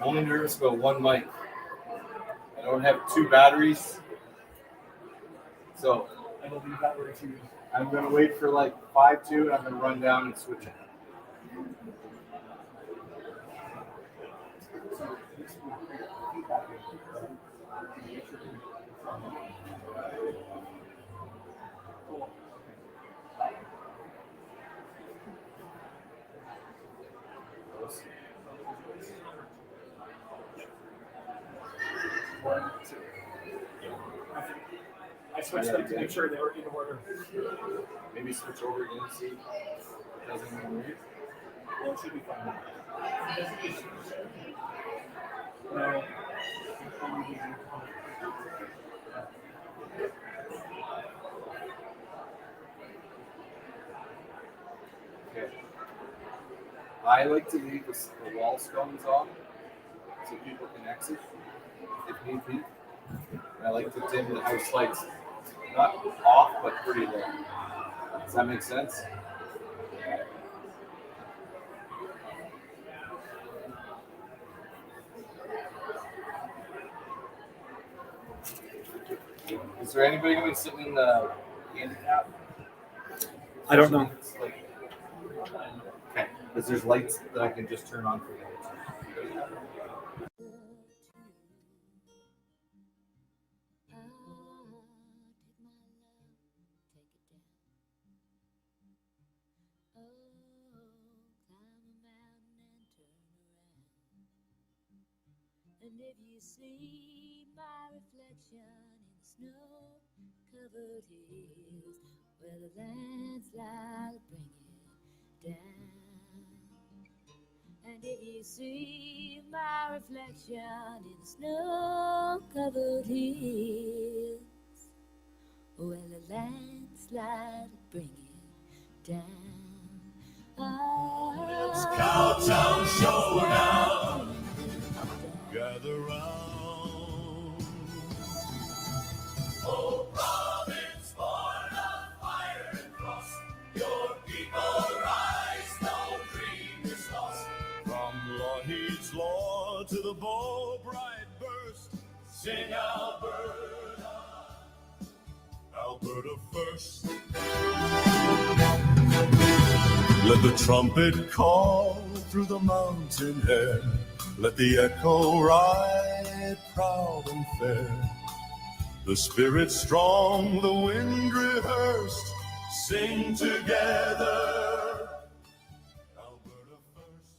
only nervous about one mic. I don't have 2 batteries. So I believe that were too. I'm going to wait for like 5-2 and I'm going to run down and switch it. I switched them to make sure they were in order. Maybe switch over again and see if it doesn't even read. Well, it should be fine. No. Okay. I like to leave the wall scones on so people can exit if need be. I like to dim the house lights, not off, but pretty low. Does that make sense? Is there anybody going to be sitting in the handicap? I don't know. Okay, because there's lights that I can just turn on for you. And if you see my reflection in snow-covered hills, where the landslide bring it down. And if you see my reflection in snow-covered hills, where the landslide bring it down. It's Cowtown Showdown. Gather round. Oh, province born of fire and frost, your people rise, no dream is lost. From Lougheed's Law to the bow bright burst, sing Alberta, Alberta first. Let the trumpet call through the mountain air. Let the echo ride proud and fair. The spirit strong, the wind rehearsed. Sing together, Alberta first.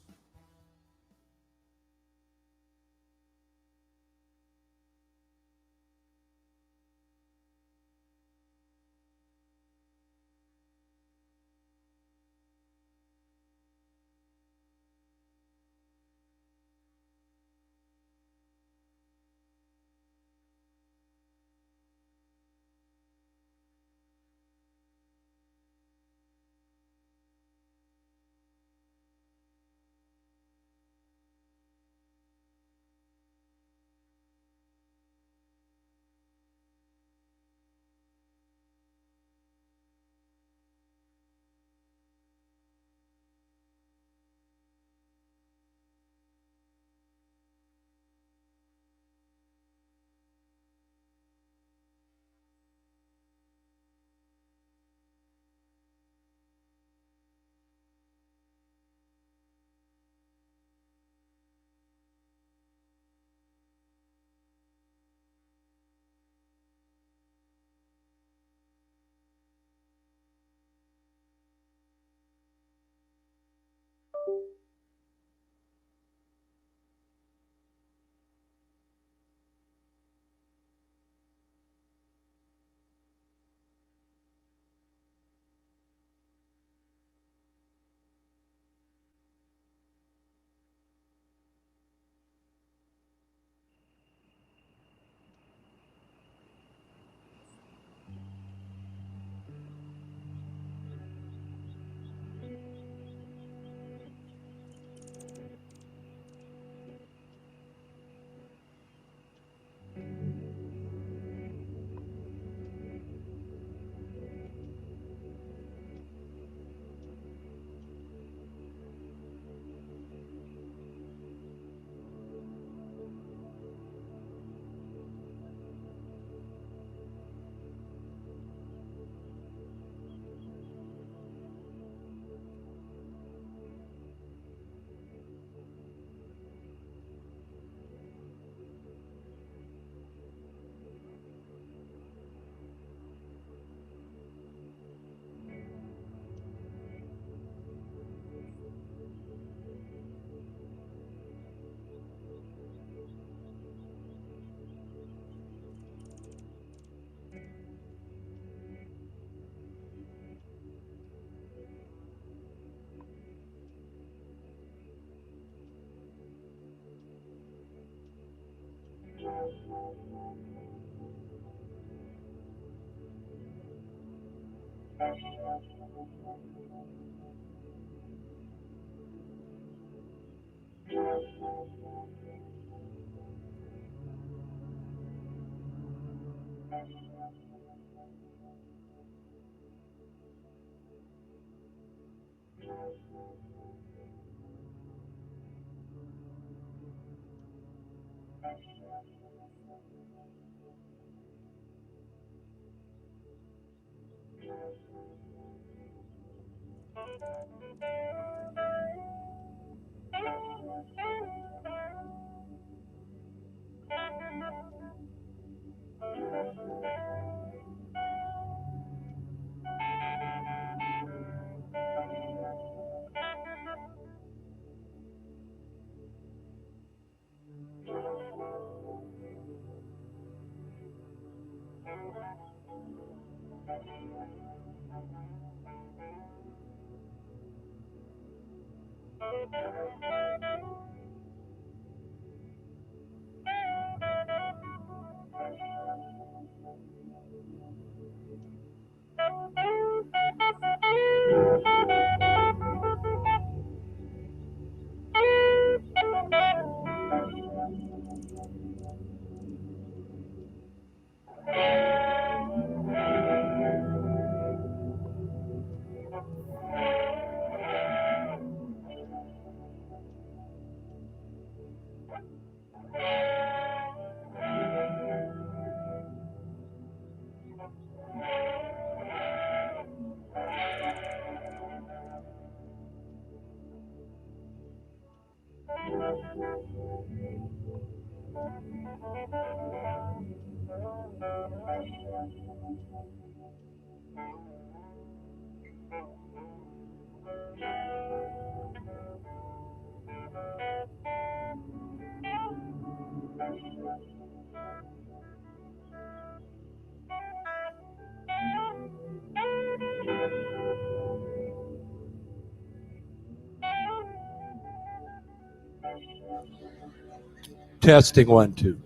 Testing 1, 2.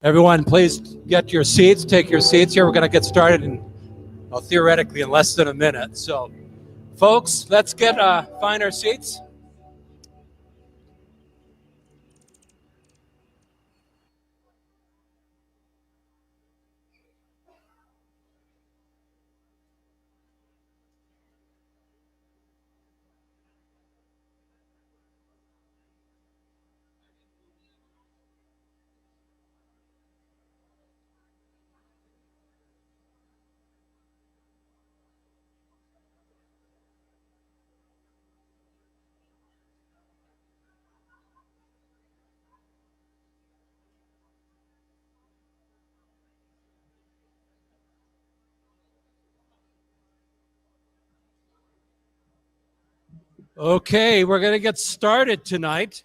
Everyone, please get your seats. Take your seats here. We're going to get started in, well, theoretically, in less than a minute. So, folks, let's find our seats. Okay, we're going to get started tonight.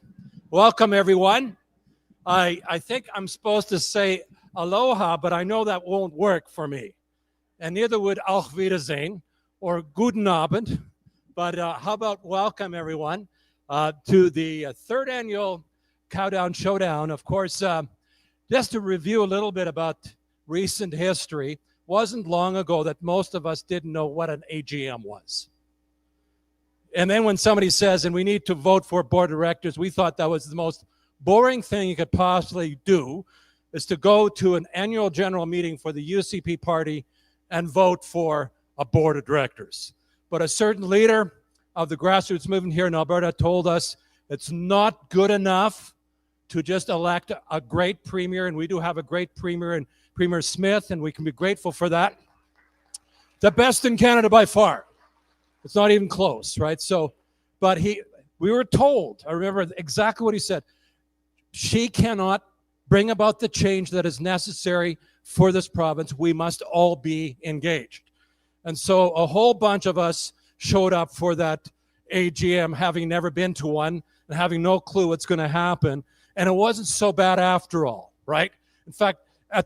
Welcome, everyone. I think I'm supposed to say aloha, but I know that won't work for me. And neither would Auf Wiedersehen or Guten Abend. But how about welcome, everyone, to the third annual Cowtown Showdown. Of course, just to review a little bit about recent history, wasn't long ago that most of us didn't know what an AGM was. And then when somebody says, and we need to vote for board of directors, we thought that was the most boring thing you could possibly do, is to go to an annual general meeting for the UCP party and vote for a board of directors. But a certain leader of the grassroots movement here in Alberta told us it's not good enough to just elect a great premier, and we do have a great premier, and Premier Smith, and we can be grateful for that. The best in Canada by far. It's not even close, right? So, but we were told, I remember exactly what he said, she cannot bring about the change that is necessary for this province. We must all be engaged. And so a whole bunch of us showed up for that AGM, having never been to one and having no clue what's going to happen. And it wasn't so bad after all, right? In fact, I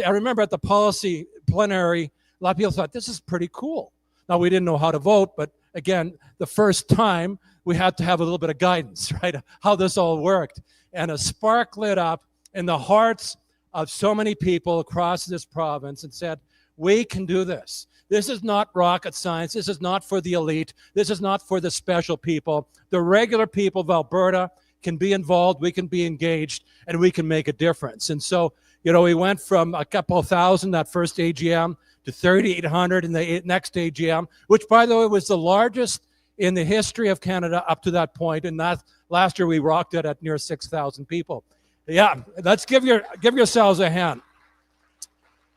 remember at the policy plenary, a lot of people thought, this is pretty cool. Now, we didn't know how to vote, but again, the first time we had to have a little bit of guidance, right? How this all worked. And a spark lit up in the hearts of so many people across this province and said, we can do this. This is not rocket science. This is not for the elite. This is not for the special people. The regular people of Alberta can be involved, we can be engaged, and we can make a difference. And so, we went from a couple thousand that first AGM to 3,800 in the next AGM, which, by the way, was the largest in the history of Canada up to that point. And that last year we rocked it at near 6,000 people. Yeah, let's give yourselves a hand.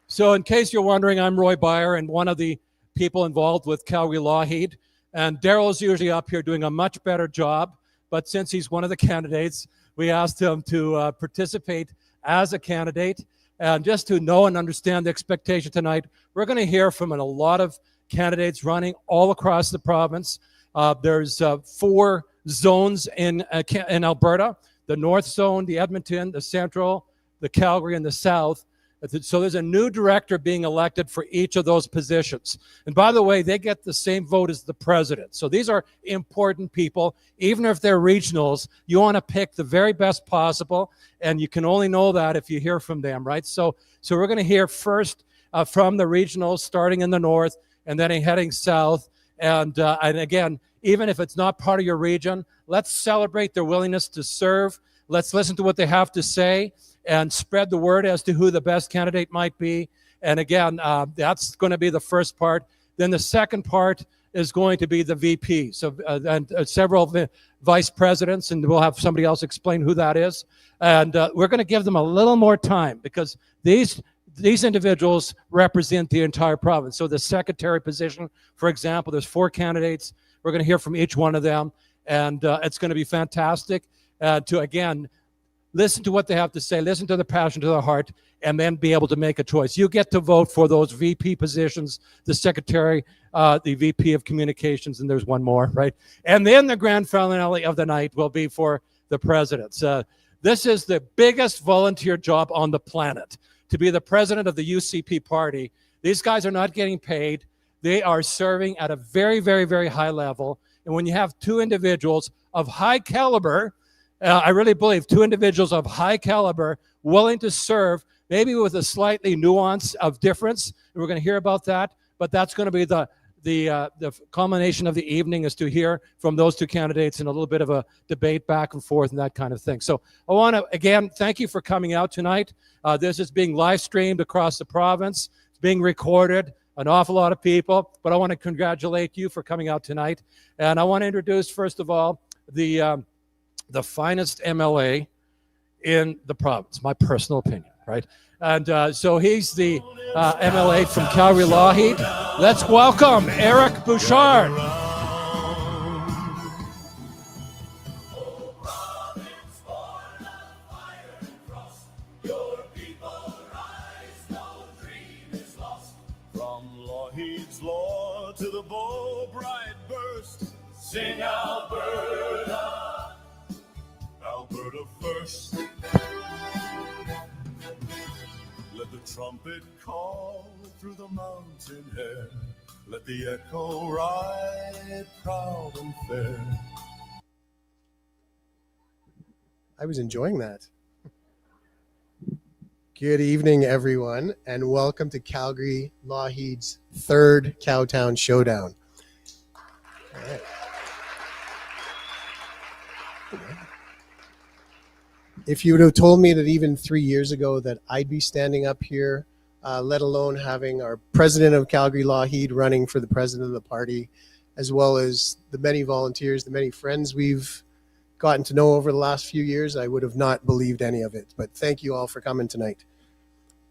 So in case you're wondering, I'm Roy Beyer and one of the people involved with Calgary Lougheed. And Darrell's usually up here doing a much better job. But since he's one of the candidates, we asked him to participate as a candidate. And just to know and understand the expectation tonight, we're going to hear from a lot of candidates running all across the province. There's 4 zones in Alberta: the North Zone, the Edmonton, the Central, the Calgary, and the South. So there's a new director being elected for each of those positions. And by the way, they get the same vote as the president. So these are important people. Even if they're regionals, you want to pick the very best possible, and you can only know that if you hear from them, right? So we're going to hear first from the regionals, starting in the north, and then heading south. And again, even if it's not part of your region, let's celebrate their willingness to serve. Let's listen to what they have to say and spread the word as to who the best candidate might be. And again, that's going to be the first part. Then the second part is going to be the VP. So and several vice presidents, and we'll have somebody else explain who that is. And we're going to give them a little more time because these individuals represent the entire province. So the secretary position, for example, there's 4 candidates. We're going to hear from each one of them, and it's going to be fantastic to, again, listen to what they have to say, listen to the passion, to the heart, and then be able to make a choice. You get to vote for those VP positions, the secretary, the VP of communications, and there's one more, right? And then the grand finale of the night will be for the presidents. This is the biggest volunteer job on the planet, to be the president of the UCP party. These guys are not getting paid. They are serving at a very, very, very high level. And when you have 2 individuals of high caliber, I really believe 2 individuals of high caliber willing to serve, maybe with a slightly nuance of difference. And we're going to hear about that, but that's going to be the culmination of the evening, is to hear from those 2 candidates and a little bit of a debate back and forth and that kind of thing. So I want to, again, thank you for coming out tonight. This is being live streamed across the province. It's being recorded, an awful lot of people, but I want to congratulate you for coming out tonight. And I want to introduce, first of all, the finest MLA in the province, my personal opinion, right? And so he's the MLA from Calgary Lougheed. Let's welcome Eric Bouchard. From Lougheed's law to the bow bright burst, sing Alberta, Alberta first. Let the trumpet call through the mountain air. Let the echo ride proud and fair. I was enjoying that. Good evening, everyone, and welcome to Calgary Lougheed's 3rd Cowtown Showdown. All right. If you would have told me that even 3 years ago that I'd be standing up here, let alone having our president of Calgary Lougheed running for the president of the party, as well as the many volunteers, the many friends we've gotten to know over the last few years, I would have not believed any of it. But thank you all for coming tonight.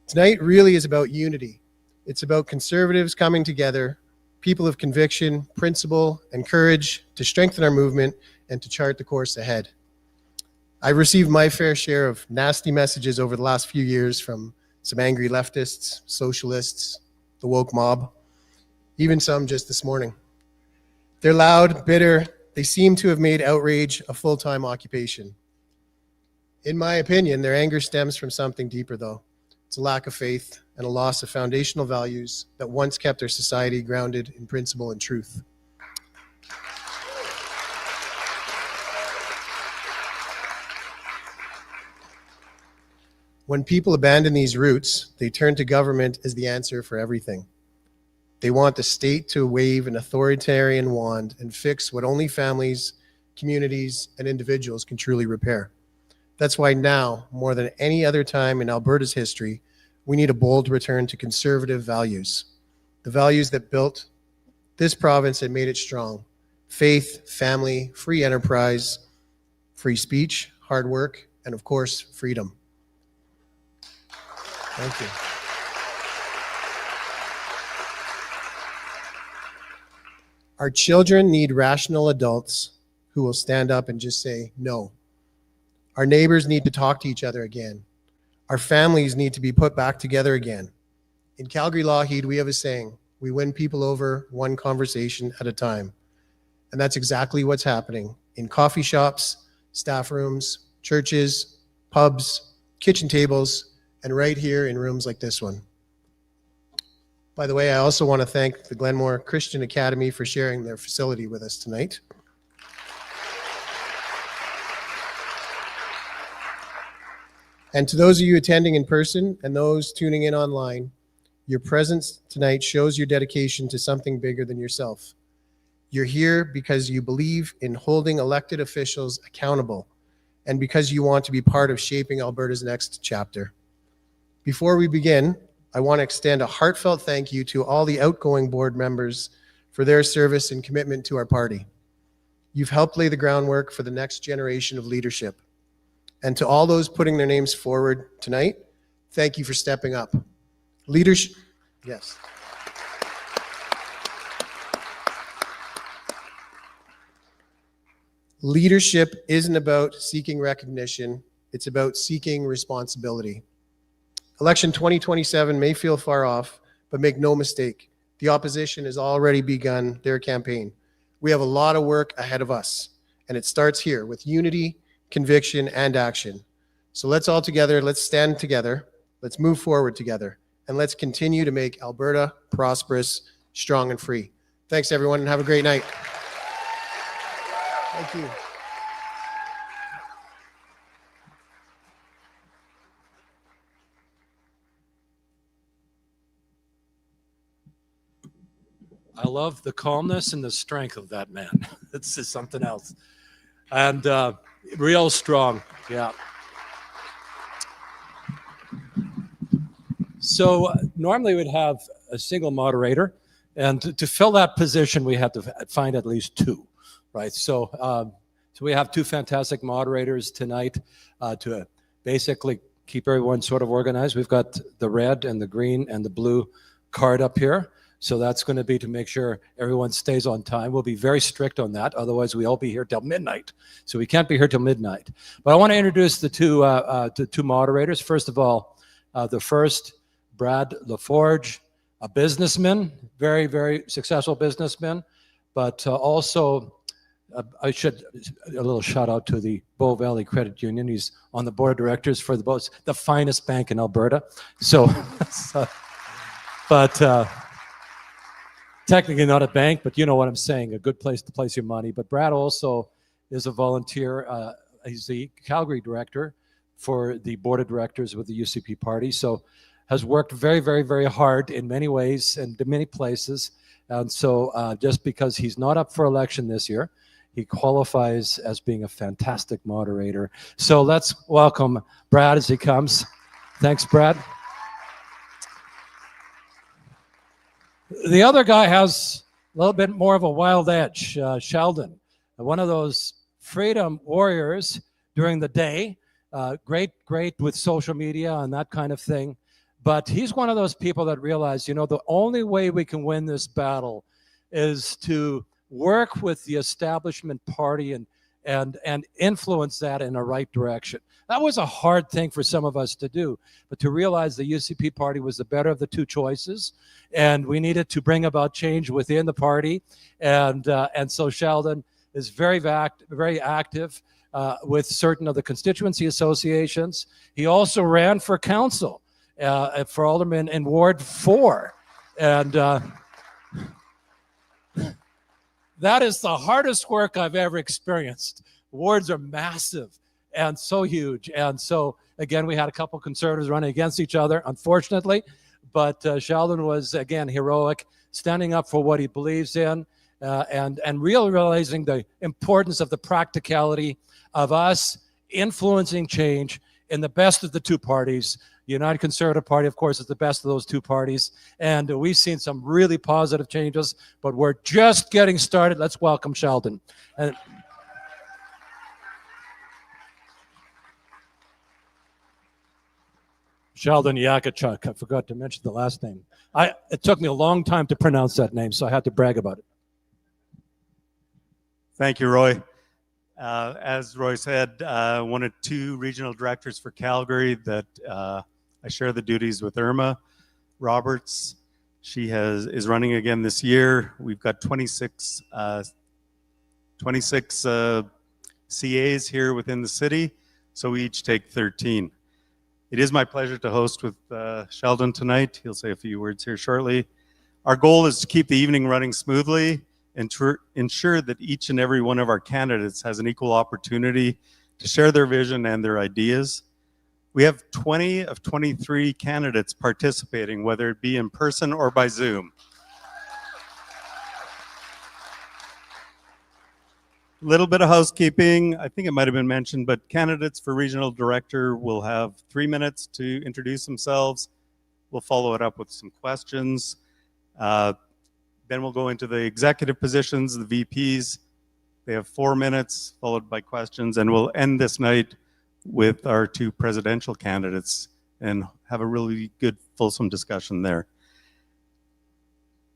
Tonight really is about unity. It's about conservatives coming together, people of conviction, principle, and courage to strengthen our movement and to chart the course ahead. I've received my fair share of nasty messages over the last few years from some angry leftists, socialists, the woke mob, even some just this morning. They're loud, bitter. They seem to have made outrage a full-time occupation. In my opinion, their anger stems from something deeper, though. It's a lack of faith and a loss of foundational values that once kept our society grounded in principle and truth. When people abandon these roots, they turn to government as the answer for everything. They want the state to wave an authoritarian wand and fix what only families, communities, and individuals can truly repair. That's why now, more than any other time in Alberta's history, we need a bold return to conservative values, the values that built this province and made it strong: faith, family, free enterprise, free speech, hard work, and of course, freedom. Thank you. Our children need rational adults who will stand up and just say no. Our neighbors need to talk to each other again. Our families need to be put back together again. In Calgary Lougheed, we have a saying: we win people over one conversation at a time. And that's exactly what's happening in coffee shops, staff rooms, churches, pubs, kitchen tables, and right here in rooms like this one. By the way, I also want to thank the Glenmore Christian Academy for sharing their facility with us tonight. And to those of you attending in person and those tuning in online, your presence tonight shows your dedication to something bigger than yourself. You're here because you believe in holding elected officials accountable and because you want to be part of shaping Alberta's next chapter. Before we begin, I want to extend a heartfelt thank you to all the outgoing board members for their service and commitment to our party. You've helped lay the groundwork for the next generation of leadership. And to all those putting their names forward tonight, thank you for stepping up. Leadership, yes. Leadership isn't about seeking recognition, it's about seeking responsibility. Election 2027 may feel far off, but make no mistake, the opposition has already begun their campaign. We have a lot of work ahead of us, and it starts here with unity, conviction, and action. So let's stand together, let's move forward together, and let's continue to make Alberta prosperous, strong, and free. Thanks, everyone, and have a great night. Thank you. I love the calmness and the strength of that man. It's just something else. And real strong, yeah. So normally we'd have a single moderator, and to fill that position, we had to find at least two, right? So, so we have two fantastic moderators tonight to basically keep everyone sort of organized. We've got the red and the green and the blue card up here. So that's going to be to make sure everyone stays on time. We'll be very strict on that. Otherwise, we'll be here till midnight. So we can't be here till midnight. But I want to introduce the two moderators. First of all, the first, Brad LaForge, a businessman, very, very successful businessman, but also I should a little shout out to the Bow Valley Credit Union. He's on the board of directors for the finest bank in Alberta. So, but technically not a bank, but you know what I'm saying, a good place to place your money. But Brad also is a volunteer. He's the Calgary director for the board of directors with the UCP party. So has worked very, very, very hard in many ways and in many places. And so just because he's not up for election this year, he qualifies as being a fantastic moderator. So let's welcome Brad as he comes. Thanks, Brad. The other guy has a little bit more of a wild edge, Sheldon, one of those freedom warriors during the day, great with social media and that kind of thing. But he's one of those people that realize, you know, the only way we can win this battle is to work with the establishment party and influence that in the right direction. That was a hard thing for some of us to do, but to realize the UCP party was the better of the two choices, and we needed to bring about change within the party. And so Sheldon is very active with certain of the constituency associations. He also ran for council for alderman in Ward 4. And that is the hardest work I've ever experienced. Wards are massive. and so huge. And so, again, we had a couple conservatives running against each other, unfortunately. But Sheldon was, again, heroic, standing up for what he believes in, and realizing the importance of the practicality of us influencing change in the best of the two parties. The United Conservative Party, of course, is the best of those two parties. And we've seen some really positive changes, but we're just getting started. Let's welcome Sheldon. And Sheldon Yakachuk. I forgot to mention the last name. It took me a long time to pronounce that name, so I had to brag about it. Thank you, Roy. As Roy said, one of two regional directors for Calgary that I share the duties with Irma Roberts. She is running again this year. We've got 26 CAs here within the city, so we each take 13. It is my pleasure to host with Sheldon tonight. He'll say a few words here shortly. Our goal is to keep the evening running smoothly and to ensure that each and every one of our candidates has an equal opportunity to share their vision and their ideas. We have 20 of 23 candidates participating, whether it be in person or by Zoom. A little bit of housekeeping. I think it might have been mentioned, but candidates for regional director will have 3 minutes to introduce themselves. We'll follow it up with some questions. Then we'll go into the executive positions, the VPs. They have 4 minutes, followed by questions, and we'll end this night with our two presidential candidates and have a really good, fulsome discussion there.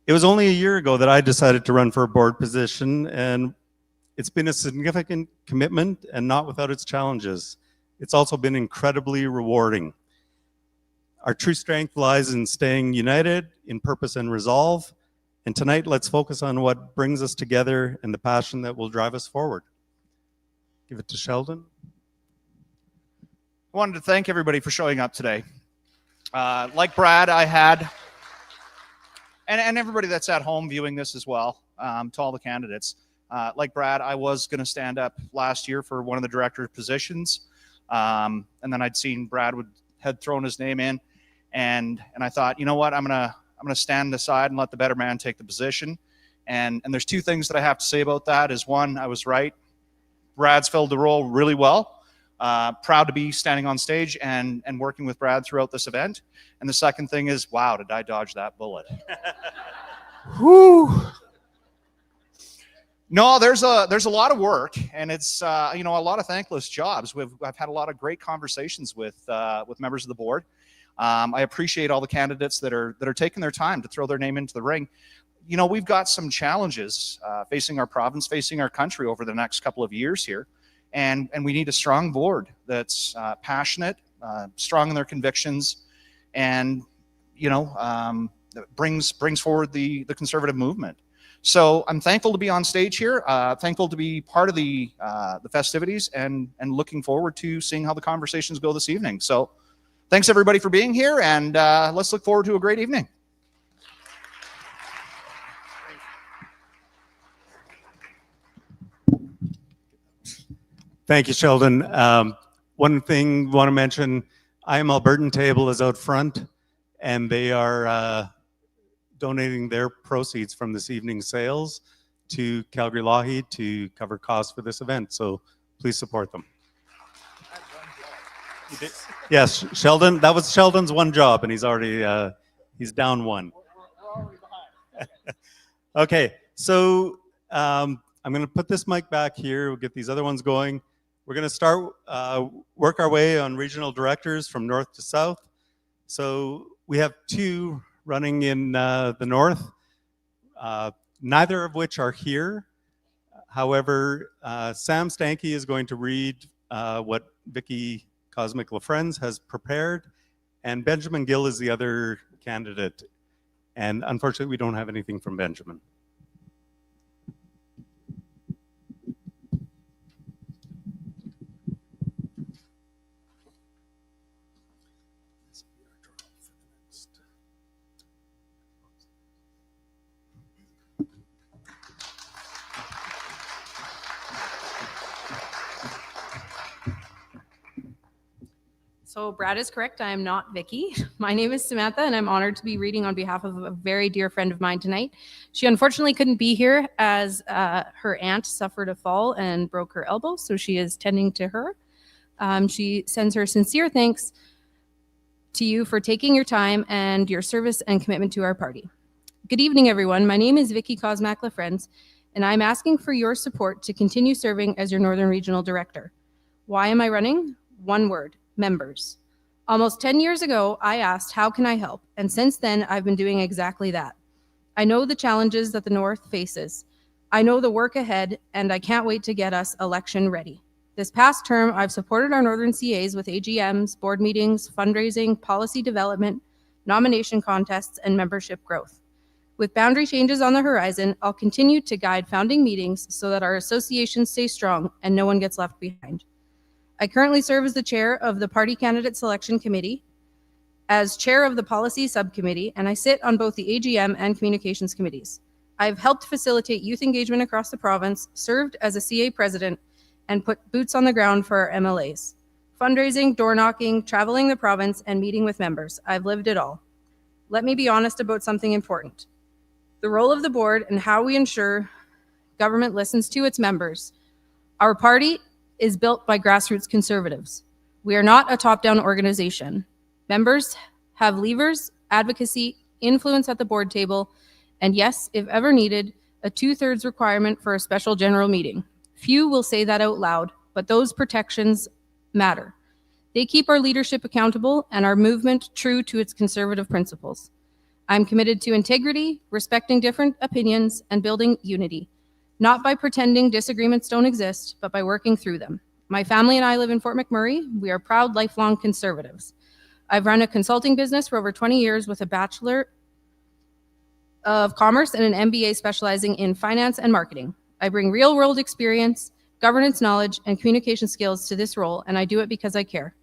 It was only a year ago that I decided to run for a board position, and it's been a significant commitment and not without its challenges. It's also been incredibly rewarding. Our true strength lies in staying united in purpose and resolve. And tonight, let's focus on what brings us together and the passion that will drive us forward. Give it to Sheldon. I wanted to thank everybody for showing up today. Like Brad, I had, and everybody that's at home viewing this as well, to all the candidates. Like Brad, I was going to stand up last year for one of the director positions, and then I'd seen Brad had thrown his name in, and I thought, you know what, I'm gonna stand aside and let the better man take the position. And there's two things that I have to say about that. Is one, I was right. Brad's filled the role really well. Proud to be standing on stage and working with Brad throughout this event. And the second thing is, wow, did I dodge that bullet? Whew. No, there's a lot of work, and it's a lot of thankless jobs. I've had a lot of great conversations with members of the board. I appreciate all the candidates that are taking their time to throw their name into the ring. You know, we've got some challenges facing our province, facing our country over the next couple of years here, and we need a strong board that's passionate, strong in their convictions, and brings forward the conservative movement. So I'm thankful to be on stage here, thankful to be part of the festivities, and looking forward to seeing how the conversations go this evening. So thanks everybody for being here, and let's look forward to a great evening. Thank you, Sheldon. One thing I want to mention, I Am Albertan table is out front, and they are donating their proceeds from this evening's sales to Calgary Lougheed to cover costs for this event. So please support them. Yes, Sheldon, that was Sheldon's one job, and he's already, he's down one. We're already behind. Okay, so I'm going to put this mic back here. We'll get these other ones going. We're going to start, work our way on regional directors from north to south. So we have two running in the north, neither of which are here. However, Sam Stanky is going to read what Vicky Cosmic-LaFrenz has prepared, and Benjamin Gill is the other candidate. And unfortunately, we don't have anything from Benjamin. So Brad is correct. I am not Vicky. My name is Samantha, and I'm honored to be reading on behalf of a very dear friend of mine tonight. She unfortunately couldn't be here as her aunt suffered a fall and broke her elbow, so she is tending to her. She sends her sincere thanks to you for taking your time and your service and commitment to our party. Good evening, everyone. My name is Vicky Kosmak LaFriends, and I'm asking for your support to continue serving as your Northern Regional Director. Why am I running? One word: members. Almost 10 years ago, I asked, how can I help? And since then, I've been doing exactly that. I know the challenges that the North faces. I know the work ahead, and I can't wait to get us election ready. This past term, I've supported our Northern CAs with AGMs, board meetings, fundraising, policy development, nomination contests, and membership growth. With boundary changes on the horizon, I'll continue to guide founding meetings so that our association stays strong and no one gets left behind. I currently serve as the chair of the Party Candidate Selection Committee, as chair of the Policy Subcommittee, and I sit on both the AGM and Communications Committees. I've helped facilitate youth engagement across the province, served as a CA president, and put boots on the ground for our MLAs. Fundraising, door knocking, traveling the province, and meeting with members. I've lived it all. Let me be honest about something important. The role of the board and how we ensure government listens to its members. Our party is built by grassroots conservatives. We are not a top-down organization. Members have levers, advocacy, influence at the board table, and yes, if ever needed, a 2/3 requirement for a special general meeting. Few will say that out loud, but those protections matter. They keep our leadership accountable and our movement true to its conservative principles. I'm committed to integrity, respecting different opinions, and building unity. Not by pretending disagreements don't exist, but by working through them. My family and I live in Fort McMurray. We are proud, lifelong conservatives. I've run a consulting business for over 20 years with a Bachelor of Commerce and an MBA specializing in finance and marketing. I bring real-world experience, governance knowledge, and communication skills to this role, and I do it because I care.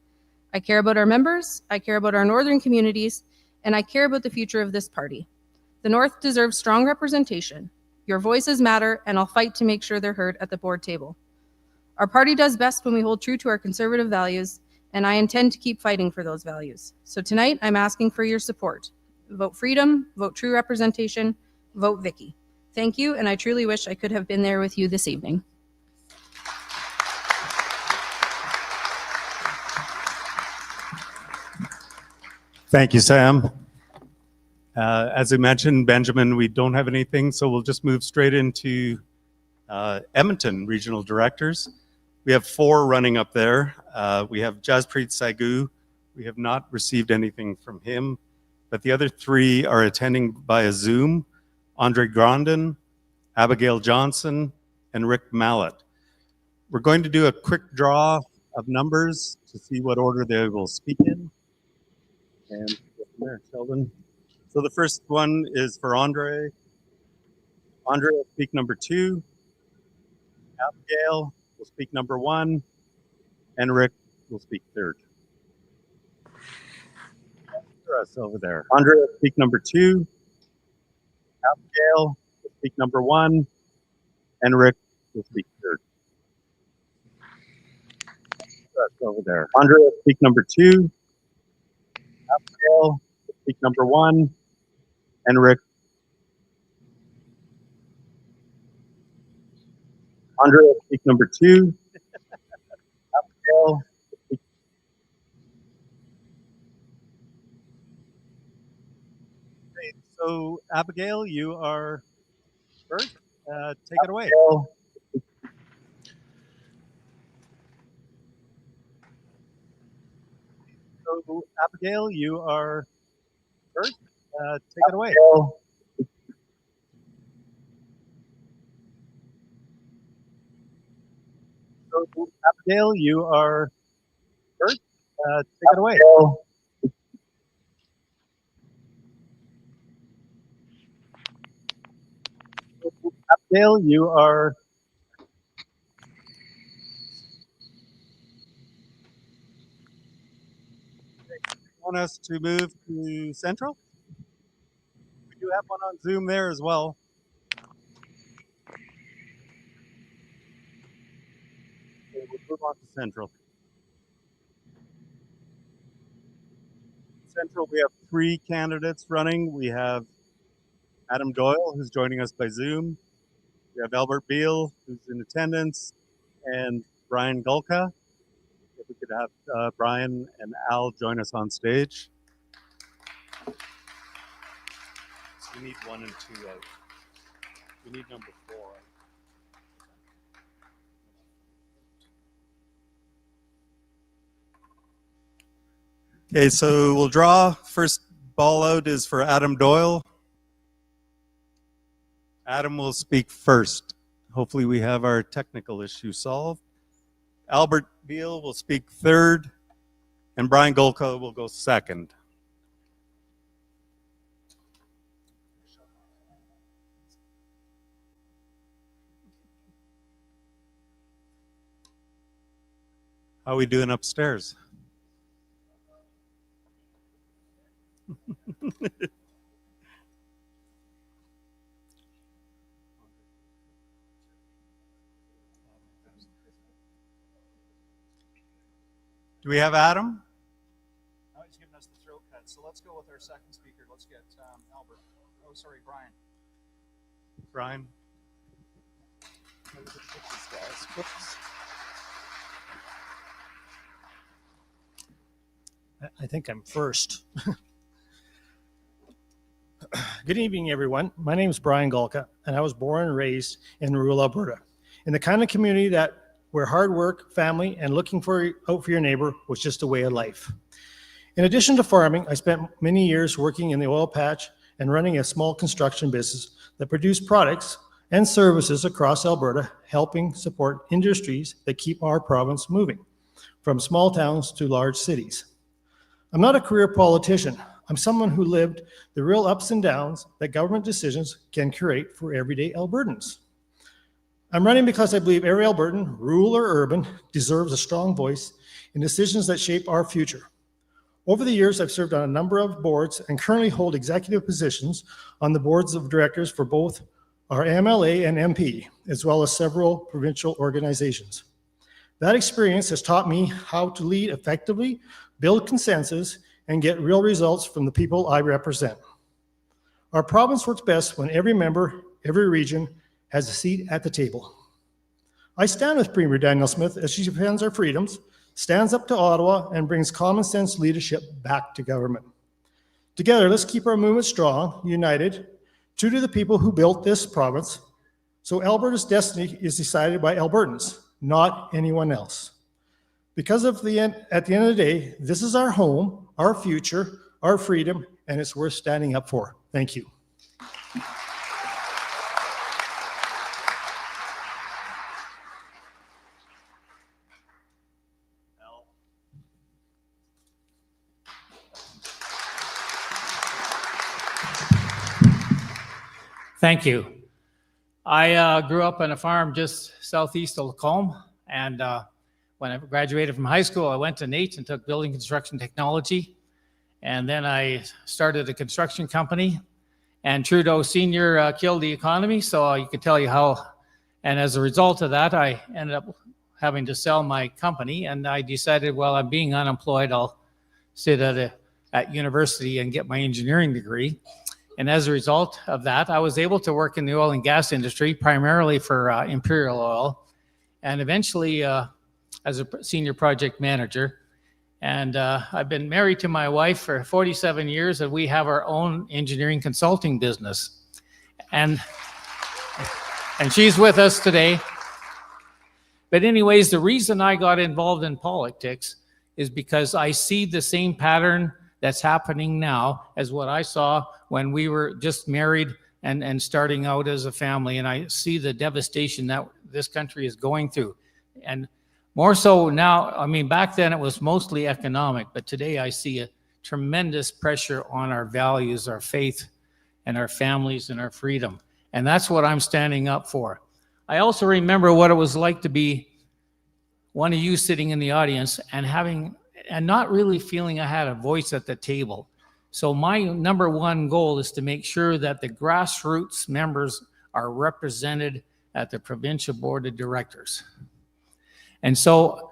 I care about our members, I care about our northern communities, and I care about the future of this party. The North deserves strong representation. Your voices matter, and I'll fight to make sure they're heard at the board table. Our party does best when we hold true to our conservative values, and I intend to keep fighting for those values. So tonight, I'm asking for your support. Vote freedom, vote true representation, vote Vicky. Thank you, and I truly wish I could have been there with you this evening. Thank you, Sam. As I mentioned, Benjamin, we don't have anything, so we'll just move straight into Edmonton Regional Directors. We have 4 running up there. We have Jaspreet Sagu. We have not received anything from him, but the other 3 are attending via Zoom: Andre Grandin, Abigail Johnson, and Rick Mallet. We're going to do a quick draw of numbers to see what order they will speak in. And go from there, Sheldon. So the first one is for Andre. Andre will speak number 2. Abigail will speak number 1. And Rick will speak third. For us over there. Andre will speak number 2. Abigail will speak number 1. And Rick will speak third. For us over there. Andre will speak number 2. Abigail will speak number 1. And Rick. Andre will speak number 2. Abigail will speak. Great. So Abigail, you are first. Take it away. So Abigail, you are first. Take it away. So Abigail, you are first. Take it away. Abigail, you are. Want us to move to Central? We do have one on Zoom there as well. Okay, we'll move on to Central. Central, we have 3 candidates running. We have Adam Doyle, who's joining us by Zoom. We have Albert Beal, who's in attendance, and Brian Gulka. If we could have Brian and Al join us on stage. So we need 1 and 2 out. We need number 4. Okay, so we'll draw. First ball out is for Adam Doyle. Adam will speak first. Hopefully we have our technical issue solved. Albert Beal will speak third, and Brian Golka will go second. How are we doing upstairs? Do we have Adam? No, he's giving us the throat cut. So let's go with our second speaker. Let's get Albert. Oh, sorry, Brian. Brian? I think I'm first. Good evening, everyone. My name is Brian Gulka, and I was born and raised in rural Alberta, in the kind of community where hard work, family, and looking out for your neighbor was just a way of life. In addition to farming, I spent many years working in the oil patch and running a small construction business that produced products and services across Alberta, helping support industries that keep our province moving, from small towns to large cities. I'm not a career politician. I'm someone who lived the real ups and downs that government decisions can create for everyday Albertans. I'm running because I believe every Albertan, rural or urban, deserves a strong voice in decisions that shape our future. Over the years, I've served on a number of boards and currently hold executive positions on the boards of directors for both our MLA and MP, as well as several provincial organizations. That experience has taught me how to lead effectively, build consensus, and get real results from the people I represent. Our province works best when every member, every region, has a seat at the table. I stand with Premier Danielle Smith as she defends our freedoms, stands up to Ottawa, and brings common sense leadership back to government. Together, let's keep our movement strong, united, true to the people who built this province, so Alberta's destiny is decided by Albertans, not anyone else. Because at the end of the day, this is our home, our future, our freedom, and it's worth standing up for. Thank you. Thank you. I grew up on a farm just southeast of Lacombe, and when I graduated from high school, I went to NAIT and took building construction technology, and then I started a construction company, and Trudeau Sr. Killed the economy, so you could tell you how, and as a result of that, I ended up having to sell my company, and I decided, well, I'm being unemployed, I'll sit at university and get my engineering degree. And as a result of that, I was able to work in the oil and gas industry, primarily for Imperial Oil, and eventually as a senior project manager. And I've been married to my wife for 47 years, and we have our own engineering consulting business. And she's with us today. But anyways, the reason I got involved in politics is because I see the same pattern that's happening now as what I saw when we were just married and starting out as a family. And I see the devastation that this country is going through. And more so now, I mean, back then it was mostly economic, but today I see a tremendous pressure on our values, our faith, and our families and our freedom. And that's what I'm standing up for. I also remember what it was like to be one of you sitting in the audience and not really feeling I had a voice at the table. So my number one goal is to make sure that the grassroots members are represented at the provincial board of directors. And so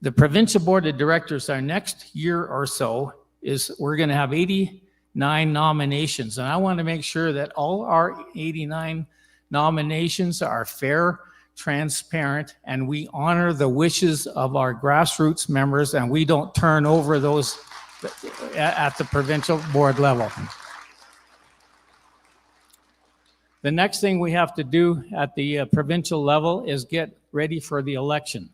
the provincial board of directors, our next year or so, is we're going to have 89 nominations. And I want to make sure that all our 89 nominations are fair, transparent, and we honor the wishes of our grassroots members, and we don't turn over those at the provincial board level. The next thing we have to do at the provincial level is get ready for the election.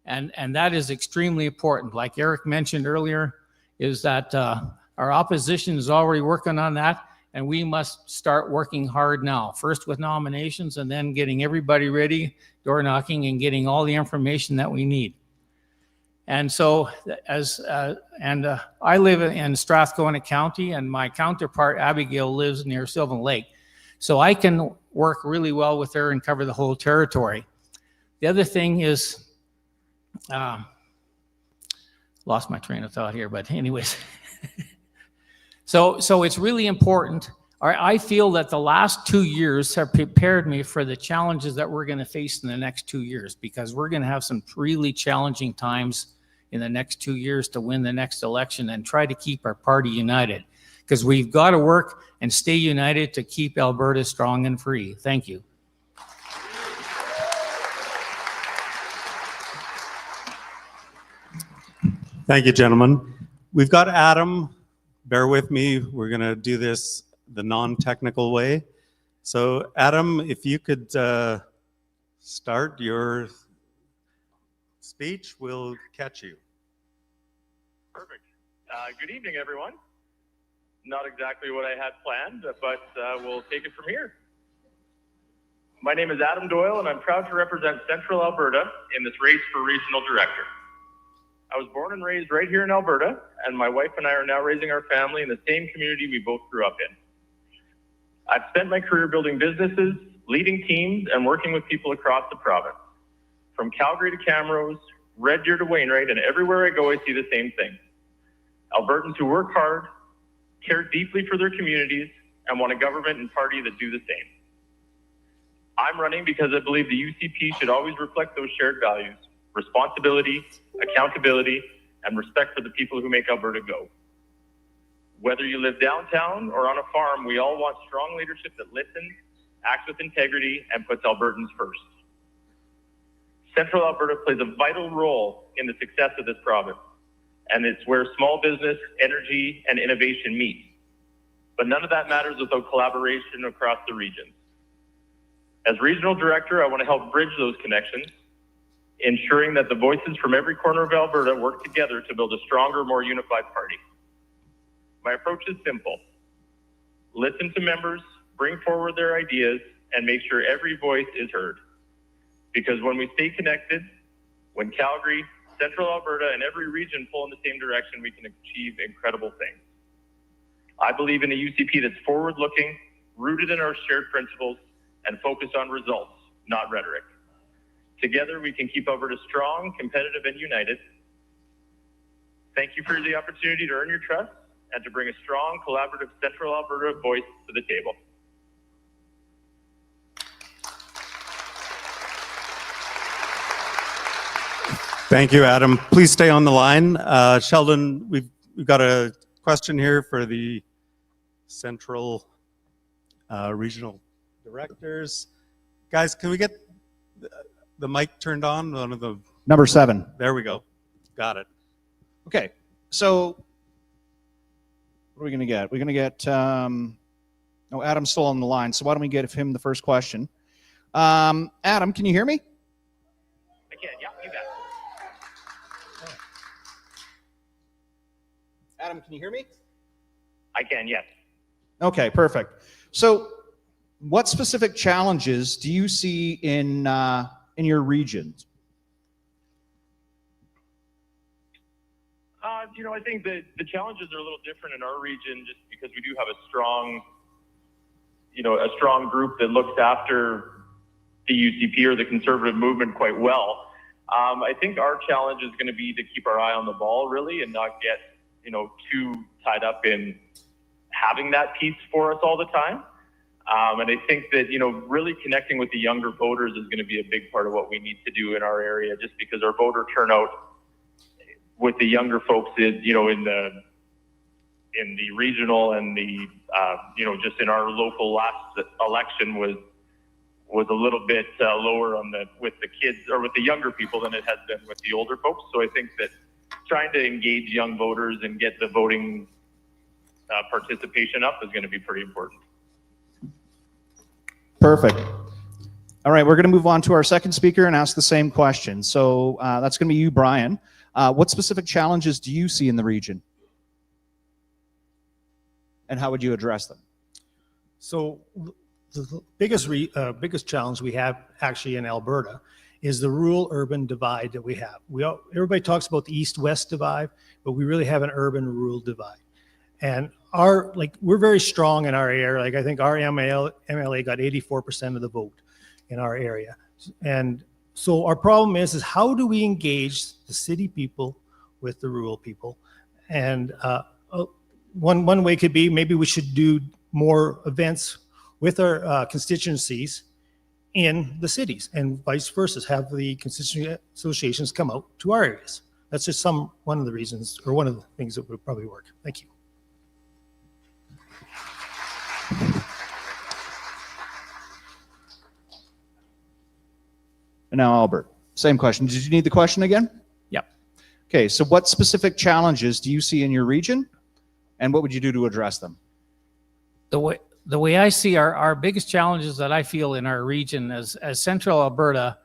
And that is extremely important. Like Eric mentioned earlier, is that our opposition is already working on that, and we must start working hard now. First with nominations, and then getting everybody ready, door knocking, and getting all the information that we need. And so I live in Strathcona County, and my counterpart, Abigail, lives near Sylvan Lake. So I can work really well with her and cover the whole territory. The other thing is, lost my train of thought here, but anyways. So it's really important. I feel that the last 2 years have prepared me for the challenges that we're going to face in the next 2 years, because we're going to have some really challenging times in the next 2 years to win the next election and try to keep our party united, because we've got to work and stay united to keep Alberta strong and free. Thank you. Thank you, gentlemen. We've got Adam. Bear with me. We're going to do this the non-technical way. So, Adam, if you could start your speech, we'll catch you. Perfect. Good evening, everyone. Not exactly what I had planned, but we'll take it from here. My name is Adam Doyle, and I'm proud to represent Central Alberta in this race for regional director. I was born and raised right here in Alberta, and my wife and I are now raising our family in the same community we both grew up in. I've spent my career building businesses, leading teams, and working with people across the province. From Calgary to Camrose, Red Deer to Wainwright, and everywhere I go, I see the same thing. Albertans who work hard, care deeply for their communities, and want a government and party that do the same. I'm running because I believe the UCP should always reflect those shared values: responsibility, accountability, and respect for the people who make Alberta go. Whether you live downtown or on a farm, we all want strong leadership that listens, acts with integrity, and puts Albertans first. Central Alberta plays a vital role in the success of this province, and it's where small business, energy, and innovation meet. But none of that matters without collaboration across the regions. As regional director, I want to help bridge those connections, ensuring that the voices from every corner of Alberta work together to build a stronger, more unified party. My approach is simple. Listen to members, bring forward their ideas, and make sure every voice is heard. Because when we stay connected, when Calgary, Central Alberta, and every region pull in the same direction, we can achieve incredible things. I believe in a UCP that's forward-looking, rooted in our shared principles, and focused on results, not rhetoric. Together, we can keep Alberta strong, competitive, and united. Thank you for the opportunity to earn your trust and to bring a strong, collaborative Central Alberta voice to the table. Thank you, Adam. Please stay on the line. Sheldon, we've got a question here for the Central Regional Directors. Guys, can we get the mic turned on? One of the Number 7. There we go. Got it. Okay, so what are we going to get? We're going to get, oh, Adam's still on the line, so why don't we get him the first question. Adam, can you hear me? I can, yeah, you bet. Adam, can you hear me? I can, yes. Okay, perfect. So what specific challenges do you see in your regions? I think that the challenges are a little different in our region just because we do have a strong group that looks after the UCP or the conservative movement quite well. I think our challenge is going to be to keep our eye on the ball, really, and not get, too tied up in having that piece for us all the time. And I think that, really connecting with the younger voters is going to be a big part of what we need to do in our area, just because our voter turnout with the younger folks is, in the in the regional and the just in our local last election was a little bit lower with the kids or with the younger people than it has been with the older folks. So I think that trying to engage young voters and get the voting participation up is going to be pretty important. Perfect. All right, we're going to move on to our second speaker and ask the same question. So that's going to be you, Brian. What specific challenges do you see in the region? And how would you address them? So the biggest challenge we have actually in Alberta is the rural-urban divide that we have. Everybody talks about the east-west divide, but we really have an urban-rural divide. And we're very strong in our area. I think our MLA got 84% of the vote in our area. And so our problem is how do we engage the city people with the rural people? And one way could be maybe we should do more events with our constituencies in the cities, and vice versa, have the constituent associations come out to our areas. That's just one of the reasons, or one of the things that would probably work. Thank you. And now Albert, same question. Did you need the question again? Yep. Okay, so what specific challenges do you see in your region, and what would you do to address them? The way I see our biggest challenges that I feel in our region as Central Alberta,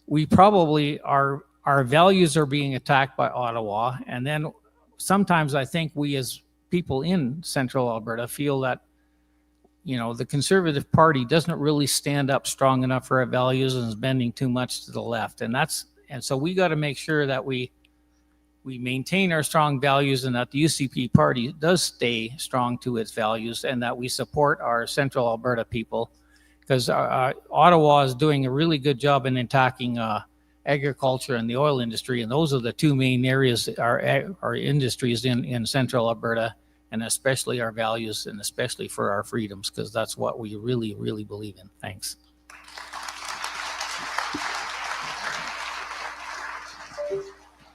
we probably our values are being attacked by Ottawa, and then sometimes I think we as people in Central Alberta feel that the Conservative Party doesn't really stand up strong enough for our values and is bending too much to the left, and so we got to make sure that we maintain our strong values and that the UCP party does stay strong to its values and that we support our Central Alberta people, because Ottawa is doing a really good job in attacking agriculture and the oil industry, and those are the two main areas our industries in Central Alberta, and especially our values and especially for our freedoms, because that's what we really, really believe in. Thanks.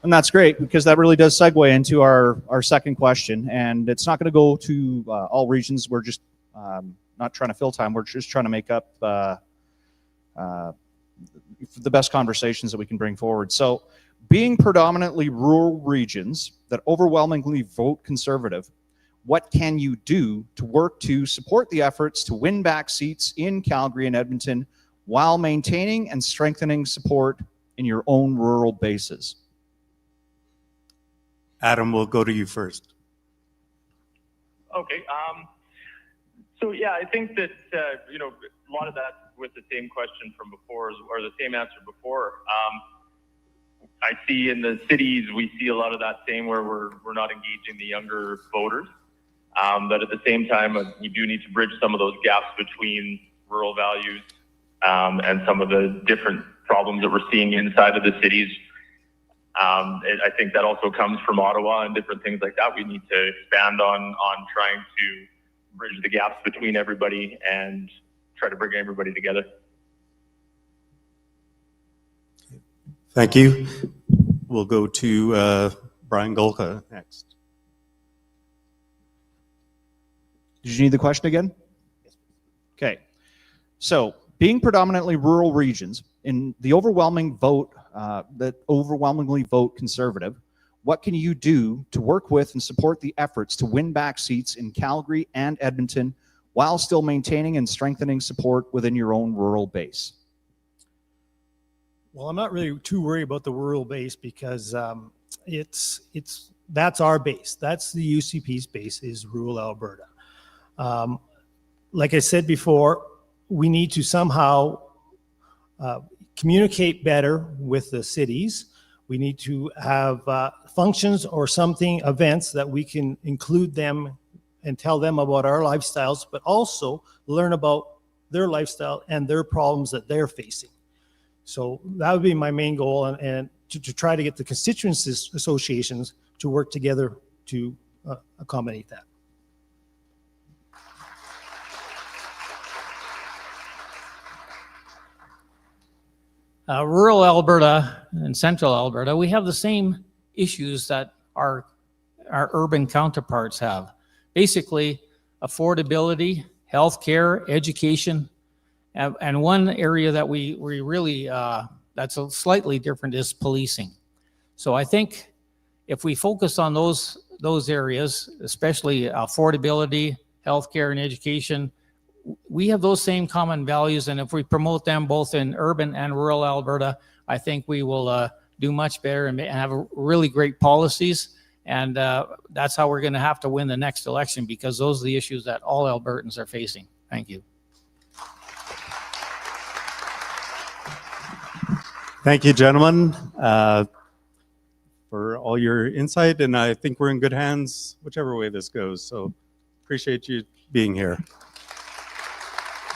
And that's great, because that really does segue into our second question. And it's not going to go to all regions. We're just not trying to fill time. We're just trying to make up the best conversations that we can bring forward. So being predominantly rural regions that overwhelmingly vote Conservative, what can you do to work to support the efforts to win back seats in Calgary and Edmonton while maintaining and strengthening support in your own rural bases? Adam, we'll go to you first. Okay. So yeah, I think that a lot of that with the same question from before, or the same answer before. I see in the cities we see a lot of that same where we're not engaging the younger voters. But at the same time, we do need to bridge some of those gaps between rural values and some of the different problems that we're seeing inside of the cities. I think that also comes from Ottawa and different things like that. We need to expand on trying to bridge the gaps between everybody and try to bring everybody together. Thank you. We'll go to Brian Golka next. Did you need the question again? Okay. So being predominantly rural regions in the overwhelming vote that overwhelmingly vote Conservative, what can you do to work with and support the efforts to win back seats in Calgary and Edmonton while still maintaining and strengthening support within your own rural base? Well, I'm not really too worried about the rural base because that's our base. That's the UCP's base, is rural Alberta. Like I said before, we need to somehow communicate better with the cities. We need to have functions or events that we can include them and tell them about our lifestyles, but also learn about their lifestyle and their problems that they're facing. So that would be my main goal, and to try to get the constituencies associations to work together to accommodate that. Rural Alberta and Central Alberta, we have the same issues that our urban counterparts have. basically affordability, healthcare, education, and one area that we really that's a slightly different is policing. So I think if we focus on those areas, especially affordability, healthcare, and education, we have those same common values, and if we promote them both in urban and rural Alberta, I think we will do much better and have really great policies. And that's how we're going to have to win the next election, because those are the issues that all Albertans are facing. Thank you. Thank you, gentlemen, for all your insight. And I think we're in good hands, whichever way this goes. So appreciate you being here.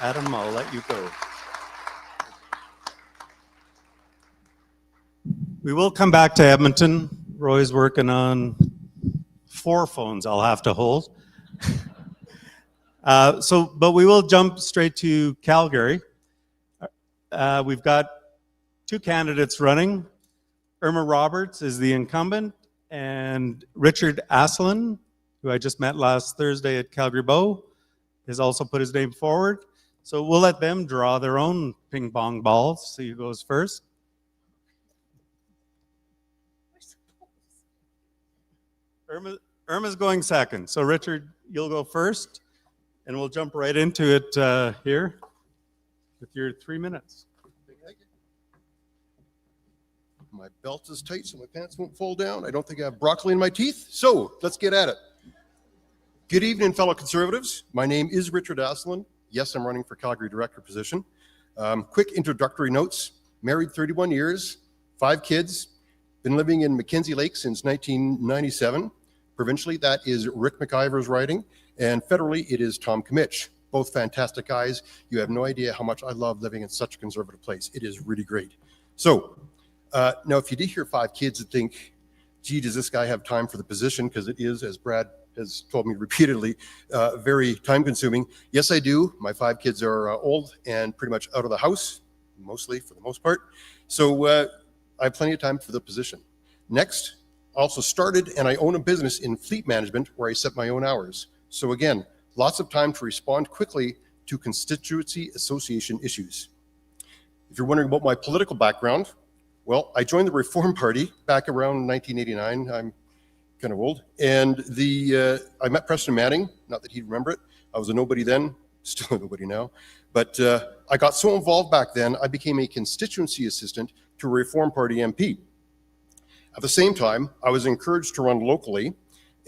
Adam, I'll let you go. We will come back to Edmonton. Roy's working on 4 phones I'll have to hold. But we will jump straight to Calgary. We've got 2 candidates running. Irma Roberts is the incumbent, and Richard Asselin, who I just met last Thursday at Calgary Bow, has also put his name forward. So we'll let them draw their own ping pong balls. See who goes first. Irma's going second. So Richard, you'll go first, and we'll jump right into it here with your 3 minutes. My belt is tight so my pants won't fall down. I don't think I have broccoli in my teeth. So let's get at it. Good evening, fellow Conservatives. My name is Richard Asselin. Yes, I'm running for Calgary Director position. Quick introductory notes. Married 31 years, 5 kids, been living in Mackenzie Lake since 1997. Provincially, that is Rick McIver's riding, and federally, it is Tom Komick. Both fantastic guys. You have no idea how much I love living in such a conservative place. It is really great. So, now if you did hear 5 kids and think, gee, does this guy have time for the position? Because it is, as Brad has told me repeatedly, very time consuming. Yes, I do. My 5 kids are old and pretty much out of the house, mostly for the most part. So I have plenty of time for the position. Next, I also started and I own a business in fleet management where I set my own hours. So again, lots of time to respond quickly to constituency association issues. If you're wondering about my political background, well, I joined the Reform Party back around 1989. I'm kind of old. And I met Preston Manning, not that he'd remember it. I was a nobody then, still a nobody now. But I got so involved back then, I became a constituency assistant to a Reform Party MP. At the same time, I was encouraged to run locally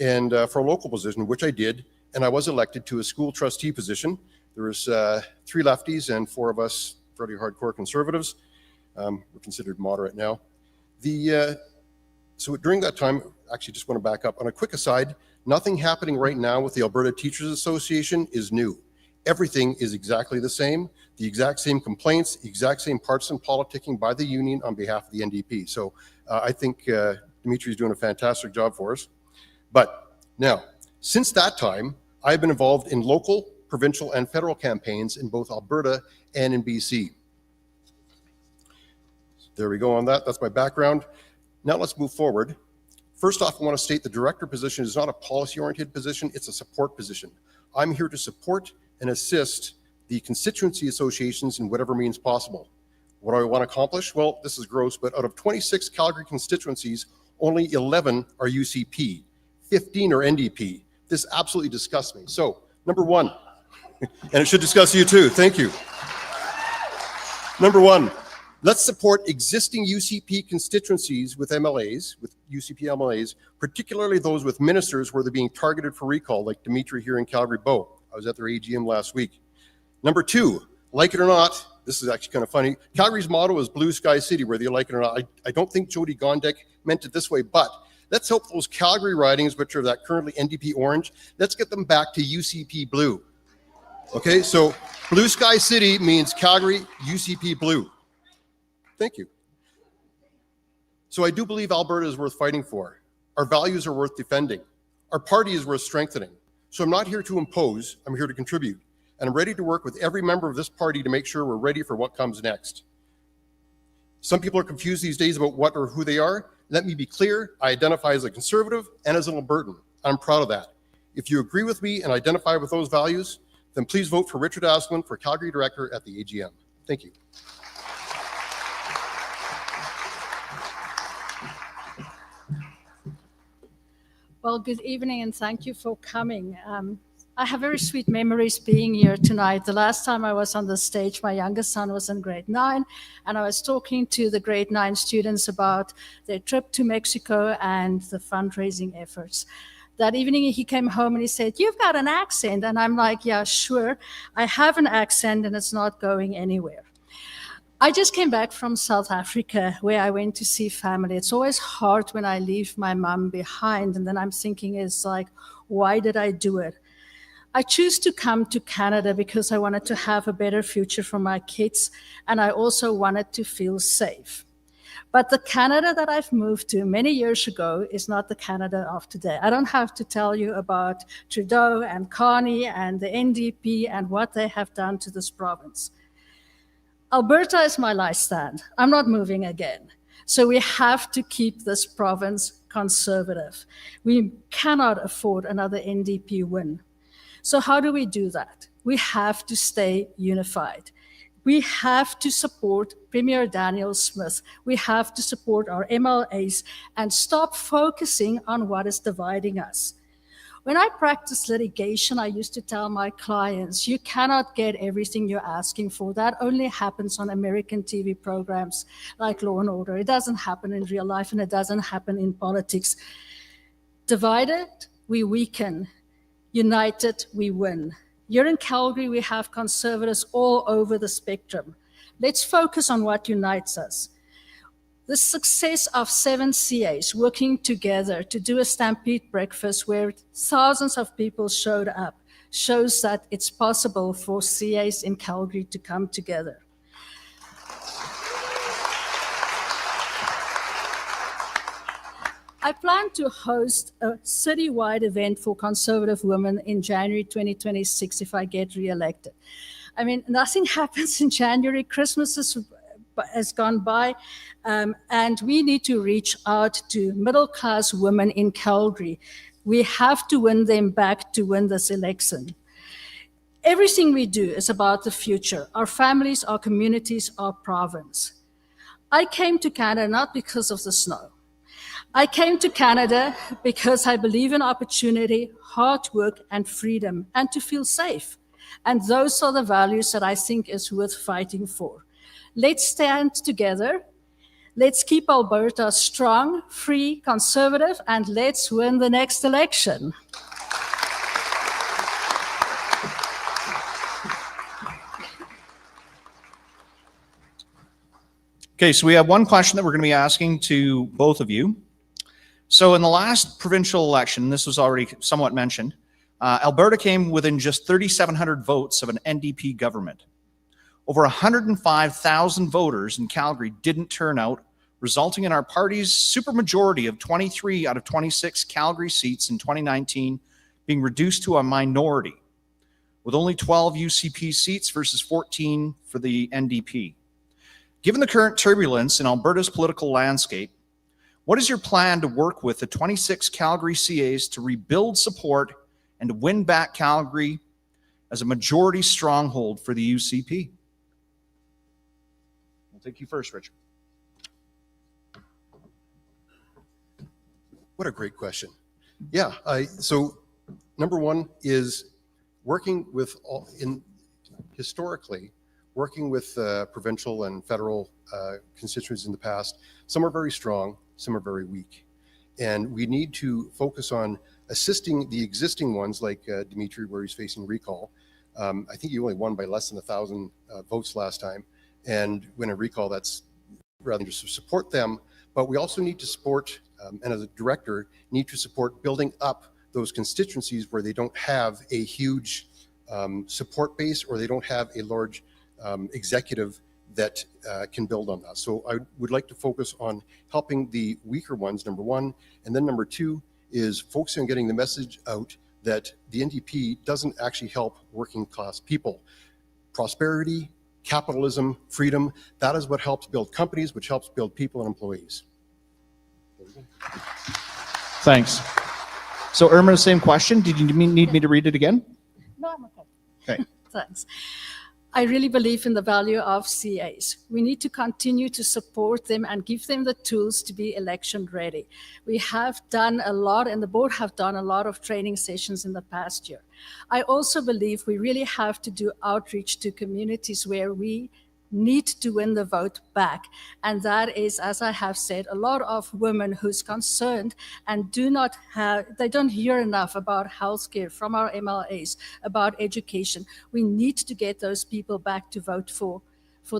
and for a local position, which I did, and I was elected to a school trustee position. There was 3 lefties and 4 of us fairly hardcore conservatives. We're considered moderate now. So during that time, actually just want to back up. On a quick aside, nothing happening right now with the Alberta Teachers Association is new. Everything is exactly the same, the exact same complaints, the exact same partisan politicking by the union on behalf of the NDP. So I think Dimitri's doing a fantastic job for us. But now, since that time, I've been involved in local, provincial, and federal campaigns in both Alberta and in BC. There we go on that. That's my background. Now let's move forward. First off, I want to state the director position is not a policy-oriented position, it's a support position. I'm here to support and assist the constituency associations in whatever means possible. What do I want to accomplish? Well, this is gross, but out of 26 Calgary constituencies, only 11 are UCP, 15 are NDP. This absolutely disgusts me. So, number 1, and it should disgust you too, thank you. Number 1, let's support existing UCP constituencies with MLAs, with UCP MLAs, particularly those with ministers where they're being targeted for recall, like Dimitri here in Calgary Bow. I was at their AGM last week. Number 2, like it or not, this is actually kind of funny, Calgary's motto is Blue Sky City, whether you like it or not. I don't think Jody Gondek meant it this way, but let's hope those Calgary ridings, which are that currently NDP orange, let's get them back to UCP blue. Okay, so Blue Sky City means Calgary UCP blue. Thank you. So I do believe Alberta is worth fighting for. Our values are worth defending. Our party is worth strengthening. So I'm not here to impose, I'm here to contribute. And I'm ready to work with every member of this party to make sure we're ready for what comes next. Some people are confused these days about what or who they are. Let me be clear, I identify as a conservative and as an Albertan. I'm proud of that. If you agree with me and identify with those values, then please vote for Richard Asselin for Calgary Director at the AGM. Thank you. Well, good evening and thank you for coming. I have very sweet memories being here tonight. The last time I was on the stage, my youngest son was in grade 9, and I was talking to the grade 9 students about their trip to Mexico and the fundraising efforts. That evening he came home and he said, "You've got an accent." And I'm like, "Yeah, sure. I have an accent and it's not going anywhere." I just came back from South Africa where I went to see family. It's always hard when I leave my mom behind, and then I'm thinking, it's like, why did I do it? I choose to come to Canada because I wanted to have a better future for my kids, and I also wanted to feel safe. But the Canada that I've moved to many years ago is not the Canada of today. I don't have to tell you about Trudeau and Carney and the NDP and what they have done to this province. Alberta is my life stand. I'm not moving again. So we have to keep this province conservative. We cannot afford another NDP win. So how do we do that? We have to stay unified. We have to support Premier Daniel Smith. We have to support our MLAs and stop focusing on what is dividing us. When I practiced litigation, I used to tell my clients, you cannot get everything you're asking for. That only happens on American TV programs like Law and Order. It doesn't happen in real life, and it doesn't happen in politics. Divided, we weaken. United, we win. Here in Calgary, we have conservatives all over the spectrum. Let's focus on what unites us. The success of 7 CAs working together to do a Stampede breakfast where thousands of people showed up shows that it's possible for CAs in Calgary to come together. I plan to host a citywide event for conservative women in January 2026 if I get reelected. I mean, nothing happens in January. Christmas has gone by, and we need to reach out to middle-class women in Calgary. We have to win them back to win this election. Everything we do is about the future, our families, our communities, our province. I came to Canada not because of the snow. I came to Canada because I believe in opportunity, hard work, and freedom, and to feel safe. And those are the values that I think is worth fighting for. Let's stand together. Let's keep Alberta strong, free, conservative, and let's win the next election. Okay, so we have one question that we're going to be asking to both of you. So in the last provincial election, this was already somewhat mentioned, Alberta came within just 3,700 votes of an NDP government. Over 105,000 voters in Calgary didn't turn out, resulting in our party's supermajority of 23 out of 26 Calgary seats in 2019 being reduced to a minority, with only 12 UCP seats versus 14 for the NDP. Given the current turbulence in Alberta's political landscape, what is your plan to work with the 26 Calgary CAs to rebuild support and to win back Calgary as a majority stronghold for the UCP? We'll take you first, Richard. What a great question. Yeah, so number one is working with historically, working with provincial and federal constituencies in the past. Some are very strong, some are very weak. And we need to focus on assisting the existing ones like Dimitri, where he's facing recall. I think he only won by less than 1,000 votes last time. And when a recall, that's rather just to support them. But we also need to support, and as a director, need to support building up those constituencies where they don't have a huge support base or they don't have a large executive that can build on that. So I would like to focus on helping the weaker ones, number one, and then number two is focusing on getting the message out that the NDP doesn't actually help working class people. Prosperity, capitalism, freedom, that is what helps build companies, which helps build people and employees. Thanks. So Irma, same question. Did you need me to read it again? No, I'm okay. Okay. Thanks. I really believe in the value of CAs. We need to continue to support them and give them the tools to be election ready. We have done a lot, and the board have done a lot of training sessions in the past year. I also believe we really have to do outreach to communities where we need to win the vote back. And that is, as I have said, a lot of women who's concerned and they don't hear enough about healthcare from our MLAs, about education. We need to get those people back to vote for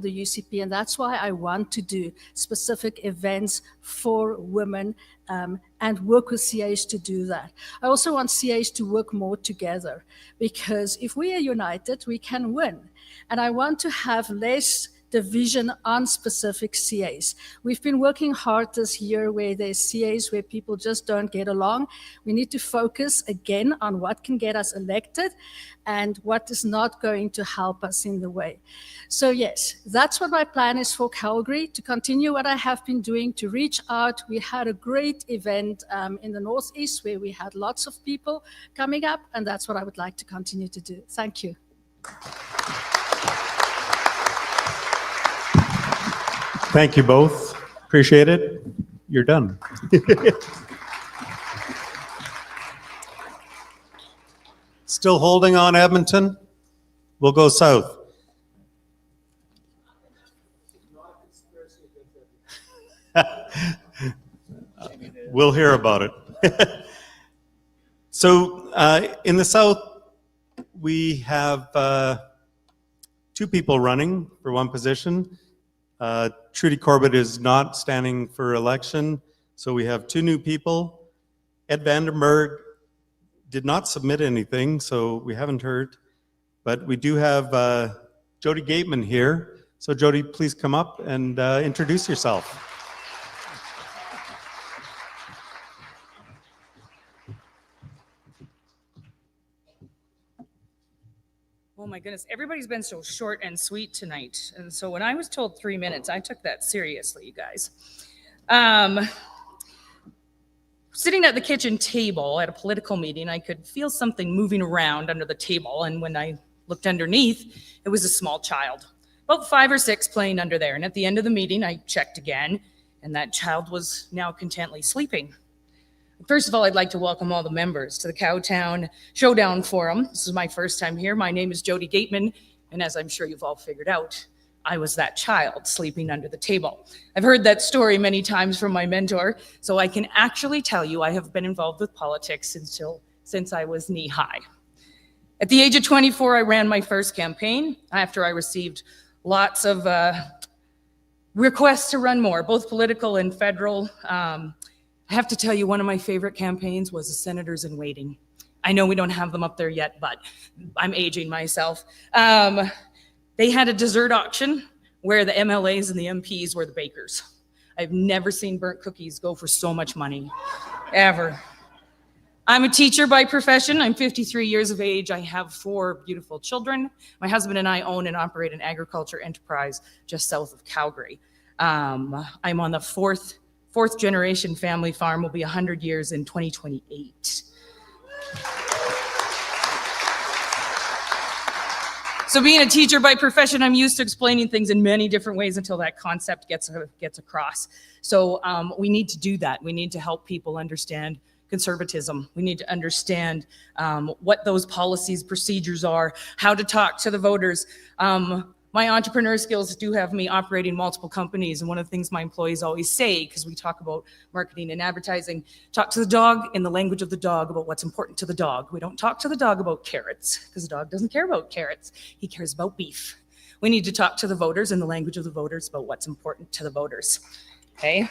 the UCP. And that's why I want to do specific events for women and work with CAs to do that. I also want CAs to work more together, because if we are united, we can win. And I want to have less division on specific CAs. We've been working hard this year where there's CAs where people just don't get along. We need to focus again on what can get us elected and what is not going to help us in the way. So yes, that's what my plan is for Calgary, to continue what I have been doing, to reach out. We had a great event in the Northeast where we had lots of people coming up, and that's what I would like to continue to do. Thank you. Thank you both. Appreciate it. You're done. Still holding on, Edmonton? We'll go south. We'll hear about it. So in the south, we have two people running for one position. Trudy Corbett is not standing for election, so we have two new people. Ed Vandenberg did not submit anything, so we haven't heard. But we do have Jody Gateman here. So Jody, please come up and introduce yourself. Oh my goodness, everybody's been so short and sweet tonight. And so when I was told 3 minutes, I took that seriously, you guys. Sitting at the kitchen table at a political meeting, I could feel something moving around under the table. And when I looked underneath, it was a small child, about 5 or 6, playing under there. And at the end of the meeting, I checked again, and that child was now contently sleeping. First of all, I'd like to welcome all the members to the Cowtown Showdown Forum. This is my first time here. My name is Jody Gateman, and as I'm sure you've all figured out, I was that child sleeping under the table. I've heard that story many times from my mentor, so I can actually tell you I have been involved with politics since I was knee-high. At the age of 24, I ran my first campaign after I received lots of requests to run more, both political and federal. I have to tell you, one of my favorite campaigns was the Senators in Waiting. I know we don't have them up there yet, but I'm aging myself. They had a dessert auction where the MLAs and the MPs were the bakers. I've never seen burnt cookies go for so much money, ever. I'm a teacher by profession. I'm 53 years of age. I have 4 beautiful children. My husband and I own and operate an agriculture enterprise just south of Calgary. I'm on the fourth generation family farm. Will be 100 years in 2028. So being a teacher by profession, I'm used to explaining things in many different ways until that concept gets across. So we need to do that. We need to help people understand conservatism. We need to understand what those policies, procedures are, how to talk to the voters. My entrepreneur skills do have me operating multiple companies. And one of the things my employees always say, because we talk about marketing and advertising, talk to the dog in the language of the dog about what's important to the dog. We don't talk to the dog about carrots, because the dog doesn't care about carrots. He cares about beef. We need to talk to the voters in the language of the voters about what's important to the voters. Okay?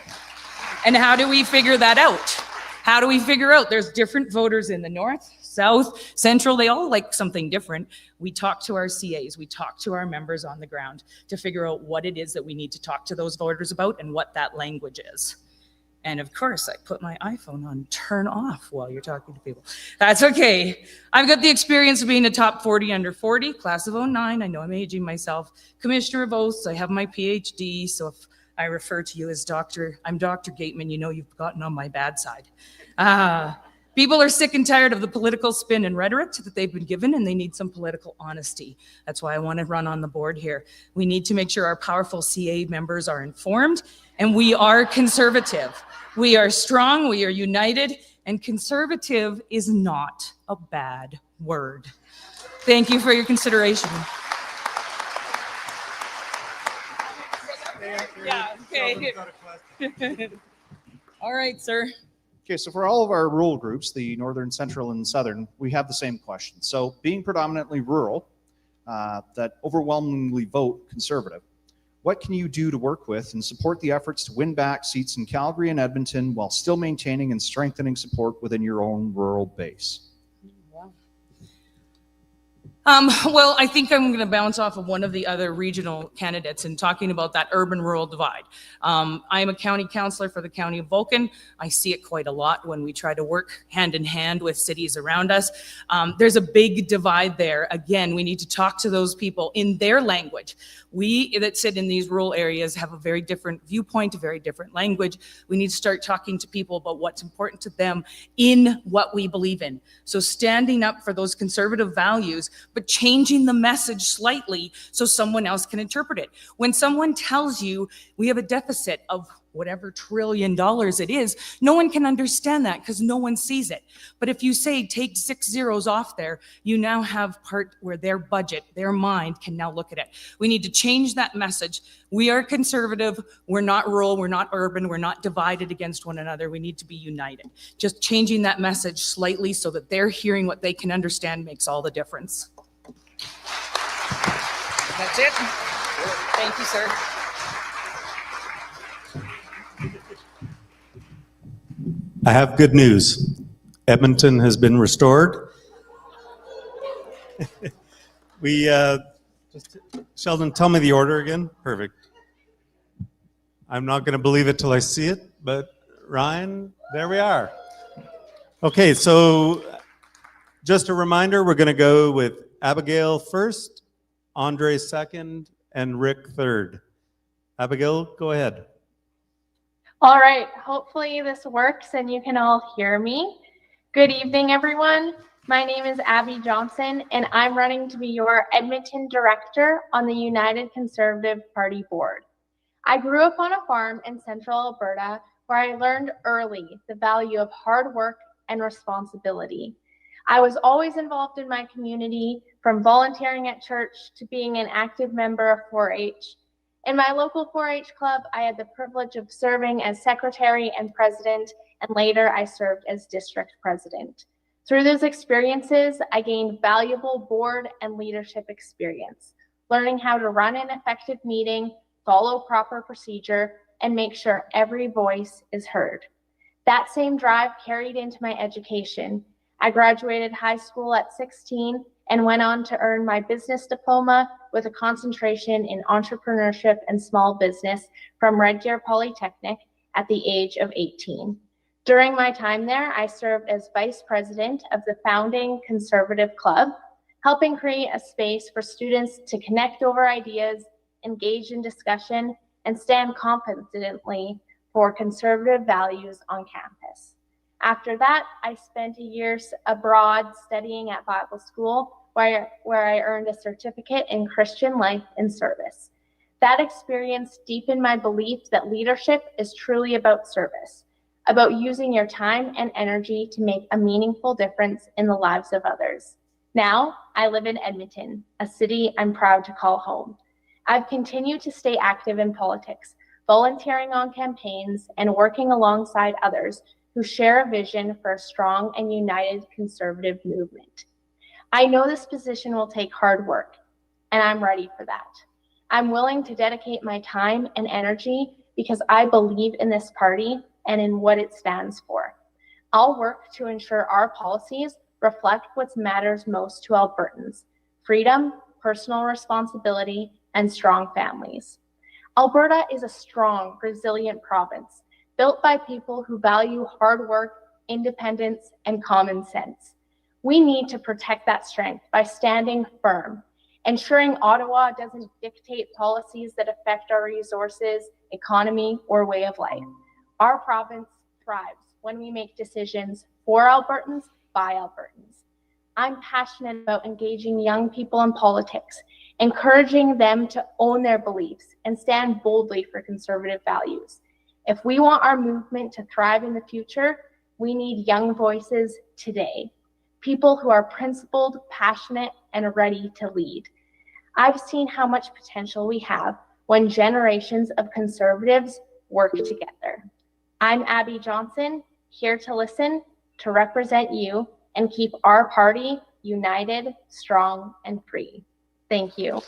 And how do we figure that out? How do we figure out there's different voters in the north, south, central, they all like something different. We talk to our CAs, we talk to our members on the ground to figure out what it is that we need to talk to those voters about and what that language is. And of course, I put my iPhone on turn off while you're talking to people. That's okay. I've got the experience of being a top 40 under 40, class of 09. I know I'm aging myself. Commissioner of Oaths, I have my PhD, so if I refer to you as Doctor, I'm Dr. Gateman, you know you've gotten on my bad side. People are sick and tired of the political spin and rhetoric that they've been given, and they need some political honesty. That's why I want to run on the board here. We need to make sure our powerful CA members are informed, and we are conservative. We are strong, we are united, and conservative is not a bad word. Thank you for your consideration. Yeah, okay. All right, sir. Okay, so for all of our rural groups, the northern, central, and southern, we have the same question. So being predominantly rural, that overwhelmingly vote conservative, what can you do to work with and support the efforts to win back seats in Calgary and Edmonton while still maintaining and strengthening support within your own rural base? Well, I think I'm going to bounce off of one of the other regional candidates and talking about that urban-rural divide. I am a county councillor for the County of Vulcan. I see it quite a lot when we try to work hand in hand with cities around us. There's a big divide there. Again, we need to talk to those people in their language. We that sit in these rural areas have a very different viewpoint, a very different language. We need to start talking to people about what's important to them in what we believe in. So standing up for those conservative values, but changing the message slightly so someone else can interpret it. When someone tells you we have a deficit of whatever $1 trillion it is, no one can understand that because no one sees it. But if you say take 6 zeros off there, you now have part where their budget, their mind can now look at it. We need to change that message. We are conservative. We're not rural. We're not urban. We're not divided against one another. We need to be united. Just changing that message slightly so that they're hearing what they can understand makes all the difference. That's it. Thank you, sir. I have good news. Edmonton has been restored. Sheldon, tell me the order again. Perfect. I'm not going to believe it till I see it, but Ryan, there we are. Okay, so just a reminder, we're going to go with Abigail first, Andre second, and Rick third. Abigail, go ahead. All right, hopefully this works and you can all hear me. Good evening, everyone. My name is Abby Johnson, and I'm running to be your Edmonton director on the United Conservative Party board. I grew up on a farm in central Alberta where I learned early the value of hard work and responsibility. I was always involved in my community, from volunteering at church to being an active member of 4-H. In my local 4-H club, I had the privilege of serving as secretary and president, and later I served as district president. Through those experiences, I gained valuable board and leadership experience, learning how to run an effective meeting, follow proper procedure, and make sure every voice is heard. That same drive carried into my education. I graduated high school at 16 and went on to earn my business diploma with a concentration in entrepreneurship and small business from Red Deer Polytechnic at the age of 18. During my time there, I served as vice president of the founding Conservative Club, helping create a space for students to connect over ideas, engage in discussion, and stand confidently for conservative values on campus. After that, I spent a year abroad studying at Bible school, where I earned a certificate in Christian life and service. That experience deepened my belief that leadership is truly about service, about using your time and energy to make a meaningful difference in the lives of others. Now, I live in Edmonton, a city I'm proud to call home. I've continued to stay active in politics, volunteering on campaigns and working alongside others who share a vision for a strong and united conservative movement. I know this position will take hard work, and I'm ready for that. I'm willing to dedicate my time and energy because I believe in this party and in what it stands for. I'll work to ensure our policies reflect what matters most to Albertans: freedom, personal responsibility, and strong families. Alberta is a strong, resilient province built by people who value hard work, independence, and common sense. We need to protect that strength by standing firm, ensuring Ottawa doesn't dictate policies that affect our resources, economy, or way of life. Our province thrives when we make decisions for Albertans by Albertans. I'm passionate about engaging young people in politics, encouraging them to own their beliefs and stand boldly for conservative values. If we want our movement to thrive in the future, we need young voices today, people who are principled, passionate, and ready to lead. I've seen how much potential we have when generations of conservatives work together. I'm Abby Johnson, here to listen, to represent you, and keep our party united, strong, and free. Thank you.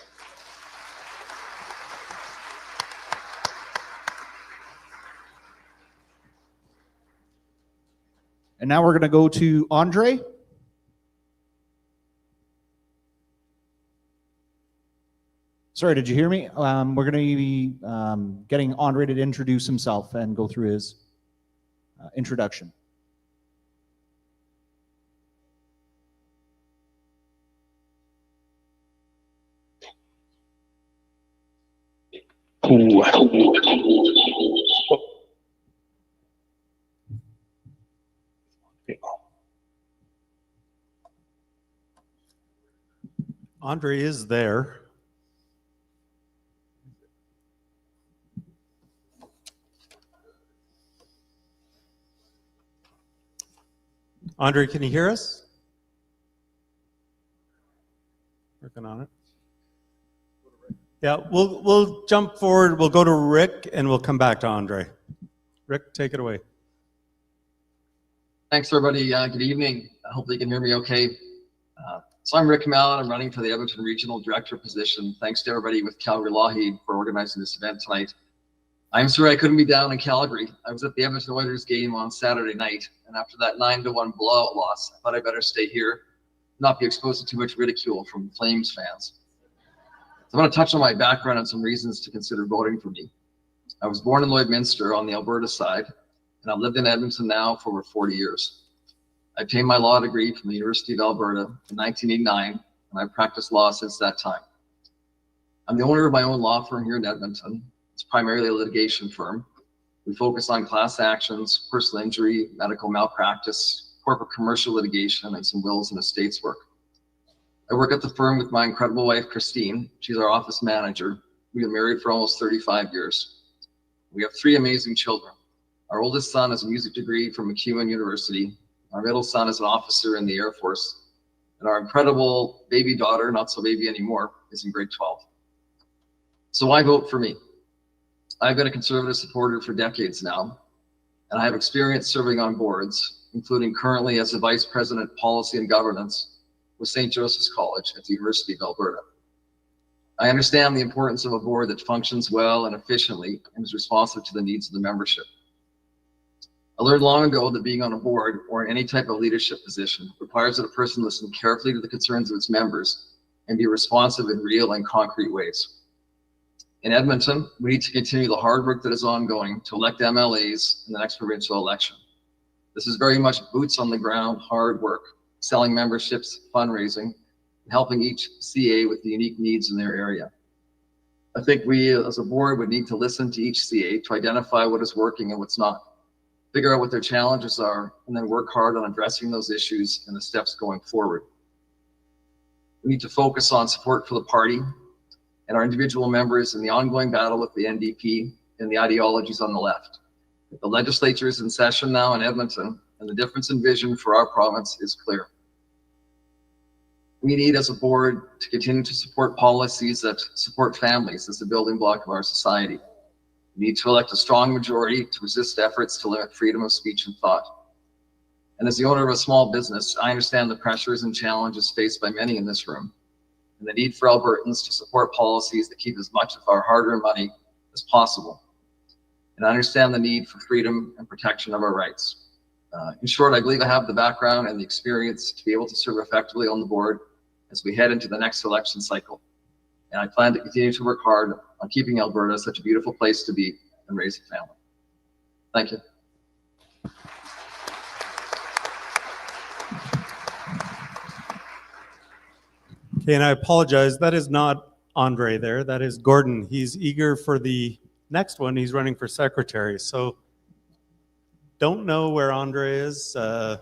And now we're going to go to Andre. Sorry, did you hear me? We're going to be getting Andre to introduce himself and go through his introduction. Andre is there. Andre, can you hear us? Working on it. Yeah, we'll jump forward. We'll go to Rick and we'll come back to Andre. Rick, take it away. Thanks, everybody. Good evening. Hopefully you can hear me okay. So I'm Rick Mallon. I'm running for the Edmonton Regional Director position. Thanks to everybody with Calgary Lougheed for organizing this event tonight. I'm sorry I couldn't be down in Calgary. I was at the Edmonton Oilers game on Saturday night, and after that 9-1 blowout loss, I thought I better stay here, not be exposed to too much ridicule from Flames fans. So I'm going to touch on my background and some reasons to consider voting for me. I was born in Lloydminster on the Alberta side, and I've lived in Edmonton now for over 40 years. I obtained my law degree from the University of Alberta in 1989, and I've practiced law since that time. I'm the owner of my own law firm here in Edmonton. It's primarily a litigation firm. We focus on class actions, personal injury, medical malpractice, corporate commercial litigation, and some wills and estates work. I work at the firm with my incredible wife, Christine. She's our office manager. We've been married for almost 35 years. We have 3 amazing children. Our oldest son has a music degree from MacEwan University. Our middle son is an officer in the Air Force. And our incredible baby daughter, not so baby anymore, is in grade 12. So why vote for me? I've been a conservative supporter for decades now, and I have experience serving on boards, including currently as the Vice President Policy and Governance with St. Joseph's College at the University of Alberta. I understand the importance of a board that functions well and efficiently and is responsive to the needs of the membership. I learned long ago that being on a board or in any type of leadership position requires that a person listen carefully to the concerns of its members and be responsive in real and concrete ways. In Edmonton, we need to continue the hard work that is ongoing to elect MLAs in the next provincial election. This is very much boots on the ground, hard work, selling memberships, fundraising, and helping each CA with the unique needs in their area. I think we as a board would need to listen to each CA to identify what is working and what's not, figure out what their challenges are, and then work hard on addressing those issues and the steps going forward. We need to focus on support for the party and our individual members in the ongoing battle with the NDP and the ideologies on the left. The legislature is in session now in Edmonton, and the difference in vision for our province is clear. We need as a board to continue to support policies that support families as the building block of our society. We need to elect a strong majority to resist efforts to limit freedom of speech and thought. And as the owner of a small business, I understand the pressures and challenges faced by many in this room, and the need for Albertans to support policies that keep as much of our hard-earned money as possible. And I understand the need for freedom and protection of our rights. In short, I believe I have the background and the experience to be able to serve effectively on the board as we head into the next election cycle. And I plan to continue to work hard on keeping Alberta such a beautiful place to be and raise a family. Thank you. Okay, and I apologize. That is not Andre there. That is Gordon. He's eager for the next one. He's running for secretary. So don't know where Andre is. I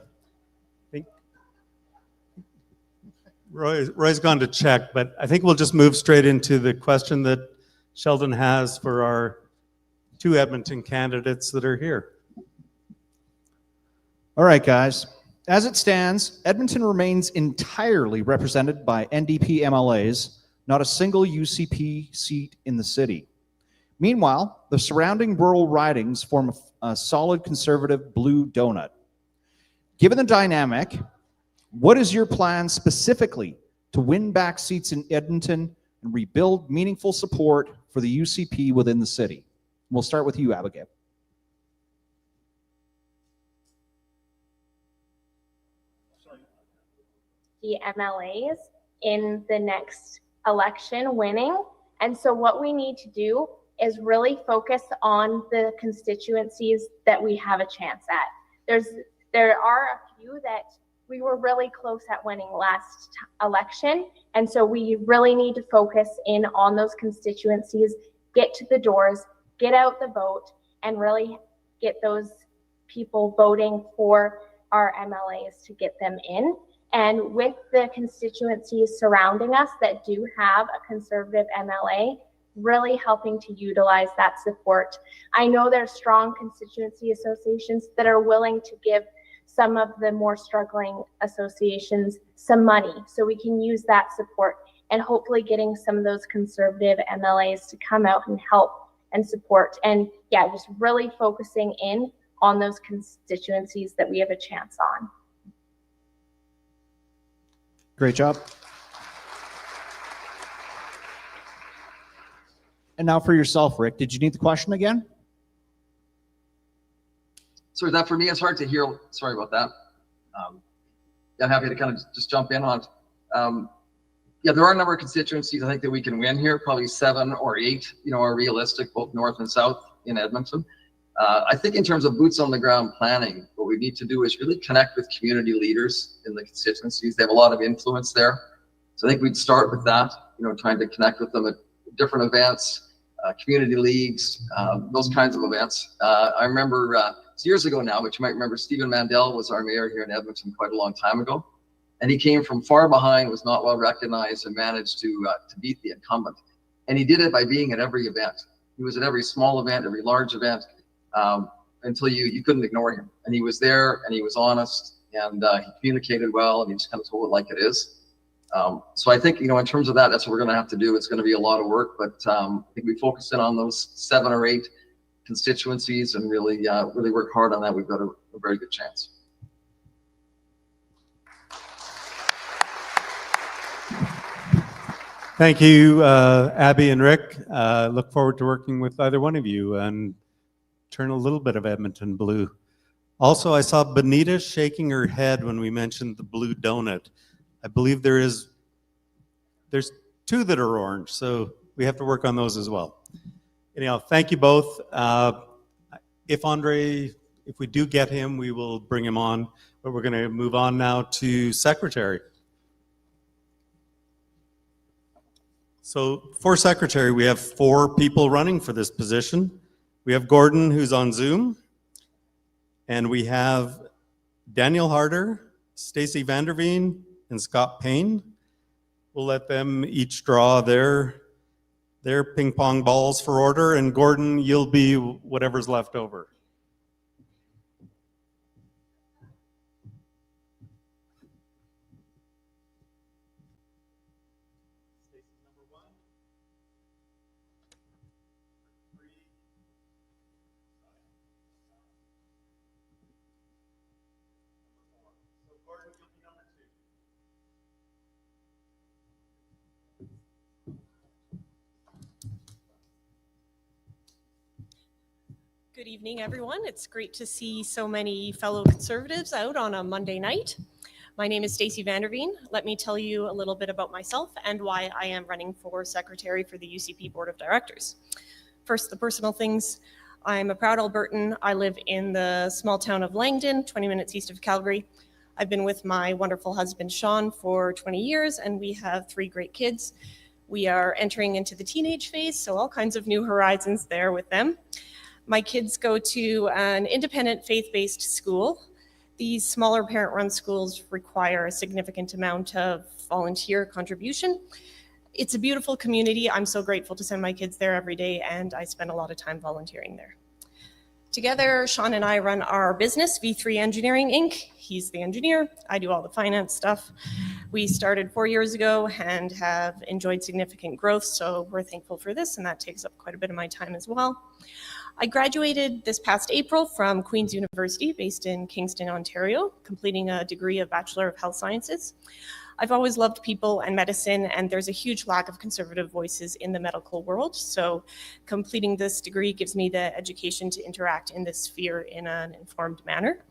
think Roy's gone to check, but I think we'll just move straight into the question that Sheldon has for our two Edmonton candidates that are here. All right, guys. As it stands, Edmonton remains entirely represented by NDP MLAs, not a single UCP seat in the city. Meanwhile, the surrounding rural ridings form a solid conservative blue donut. Given the dynamic, what is your plan specifically to win back seats in Edmonton and rebuild meaningful support for the UCP within the city? We'll start with you, Abigail. The MLAs in the next election winning. And so what we need to do is really focus on the constituencies that we have a chance at. There are a few that we were really close at winning last election. And so we really need to focus in on those constituencies, get to the doors, get out the vote, and really get those people voting for our MLAs to get them in. And with the constituencies surrounding us that do have a conservative MLA, really helping to utilize that support. I know there's strong constituency associations that are willing to give some of the more struggling associations some money, so we can use that support and hopefully getting some of those conservative MLAs to come out and help and support. And yeah, just really focusing in on those constituencies that we have a chance on. Great job. And now for yourself, Rick, did you need the question again? Sorry, that for me, it's hard to hear. Sorry about that. I'm happy to kind of just jump in on it. Yeah, there are a number of constituencies I think that we can win here. Probably 7 or 8, are realistic, both north and south in Edmonton. I think in terms of boots on the ground planning, what we need to do is really connect with community leaders in the constituencies. They have a lot of influence there. So I think we'd start with that, trying to connect with them at different events, community leagues, those kinds of events. I remember it's years ago now, but you might remember Stephen Mandel was our mayor here in Edmonton quite a long time ago. And he came from far behind, was not well recognized, and managed to beat the incumbent. And he did it by being at every event. He was at every small event, every large event, until you couldn't ignore him. And he was there, and he was honest, and he communicated well, and he just kind of told it like it is. So I think, in terms of that, that's what we're going to have to do. It's going to be a lot of work, but I think we focus in on those 7 or 8 constituencies and really work hard on that. We've got a very good chance. Thank you, Abby and Rick. Look forward to working with either one of you and turn a little bit of Edmonton blue. Also, I saw Benita shaking her head when we mentioned the blue donut. I believe there's 2 that are orange, so we have to work on those as well. Anyhow, thank you both. If we do get him, we will bring him on, but we're going to move on now to secretary. So for secretary, we have 4 people running for this position. We have Gordon, who's on Zoom, and we have Daniel Harder, Stacey Vanderveen, and Scott Payne. We'll let them each draw their ping pong balls for order, and Gordon, you'll be whatever's left over. Good evening, everyone. It's great to see so many fellow Conservatives out on a Monday night. My name is Stacey Vanderveen. Let me tell you a little bit about myself and why I am running for Secretary for the UCP Board of Directors. First, the personal things. I'm a proud Albertan. I live in the small town of Langdon, 20 minutes east of Calgary. I've been with my wonderful husband, Sean, for 20 years, and we have 3 great kids. We are entering into the teenage phase, so all kinds of new horizons there with them. My kids go to an independent faith-based school. These smaller parent-run schools require a significant amount of volunteer contribution. It's a beautiful community. I'm so grateful to send my kids there every day, and I spend a lot of time volunteering there. Together, Sean and I run our business, V3 Engineering Inc. He's the engineer. I do all the finance stuff. We started 4 years ago and have enjoyed significant growth, so we're thankful for this, and that takes up quite a bit of my time as well. I graduated this past April from Queen's University, based in Kingston, Ontario, completing a degree of Bachelor of Health Sciences. I've always loved people and medicine, and there's a huge lack of conservative voices in the medical world. So completing this degree gives me the education to interact in this sphere in an informed manner.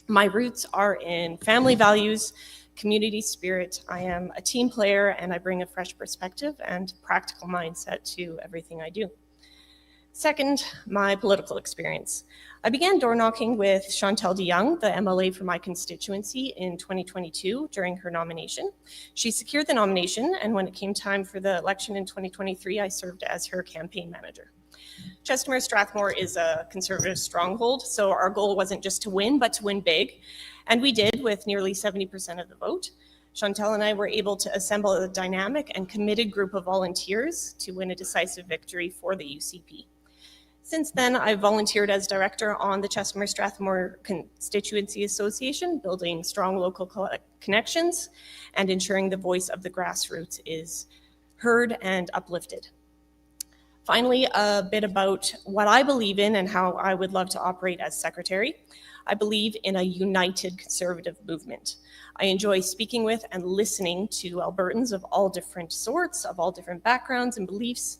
My roots are in family values, community spirit. I am a team player, and I bring a fresh perspective and practical mindset to everything I do. Second, my political experience. I began door knocking with Chantal DeYoung, the MLA for my constituency, in 2022 during her nomination. She secured the nomination, and when it came time for the election in 2023, I served as her campaign manager. Chestermere Strathmore is a conservative stronghold, so our goal wasn't just to win, but to win big. And we did, with nearly 70% of the vote. Chantal and I were able to assemble a dynamic and committed group of volunteers to win a decisive victory for the UCP. Since then, I've volunteered as director on the Chestermere Strathmore Constituency Association, building strong local connections and ensuring the voice of the grassroots is heard and uplifted. Finally, a bit about what I believe in and how I would love to operate as secretary. I believe in a united conservative movement. I enjoy speaking with and listening to Albertans of all different sorts, of all different backgrounds and beliefs.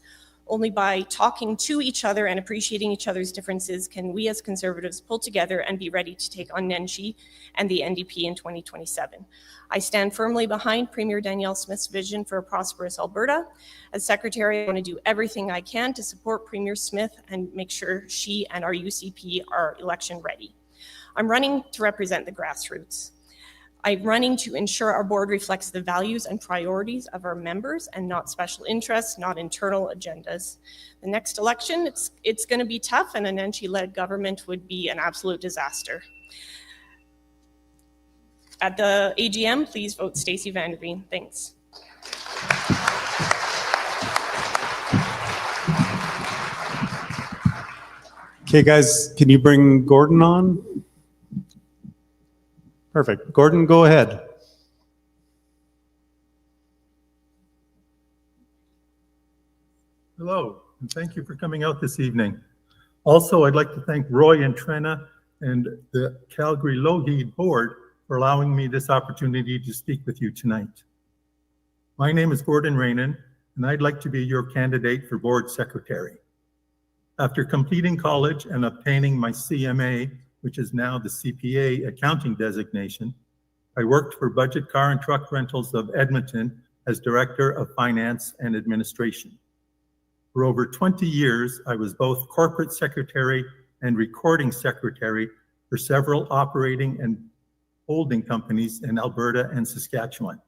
Only by talking to each other and appreciating each other's differences can we as Conservatives pull together and be ready to take on Nenshi and the NDP in 2027. I stand firmly behind Premier Danielle Smith's vision for a prosperous Alberta. As Secretary, I want to do everything I can to support Premier Smith and make sure she and our UCP are election ready. I'm running to represent the grassroots. I'm running to ensure our board reflects the values and priorities of our members and not special interests, not internal agendas. The next election, it's going to be tough, and a Nenshi-led government would be an absolute disaster. At the AGM, please vote Stacey Vanderveen. Thanks. Okay, guys, can you bring Gordon on? Perfect. Gordon, go ahead. Hello, and thank you for coming out this evening. Also, I'd like to thank Roy and Trena and the Calgary Lougheed Board for allowing me this opportunity to speak with you tonight. My name is Gordon Rainan, and I'd like to be your candidate for board secretary. After completing college and obtaining my CMA, which is now the CPA accounting designation, I worked for Budget Car and Truck Rentals of Edmonton as Director of Finance and Administration. For over 20 years, I was both Corporate Secretary and Recording Secretary for several operating and holding companies in Alberta and Saskatchewan.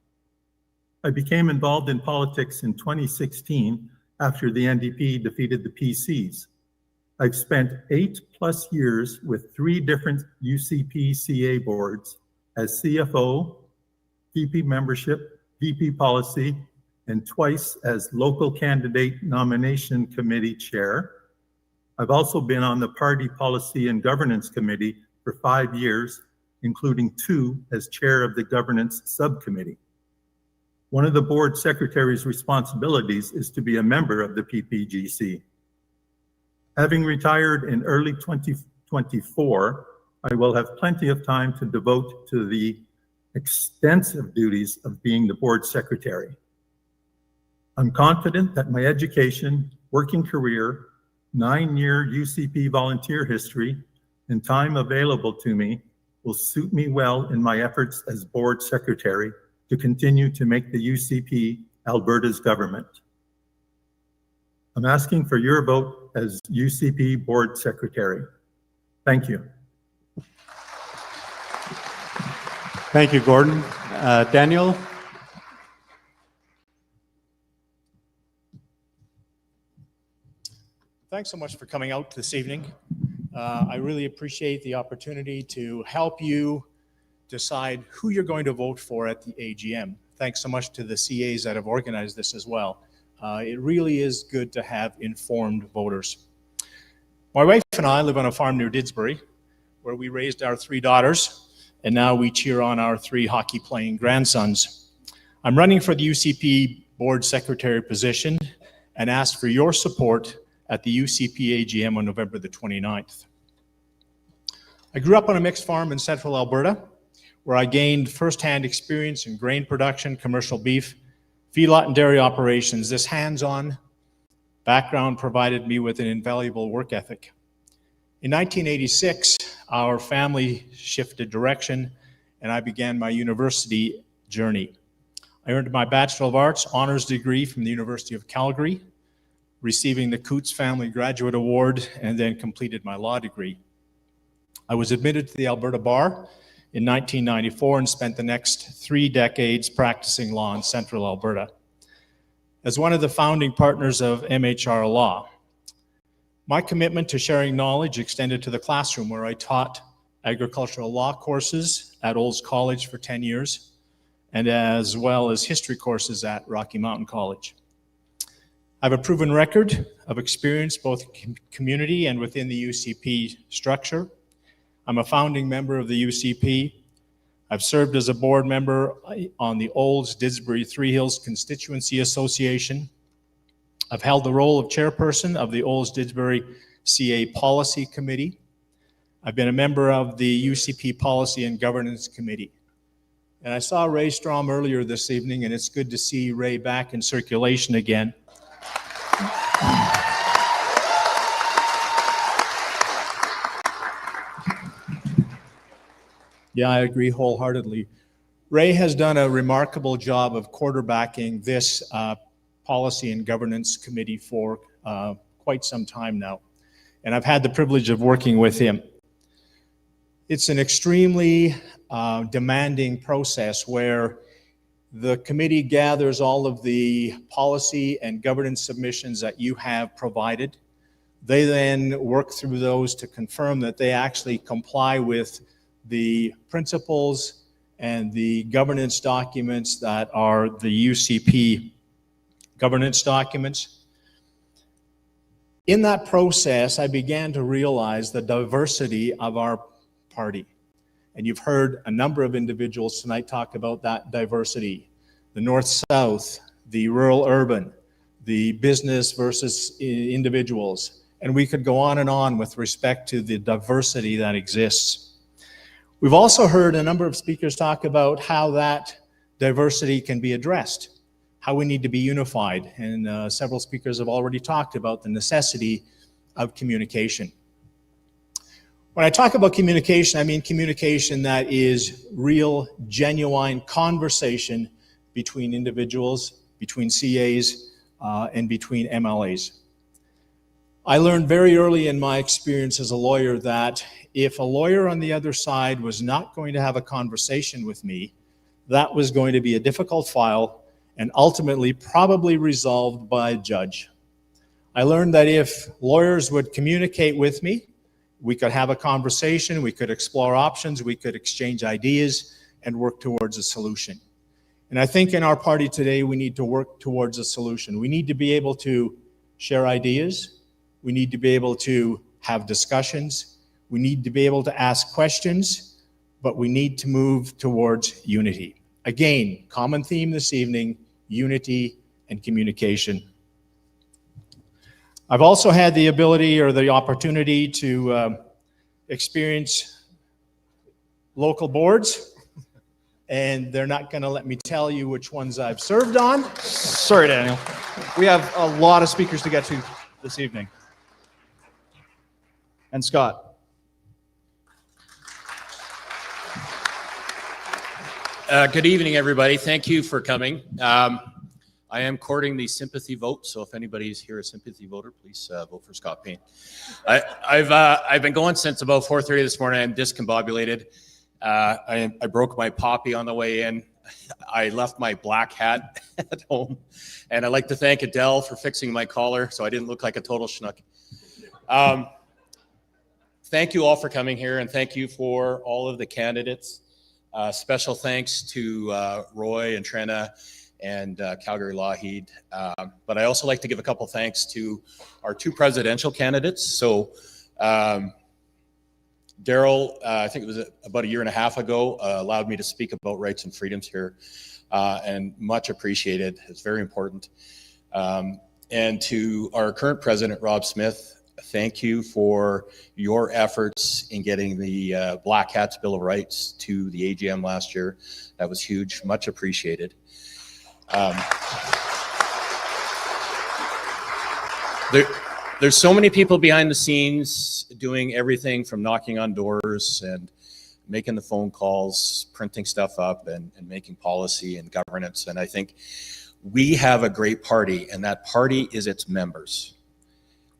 I became involved in politics in 2016 after the NDP defeated the PCs. I've spent 8+ years with 3 different UCP CA boards as CFO, VP membership, VP policy, and twice as local candidate nomination committee chair. I've also been on the party policy and governance committee for 5 years, including 2 as chair of the governance subcommittee. One of the board secretary's responsibilities is to be a member of the PPGC. Having retired in early 2024, I will have plenty of time to devote to the extensive duties of being the board secretary. I'm confident that my education, working career, 9-year UCP volunteer history, and time available to me will suit me well in my efforts as board secretary to continue to make the UCP Alberta's government. I'm asking for your vote as UCP Board Secretary. Thank you. Thank you, Gordon. Daniel? Thanks so much for coming out this evening. I really appreciate the opportunity to help you decide who you're going to vote for at the AGM. Thanks so much to the CAs that have organized this as well. It really is good to have informed voters. My wife and I live on a farm near Didsbury, where we raised our 3 daughters, and now we cheer on our 3 hockey-playing grandsons. I'm running for the UCP Board Secretary position and ask for your support at the UCP AGM on November the 29th. I grew up on a mixed farm in central Alberta, where I gained firsthand experience in grain production, commercial beef, feedlot and dairy operations. This hands-on background provided me with an invaluable work ethic. In 1986, our family shifted direction and I began my university journey. I earned my Bachelor of Arts honors degree from the University of Calgary, receiving the Coots Family Graduate Award, and then completed my law degree. I was admitted to the Alberta Bar in 1994 and spent the next 3 decades practicing law in central Alberta. As one of the founding partners of MHR Law, my commitment to sharing knowledge extended to the classroom, where I taught agricultural law courses at Olds College for 10 years, and as well as history courses at Rocky Mountain College. I have a proven record of experience both community and within the UCP structure. I'm a founding member of the UCP. I've served as a board member on the Olds Didsbury Three Hills Constituency Association. I've held the role of chairperson of the Olds Didsbury CA Policy Committee. I've been a member of the UCP Policy and Governance Committee. And I saw Ray Strom earlier this evening, and it's good to see Ray back in circulation again. Yeah, I agree wholeheartedly. Ray has done a remarkable job of quarterbacking this Policy and Governance Committee for quite some time now. And I've had the privilege of working with him. It's an extremely demanding process where the committee gathers all of the policy and governance submissions that you have provided. They then work through those to confirm that they actually comply with the principles and the governance documents that are the UCP governance documents. In that process, I began to realize the diversity of our party. And you've heard a number of individuals tonight talk about that diversity. The North-South, the rural-urban, the business versus individuals. And we could go on and on with respect to the diversity that exists. We've also heard a number of speakers talk about how that diversity can be addressed, how we need to be unified. And several speakers have already talked about the necessity of communication. When I talk about communication, I mean communication that is real, genuine conversation between individuals, between CAs, and between MLAs. I learned very early in my experience as a lawyer that if a lawyer on the other side was not going to have a conversation with me, that was going to be a difficult file and ultimately probably resolved by a judge. I learned that if lawyers would communicate with me, we could have a conversation, we could explore options, we could exchange ideas and work towards a solution. And I think in our party today, we need to work towards a solution. We need to be able to share ideas. We need to be able to have discussions. We need to be able to ask questions, but we need to move towards unity. Again, common theme this evening, unity and communication. I've also had the ability or the opportunity to experience local boards, and they're not going to let me tell you which ones I've served on. Sorry, Daniel. We have a lot of speakers to get to this evening. And Scott. Good evening, everybody. Thank you for coming. I am courting the sympathy vote, so if anybody's here a sympathy voter, please vote for Scott Payne. I've been going since about 4:30 this morning. I'm discombobulated. I broke my poppy on the way in. I left my black hat at home, and I'd like to thank Adele for fixing my collar so I didn't look like a total schnook. Thank you all for coming here, and thank you for all of the candidates. Special thanks to Roy and Trena and Calgary Lougheed. But I also like to give a couple thanks to our two presidential candidates. So Darrell, I think it was about a year and a half ago, allowed me to speak about rights and freedoms here, and much appreciated. It's very important. And to our current president, Rob Smith, thank you for your efforts in getting the Black Hats Bill of Rights to the AGM last year. That was huge, much appreciated. There's so many people behind the scenes doing everything from knocking on doors and making the phone calls, printing stuff up, and making policy and governance. And I think we have a great party, and that party is its members.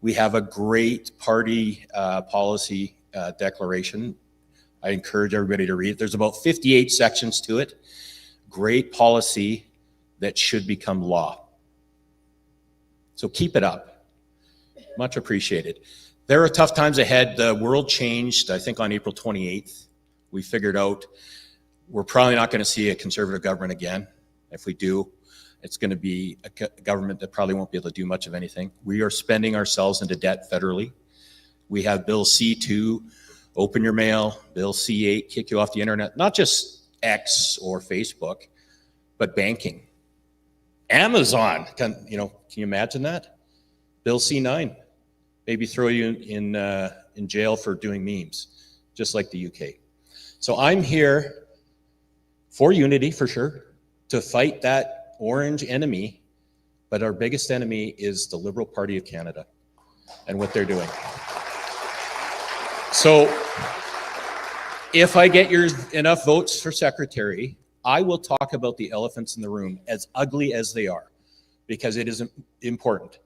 We have a great party policy declaration. I encourage everybody to read it. There's about 58 sections to it. Great policy that should become law. So keep it up. Much appreciated. There are tough times ahead. The world changed, I think, on April 28th. We figured out we're probably not going to see a conservative government again. If we do, it's going to be a government that probably won't be able to do much of anything. We are spending ourselves into debt federally. We have Bill C2, open your mail, Bill C8, kick you off the internet, not just X or Facebook, but banking. Amazon, can you imagine that? Bill C9, maybe throw you in jail for doing memes, just like the UK. So I'm here for unity, for sure, to fight that orange enemy, but our biggest enemy is the Liberal Party of Canada and what they're doing. So if I get enough votes for secretary, I will talk about the elephants in the room, as ugly as they are, because it is important.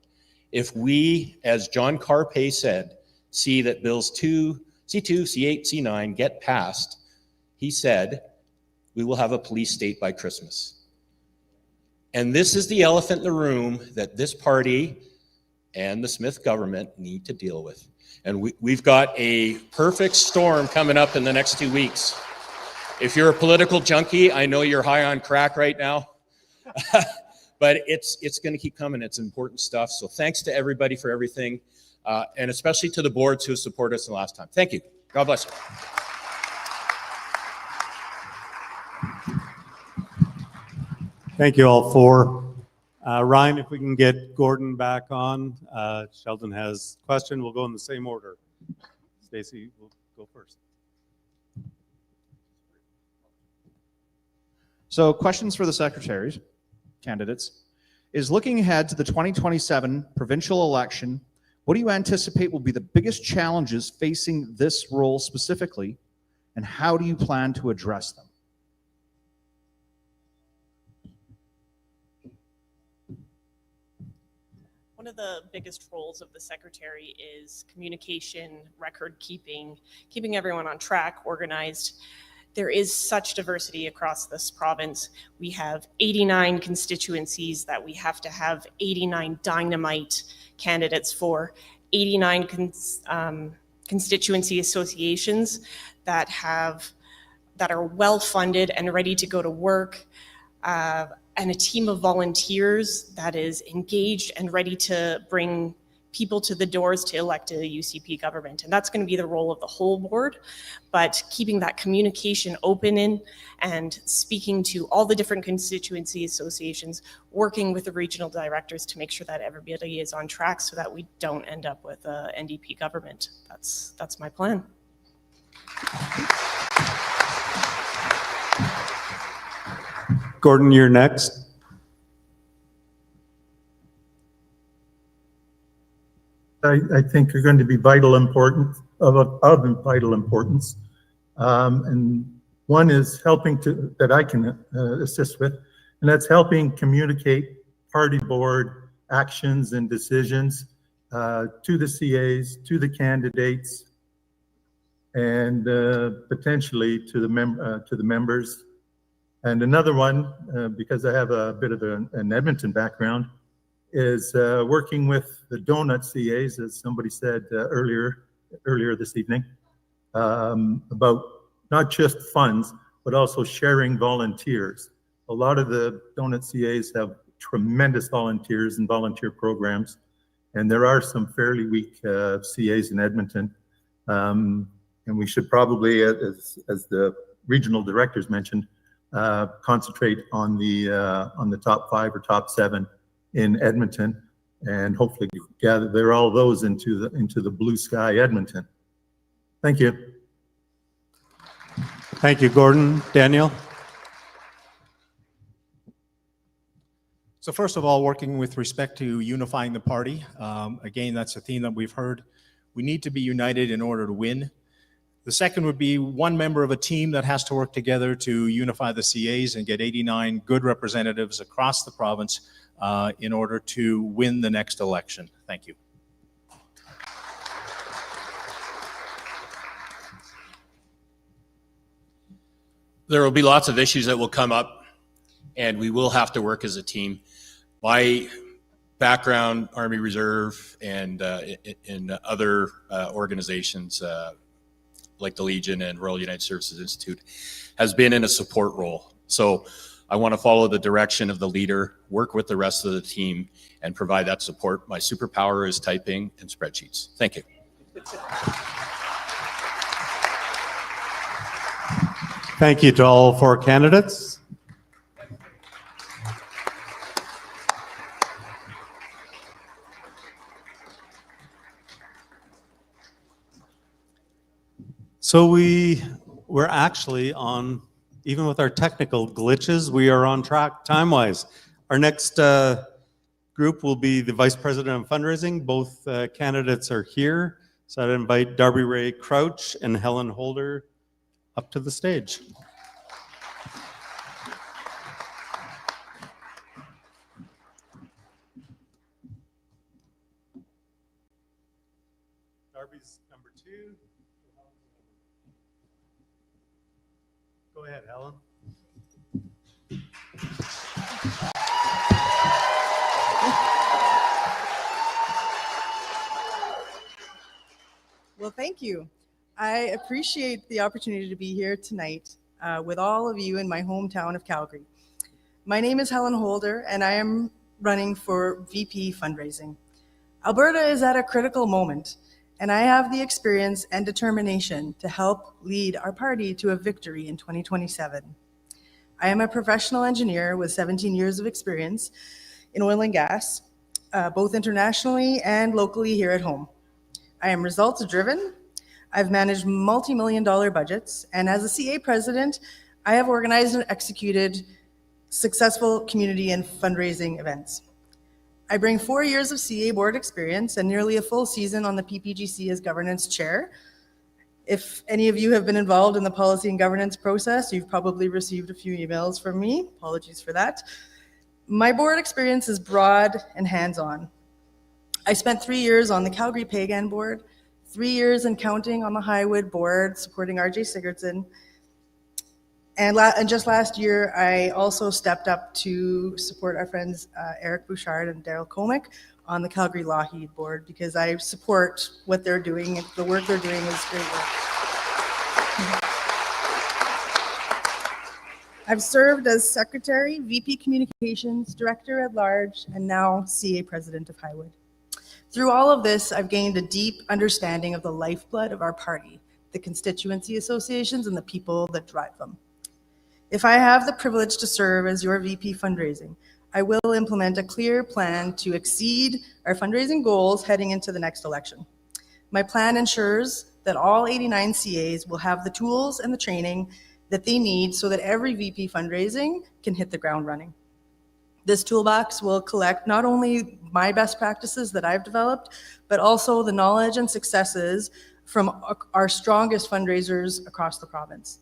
If we, as John Carpay said, see that bills C2, C8, C9 get passed, he said, we will have a police state by Christmas. And this is the elephant in the room that this party and the Smith government need to deal with. And we've got a perfect storm coming up in the next 2 weeks. If you're a political junkie, I know you're high on crack right now. But it's going to keep coming. It's important stuff. So thanks to everybody for everything, and especially to the boards who supported us the last time. Thank you. God bless you. Thank you all four. Ryan, if we can get Gordon back on. Sheldon has a question. We'll go in the same order. Stacey, we'll go first. So questions for the secretaries, candidates, is looking ahead to the 2027 provincial election, what do you anticipate will be the biggest challenges facing this role specifically, and how do you plan to address them? One of the biggest roles of the secretary is communication, record keeping, keeping everyone on track, organized. There is such diversity across this province. We have 89 constituencies that we have to have 89 dynamite candidates for, 89 constituency associations that are well funded and ready to go to work, and a team of volunteers that is engaged and ready to bring people to the doors to elect a UCP government. And that's going to be the role of the whole board, but keeping that communication open and speaking to all the different constituency associations, working with the regional directors to make sure that everybody is on track so that we don't end up with a NDP government. That's my plan. Gordon, you're next. I think are going to be of vital importance. And one is that I can assist with, and that's helping communicate party board actions and decisions to the CAs, to the candidates, and potentially to the members. And another one, because I have a bit of an Edmonton background, is working with the donut CAs, as somebody said earlier this evening, about not just funds, but also sharing volunteers. A lot of the donut CAs have tremendous volunteers and volunteer programs, and there are some fairly weak CAs in Edmonton. And we should probably, as the regional directors mentioned, concentrate on the top 5 or top 7 in Edmonton, and hopefully gather all those into the blue sky Edmonton. Thank you. Thank you, Gordon. Daniel? So first of all, working with respect to unifying the party, again, that's a theme that we've heard. We need to be united in order to win. The second would be one member of a team that has to work together to unify the CAs and get 89 good representatives across the province in order to win the next election. Thank you. There will be lots of issues that will come up, and we will have to work as a team. My background, Army Reserve, and in other organizations like the Legion and Royal United Services Institute, has been in a support role. So I want to follow the direction of the leader, work with the rest of the team, and provide that support. My superpower is typing and spreadsheets. Thank you. Thank you to all 4 candidates. So we're actually on, even with our technical glitches, we are on track time-wise. Our next group will be the Vice President of Fundraising. Both candidates are here. So I'd invite Darby Ray Crouch and Helen Holder up to the stage. Darby's number 2. Go ahead, Helen. Well, thank you. I appreciate the opportunity to be here tonight with all of you in my hometown of Calgary. My name is Helen Holder, and I am running for VP Fundraising. Alberta is at a critical moment, and I have the experience and determination to help lead our party to a victory in 2027. I am a professional engineer with 17 years of experience in oil and gas, both internationally and locally here at home. I am results driven. I've managed multi-million-dollar budgets, and as a CA president, I have organized and executed successful community and fundraising events. I bring 4 years of CA board experience and nearly a full season on the PPGC as governance chair. If any of you have been involved in the policy and governance process, you've probably received a few emails from me. Apologies for that. My board experience is broad and hands-on. I spent 3 years on the Calgary Pagan board, 3 years and counting on the Highwood board, supporting RJ Sigurdsson. And just last year, I also stepped up to support our friends Eric Bouchard and Darrell Komick on the Calgary Lougheed board because I support what they're doing. The work they're doing is great work. I've served as Secretary, VP Communications, Director at Large, and now CA President of Highwood. Through all of this, I've gained a deep understanding of the lifeblood of our party, the constituency associations, and the people that drive them. If I have the privilege to serve as your VP Fundraising, I will implement a clear plan to exceed our fundraising goals heading into the next election. My plan ensures that all 89 CAs will have the tools and the training that they need so that every VP Fundraising can hit the ground running. This toolbox will collect not only my best practices that I've developed, but also the knowledge and successes from our strongest fundraisers across the province.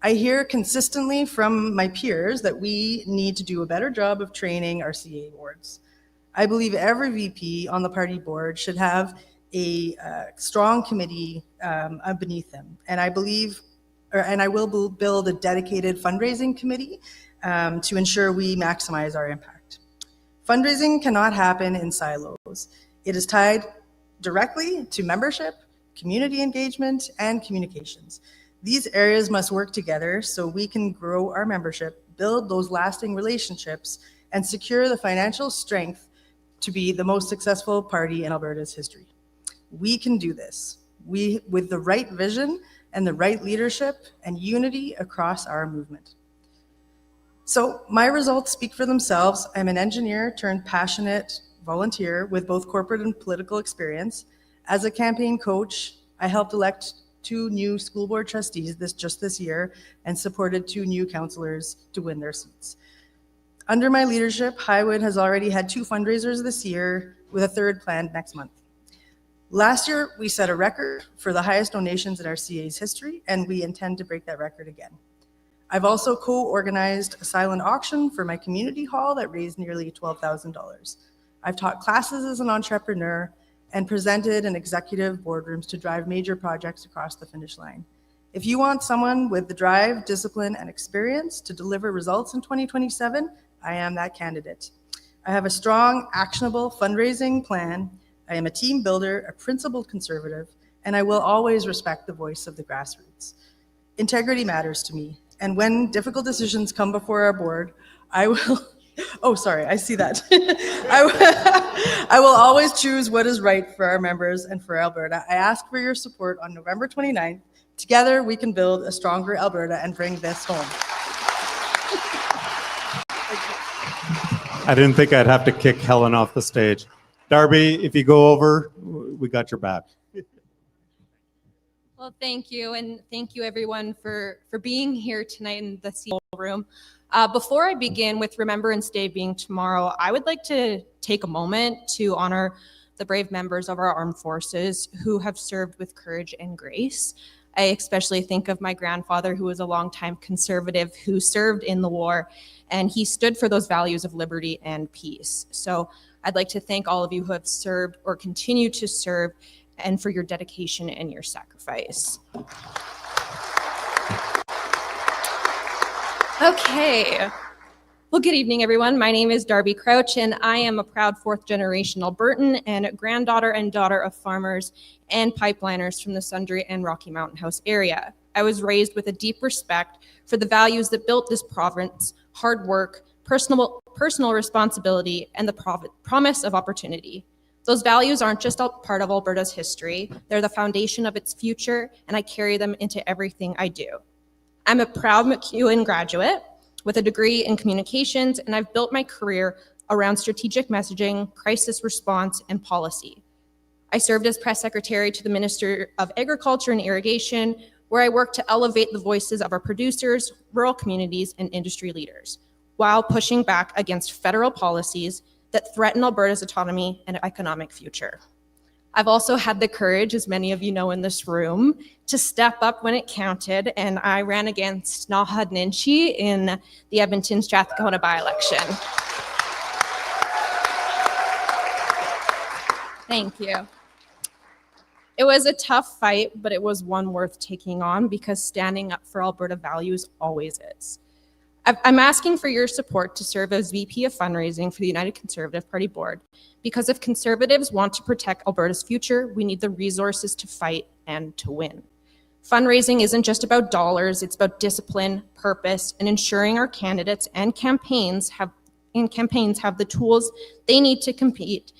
I hear consistently from my peers that we need to do a better job of training our CA boards. I believe every VP on the party board should have a strong committee beneath them. And I will build a dedicated fundraising committee to ensure we maximize our impact. Fundraising cannot happen in silos. It is tied directly to membership, community engagement, and communications. These areas must work together so we can grow our membership, build those lasting relationships, and secure the financial strength to be the most successful party in Alberta's history. We can do this with the right vision and the right leadership and unity across our movement. So my results speak for themselves. I'm an engineer turned passionate volunteer with both corporate and political experience. As a campaign coach, I helped elect 2 new school board trustees this year and supported 2 new councillors to win their seats. Under my leadership, Highwood has already had 2 fundraisers this year with a 3rd planned next month. Last year, we set a record for the highest donations in our CA's history, and we intend to break that record again. I've also co-organized a silent auction for my community hall that raised nearly $12,000. I've taught classes as an entrepreneur and presented in executive boardrooms to drive major projects across the finish line. If you want someone with the drive, discipline, and experience to deliver results in 2027, I am that candidate. I have a strong, actionable fundraising plan. I am a team builder, a principled conservative, and I will always respect the voice of the grassroots. Integrity matters to me, and when difficult decisions come before our board, I will, oh, sorry, I see that. I will always choose what is right for our members and for Alberta. I ask for your support on November 29th. Together, we can build a stronger Alberta and bring this home. I didn't think I'd have to kick Helen off the stage. Darby, if you go over, we got your back. Well, thank you, and thank you everyone for being here tonight in the CEO room. Before I begin with Remembrance Day being tomorrow, I would like to take a moment to honor the brave members of our armed forces who have served with courage and grace. I especially think of my grandfather, who was a longtime conservative who served in the war, and he stood for those values of liberty and peace. So I'd like to thank all of you who have served or continue to serve, and for your dedication and your sacrifice. Okay. Well, good evening, everyone. My name is Darby Crouch, and I am a proud 4th-generation Albertan and granddaughter and daughter of farmers and pipeliners from the Sundre and Rocky Mountain House area. I was raised with a deep respect for the values that built this province: hard work, personal responsibility, and the promise of opportunity. Those values aren't just a part of Alberta's history, they're the foundation of its future, and I carry them into everything I do. I'm a proud MacEwan graduate with a degree in communications, and I've built my career around strategic messaging, crisis response, and policy. I served as press secretary to the Minister of Agriculture and Irrigation, where I worked to elevate the voices of our producers, rural communities, and industry leaders, while pushing back against federal policies that threaten Alberta's autonomy and economic future. I've also had the courage, as many of you know in this room, to step up when it counted, and I ran against Nahad Ninchi in the Edmonton-Strathcona by-election. Thank you. It was a tough fight, but it was one worth taking on, because standing up for Alberta values always is. I'm asking for your support to serve as VP of Fundraising for the United Conservative Party Board, because if Conservatives want to protect Alberta's future, we need the resources to fight and to win. Fundraising isn't just about dollars, it's about discipline, purpose, and ensuring our candidates and campaigns have the tools they need to compete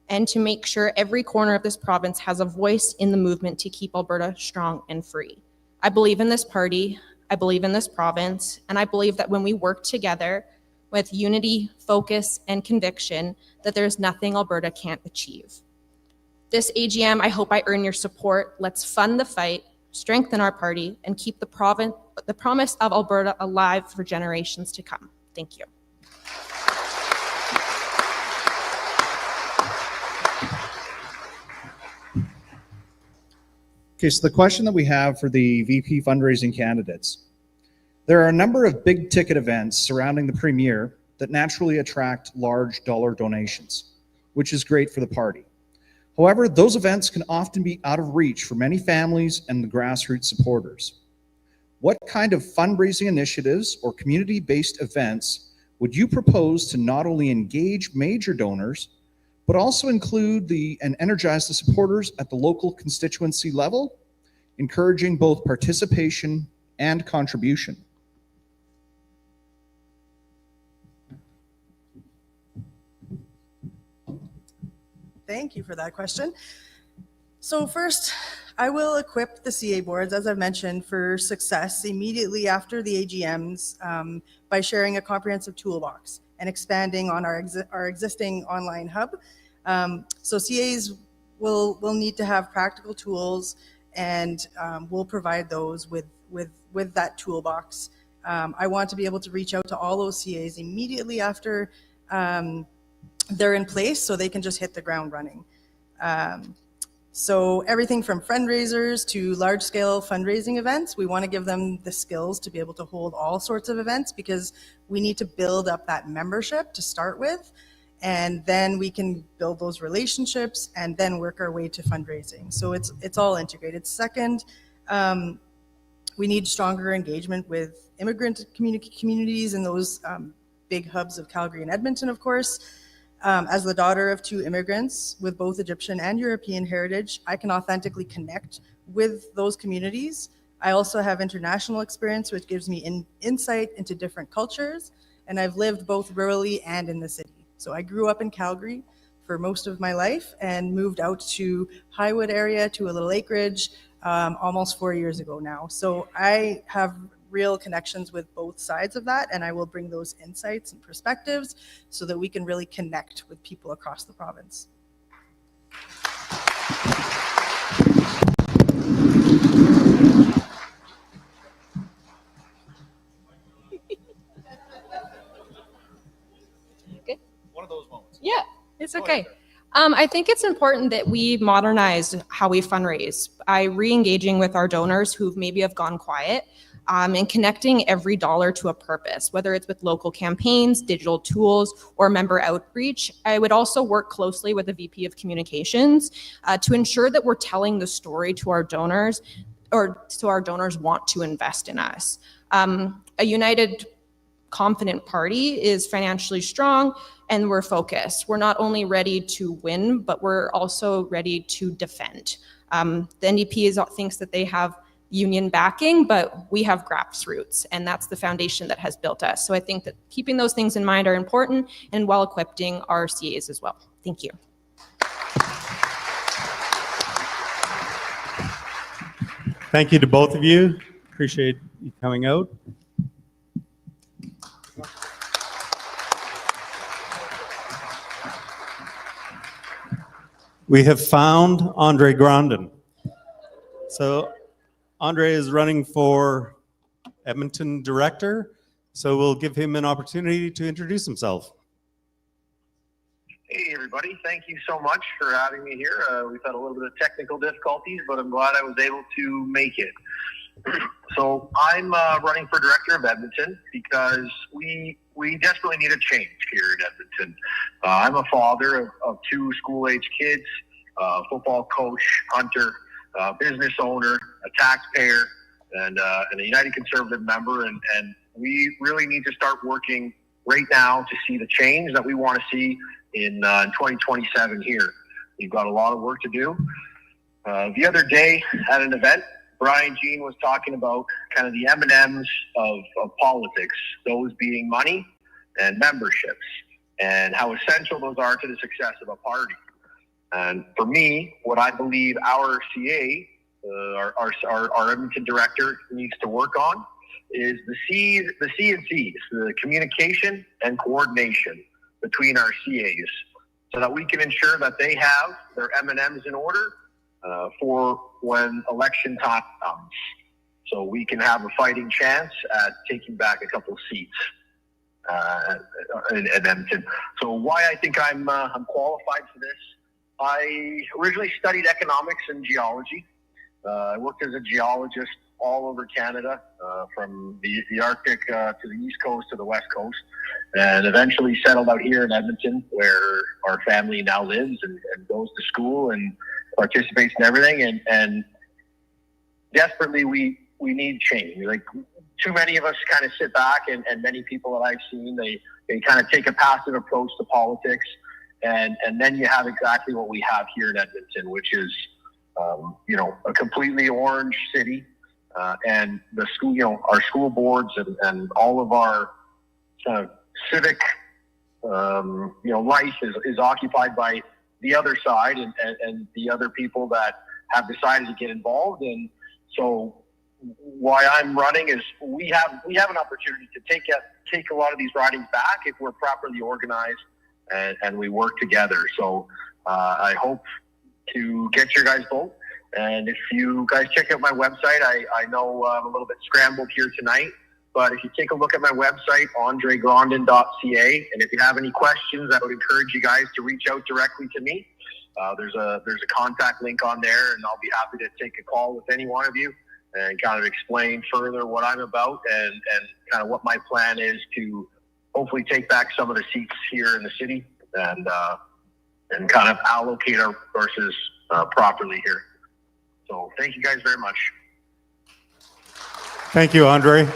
and to make sure every corner of this province has a voice in the movement to keep Alberta strong and free. I believe in this party, I believe in this province, and I believe that when we work together with unity, focus, and conviction, that there's nothing Alberta can't achieve. This AGM, I hope I earn your support. Let's fund the fight, strengthen our party, and keep the promise of Alberta alive for generations to come. Thank you. Okay, so the question that we have for the VP fundraising candidates. There are a number of big ticket events surrounding the premier that naturally attract large dollar donations, which is great for the party. However, those events can often be out of reach for many families and the grassroots supporters. What kind of fundraising initiatives or community-based events would you propose to not only engage major donors, but also include and energize the supporters at the local constituency level, encouraging both participation and contribution? Thank you for that question. So first, I will equip the CA boards, as I've mentioned, for success immediately after the AGMs by sharing a comprehensive toolbox and expanding on our existing online hub. So CAs will need to have practical tools, and we'll provide those with that toolbox. I want to be able to reach out to all those CAs immediately after they're in place, so they can just hit the ground running. So everything from fundraisers to large-scale fundraising events, we want to give them the skills to be able to hold all sorts of events, because we need to build up that membership to start with, and then we can build those relationships and then work our way to fundraising. So it's all integrated. Second, we need stronger engagement with immigrant communities in those big hubs of Calgary and Edmonton, of course. As the daughter of 2 immigrants with both Egyptian and European heritage, I can authentically connect with those communities. I also have international experience, which gives me insight into different cultures, and I've lived both rurally and in the city. So I grew up in Calgary for most of my life and moved out to Highwood area to a little acreage almost 4 years ago now. So I have real connections with both sides of that, and I will bring those insights and perspectives so that we can really connect with people across the province. Good. One of those moments. Yeah, it's okay. I think it's important that we modernize how we fundraise by re-engaging with our donors who maybe have gone quiet, and connecting every dollar to a purpose, whether it's with local campaigns, digital tools, or member outreach. I would also work closely with the VP of Communications to ensure that we're telling the story to our donors, or so our donors want to invest in us. A united, confident party is financially strong, and we're focused. We're not only ready to win, but we're also ready to defend. The NDP thinks that they have union backing, but we have grassroots, and that's the foundation that has built us. So I think that keeping those things in mind are important, and while equipping our CAs as well. Thank you. Thank you to both of you. Appreciate you coming out. We have found Andre Grandin. So Andre is running for Edmonton Director, so we'll give him an opportunity to introduce himself. Hey everybody, thank you so much for having me here. We've had a little bit of technical difficulties, but I'm glad I was able to make it. So I'm running for Director of Edmonton because we desperately need a change here in Edmonton. I'm a father of 2 school-age kids, football coach, hunter, business owner, a taxpayer, and a United Conservative member, and we really need to start working right now to see the change that we want to see in 2027 here. We've got a lot of work to do. The other day at an event, Brian Jean was talking about kind of the M&Ms of politics, those being money and memberships, and how essential those are to the success of a party. And for me, what I believe our CA, our Edmonton Director, needs to work on is the C and C's, the communication and coordination between our CAs, so that we can ensure that they have their M&Ms in order for when election time comes, so we can have a fighting chance at taking back a couple seats in Edmonton. So why I think I'm qualified for this. I originally studied economics and geology. I worked as a geologist all over Canada, from the Arctic to the East Coast to the West Coast, and eventually settled out here in Edmonton, where our family now lives and goes to school and participates in everything. And desperately, we we need change. Like, too many of us kind of sit back, and many people that I've seen, they kind of take a passive approach to politics, and then you have exactly what we have here in Edmonton, which is a completely orange city, and the school, our school boards and all of our kind of civic life is occupied by the other side and the other people that have decided to get involved. And so why I'm running is we have an opportunity to take a lot of these ridings back if we're properly organized and we work together. So I hope to get your guys' vote. And if you guys check out my website, I know I'm a little bit scrambled here tonight, but if you take a look at my website, andregrondin.ca, and if you have any questions, I would encourage you guys to reach out directly to me. There's a contact link on there, and I'll be happy to take a call with any one of you and kind of explain further what I'm about and kind of what my plan is to hopefully take back some of the seats here in the city and kind of allocate our resources properly here. So thank you guys very much. Thank you, Andre.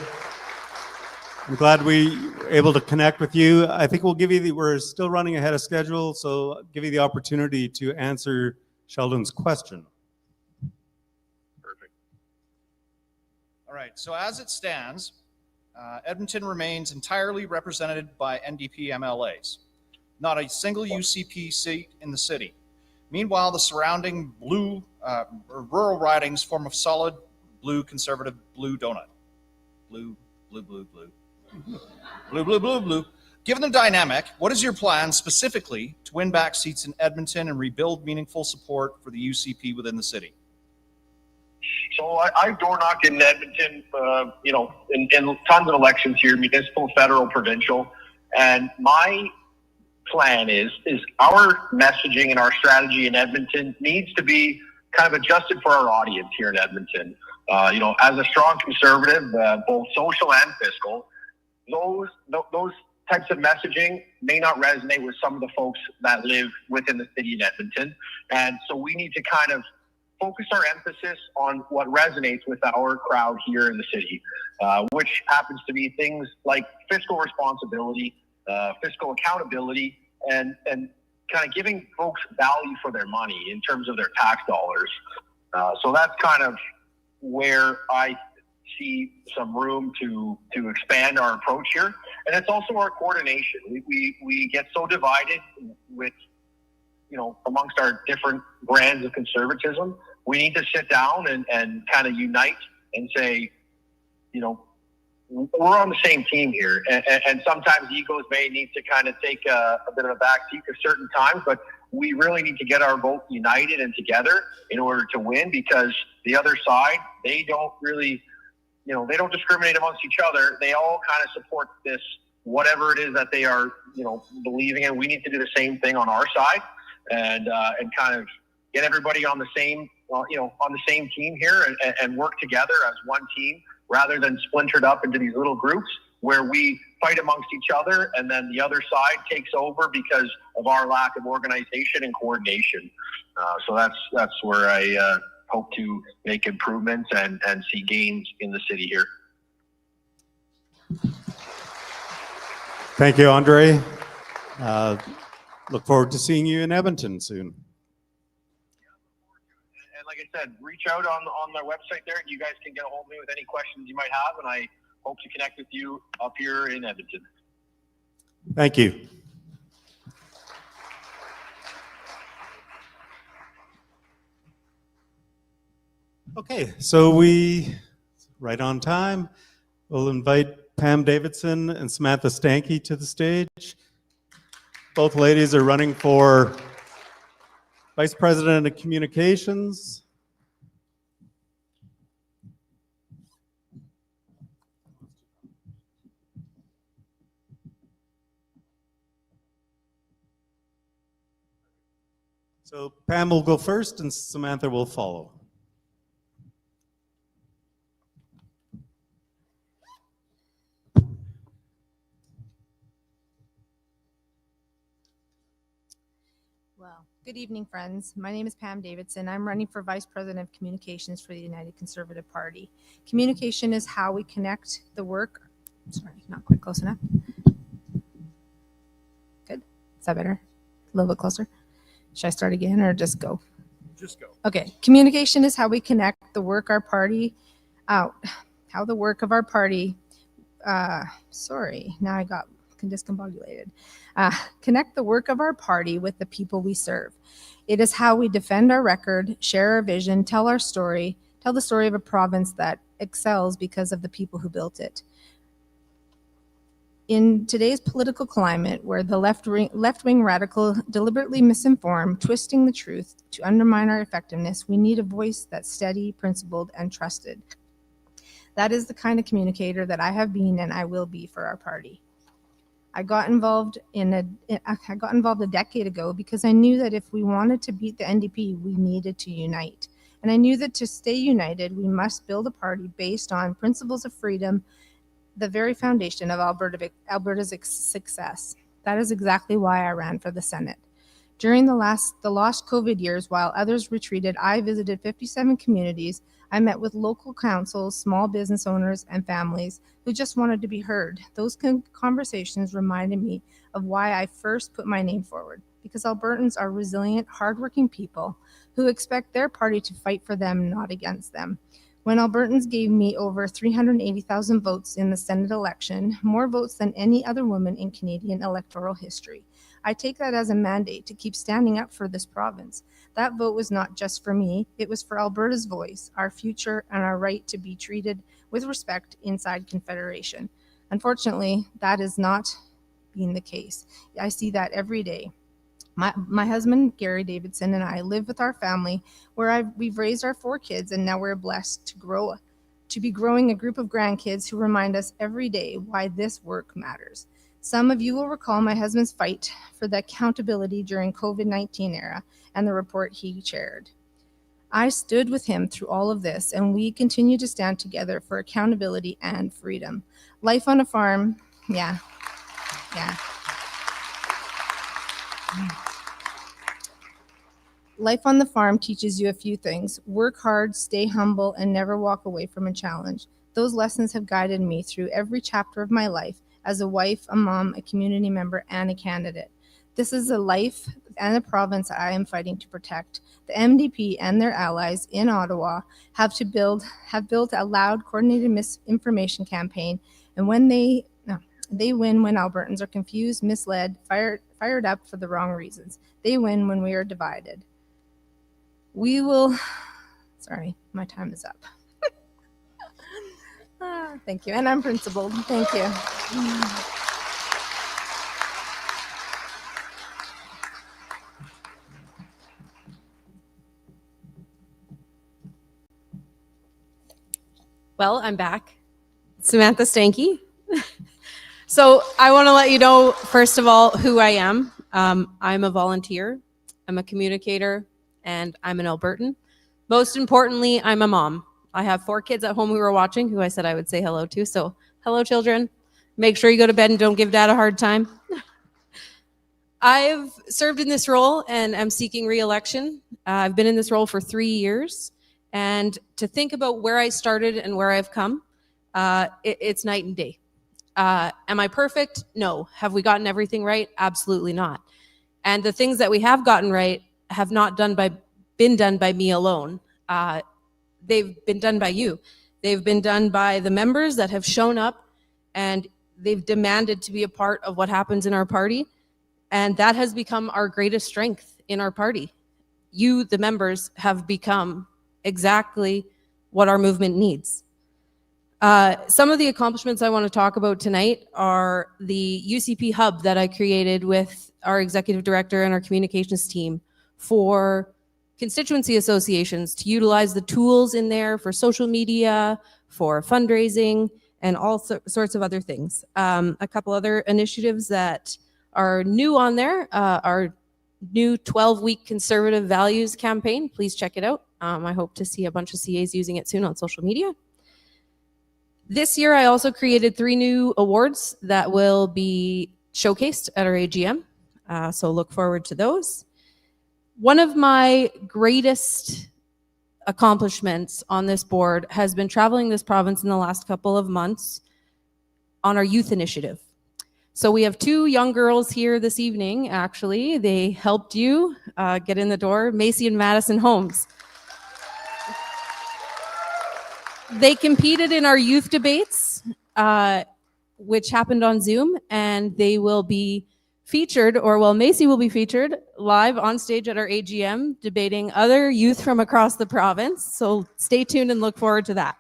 I'm glad we were able to connect with you. I think we'll give you we're still running ahead of schedule, so I'll give you the opportunity to answer Sheldon's question. Perfect. All right, so as it stands, Edmonton remains entirely represented by NDP MLAs. Not a single UCP seat in the city. Meanwhile, the surrounding blue rural ridings form a solid blue conservative blue donut. Blue, blue, blue, blue. Blue, blue, blue, blue. Given the dynamic, what is your plan specifically to win back seats in Edmonton and rebuild meaningful support for the UCP within the city? So I've door knocked in Edmonton, in tons of elections here, municipal, federal, provincial, and my plan is our messaging and our strategy in Edmonton needs to be kind of adjusted for our audience here in Edmonton. As a strong conservative, both social and fiscal, those types of messaging may not resonate with some of the folks that live within the city of Edmonton. And so we need to kind of focus our emphasis on what resonates with our crowd here in the city, which happens to be things like fiscal responsibility, fiscal accountability, and kind of giving folks value for their money in terms of their tax dollars. So that's kind of where I see some room to expand our approach here. And it's also our coordination. We get so divided with, amongst our different brands of conservatism. We need to sit down and kind of unite and say, we're on the same team here. And sometimes egos may need to kind of take a bit of a backseat at certain times, but we really need to get our vote united and together in order to win, because the other side, they don't really, they don't discriminate amongst each other. They all kind of support this, whatever it is that they are, believing in. We need to do the same thing on our side and kind of get everybody on the same, on the same team here and work together as one team rather than splintered up into these little groups where we fight amongst each other and then the other side takes over because of our lack of organization and coordination. So that's where I hope to make improvements and see gains in the city here. Thank you, Andre. Look forward to seeing you in Edmonton soon. And like I said, reach out on my website there. You guys can get a hold of me with any questions you might have, and I hope to connect with you up here in Edmonton. Thank you. Okay, so right on time, we'll invite Pam Davidson and Samantha Stanky to the stage. Both ladies are running for Vice President of Communications. So Pam will go first and Samantha will follow. Well, good evening, friends. My name is Pam Davidson. I'm running for Vice President of Communications for the United Conservative Party. Communication is how we connect the work. Sorry, not quite close enough. Good. Is that better? A little bit closer. Should I start again or just go? Just go. Okay. Communication is how we connect the work our party out. How the work of our party. Sorry, now I got discombobulated. Connect the work of our party with the people we serve. It is how we defend our record, share our vision, tell our story, tell the story of a province that excels because of the people who built it. In today's political climate, where the left-wing radical deliberately misinform, twisting the truth to undermine our effectiveness, we need a voice that's steady, principled, and trusted. That is the kind of communicator that I have been and I will be for our party. I got involved a decade ago because I knew that if we wanted to beat the NDP, we needed to unite. And I knew that to stay united, we must build a party based on principles of freedom, the very foundation of Alberta's success. That is exactly why I ran for the Senate. During the lost COVID years, while others retreated, I visited 57 communities. I met with local councils, small business owners, and families who just wanted to be heard. Those conversations reminded me of why I first put my name forward, because Albertans are resilient, hardworking people who expect their party to fight for them, not against them. When Albertans gave me over 380,000 votes in the Senate election, more votes than any other woman in Canadian electoral history, I take that as a mandate to keep standing up for this province. That vote was not just for me, it was for Alberta's voice, our future, and our right to be treated with respect inside Confederation. Unfortunately, that is not being the case. I see that every day. My husband, Gary Davidson, and I live with our family where we've raised our 4 kids, and now we're blessed to be growing a group of grandkids who remind us every day why this work matters. Some of you will recall my husband's fight for the accountability during COVID-19 era and the report he chaired. I stood with him through all of this, and we continue to stand together for accountability and freedom. Life on a farm, yeah. Life on the farm teaches you a few things. Work hard, stay humble, and never walk away from a challenge. Those lessons have guided me through every chapter of my life as a wife, a mom, a community member, and a candidate. This is a life and a province I am fighting to protect. The MDP and their allies in Ottawa have built a loud, coordinated misinformation campaign, and when they win when Albertans are confused, misled, fired up for the wrong reasons. They win when we are divided. Sorry, my time is up. Thank you, and I'm principled. Thank you. Well, I'm back. Samantha Stanky. So I want to let you know, first of all, who I am. I'm a volunteer, I'm a communicator, and I'm an Albertan. Most importantly, I'm a mom. I have 4 kids at home who are watching, who I said I would say hello to. So hello, children. Make sure you go to bed and don't give dad a hard time. I've served in this role and I'm seeking re-election. I've been in this role for 3 years. And to think about where I started and where I've come, it's night and day. Am I perfect? No. Have we gotten everything right? Absolutely not. And the things that we have gotten right have not been done by me alone. They've been done by you. They've been done by the members that have shown up and they've demanded to be a part of what happens in our party. And that has become our greatest strength in our party. You, the members, have become exactly what our movement needs. Some of the accomplishments I want to talk about tonight are the UCP hub that I created with our executive director and our communications team for constituency associations to utilize the tools in there for social media, for fundraising, and all sorts of other things. A couple other initiatives that are new on there, our new 12-week conservative values campaign. Please check it out. I hope to see a bunch of CAs using it soon on social media. This year, I also created 3 new awards that will be showcased at our AGM. So look forward to those. One of my greatest accomplishments on this board has been traveling this province in the last couple of months on our youth initiative. So we have two young girls here this evening, actually. They helped you get in the door, Macy and Madison Holmes. They competed in our youth debates, which happened on Zoom, and they will be featured, or well, Macy will be featured live on stage at our AGM debating other youth from across the province. So stay tuned and look forward to that.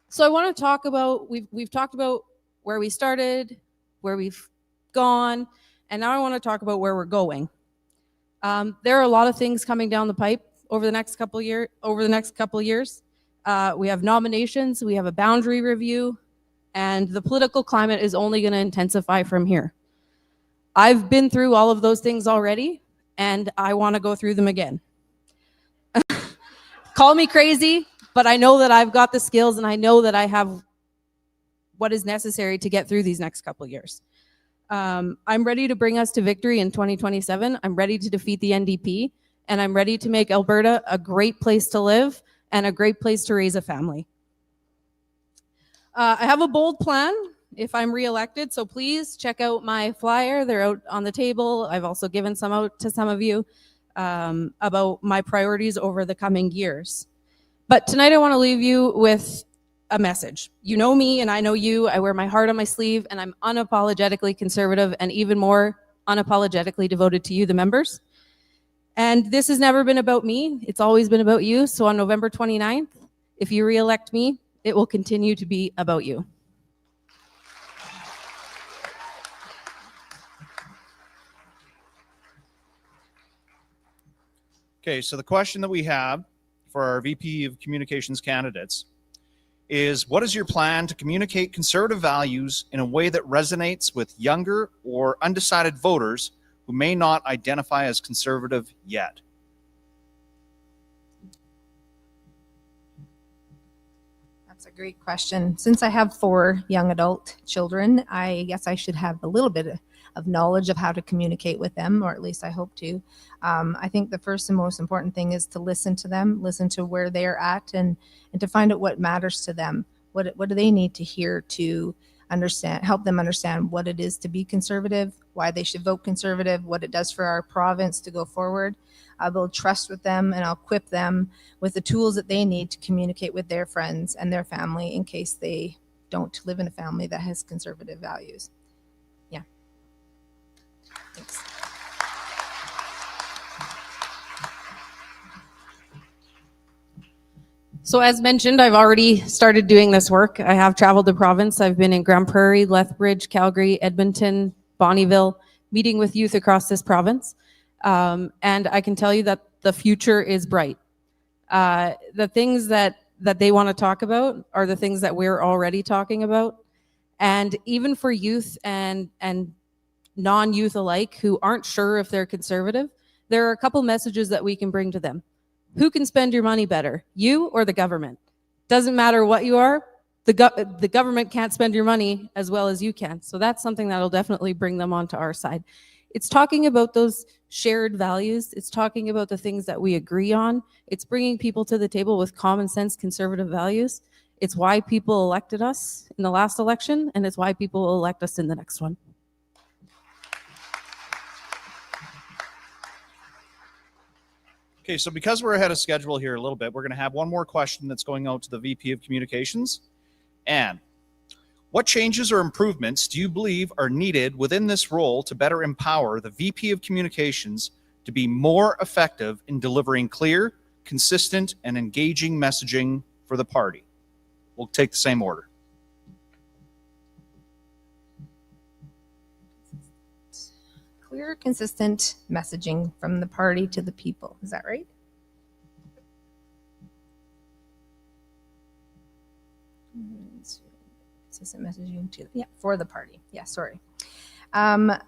So I want to talk about, we've talked about where we started, where we've gone, and now I want to talk about where we're going. There are a lot of things coming down the pipe over the next couple years. We have nominations, we have a boundary review, and the political climate is only going to intensify from here. I've been through all of those things already, and I want to go through them again. Call me crazy, but I know that I've got the skills, and I know that I have what is necessary to get through these next couple of years. I'm ready to bring us to victory in 2027. I'm ready to defeat the NDP, and I'm ready to make Alberta a great place to live and a great place to raise a family. I have a bold plan if I'm reelected, so please check out my flyer. They're out on the table. I've also given some out to some of you about my priorities over the coming years. But tonight I want to leave you with a message. You know me and I know you. I wear my heart on my sleeve, and I'm unapologetically conservative and even more unapologetically devoted to you, the members. And this has never been about me. It's always been about you. So on November 29th, if you re-elect me, it will continue to be about you. Okay, so the question that we have for our VP of Communications candidates is, what is your plan to communicate conservative values in a way that resonates with younger or undecided voters who may not identify as conservative yet? That's a great question. Since I have 4 young adult children, I guess I should have a little bit of knowledge of how to communicate with them, or at least I hope to. I think the first and most important thing is to listen to them, listen to where they're at, and to find out what matters to them. What do they need to hear to understand, help them understand what it is to be conservative, why they should vote conservative, what it does for our province to go forward. I'll build trust with them, and I'll equip them with the tools that they need to communicate with their friends and their family in case they don't live in a family that has conservative values. Yeah. Thanks. So as mentioned, I've already started doing this work. I have traveled the province. I've been in Grand Prairie, Lethbridge, Calgary, Edmonton, Bonnyville, meeting with youth across this province. And I can tell you that the future is bright. The things that they want to talk about are the things that we're already talking about. And even for youth and non-youth alike who aren't sure if they're conservative, there are a couple messages that we can bring to them. Who can spend your money better, you or the government? Doesn't matter what you are, the government can't spend your money as well as you can. So that's something that'll definitely bring them onto our side. It's talking about those shared values. It's talking about the things that we agree on. It's bringing people to the table with common sense conservative values. It's why people elected us in the last election, and it's why people will elect us in the next one. Okay, so because we're ahead of schedule here a little bit, we're going to have one more question that's going out to the VP of Communications. And what changes or improvements do you believe are needed within this role to better empower the VP of Communications to be more effective in delivering clear, consistent, and engaging messaging for the party? We'll take the same order. Clear, consistent messaging from the party to the people. Is that right? Consistent messaging to, yeah, for the party. Yeah, sorry. I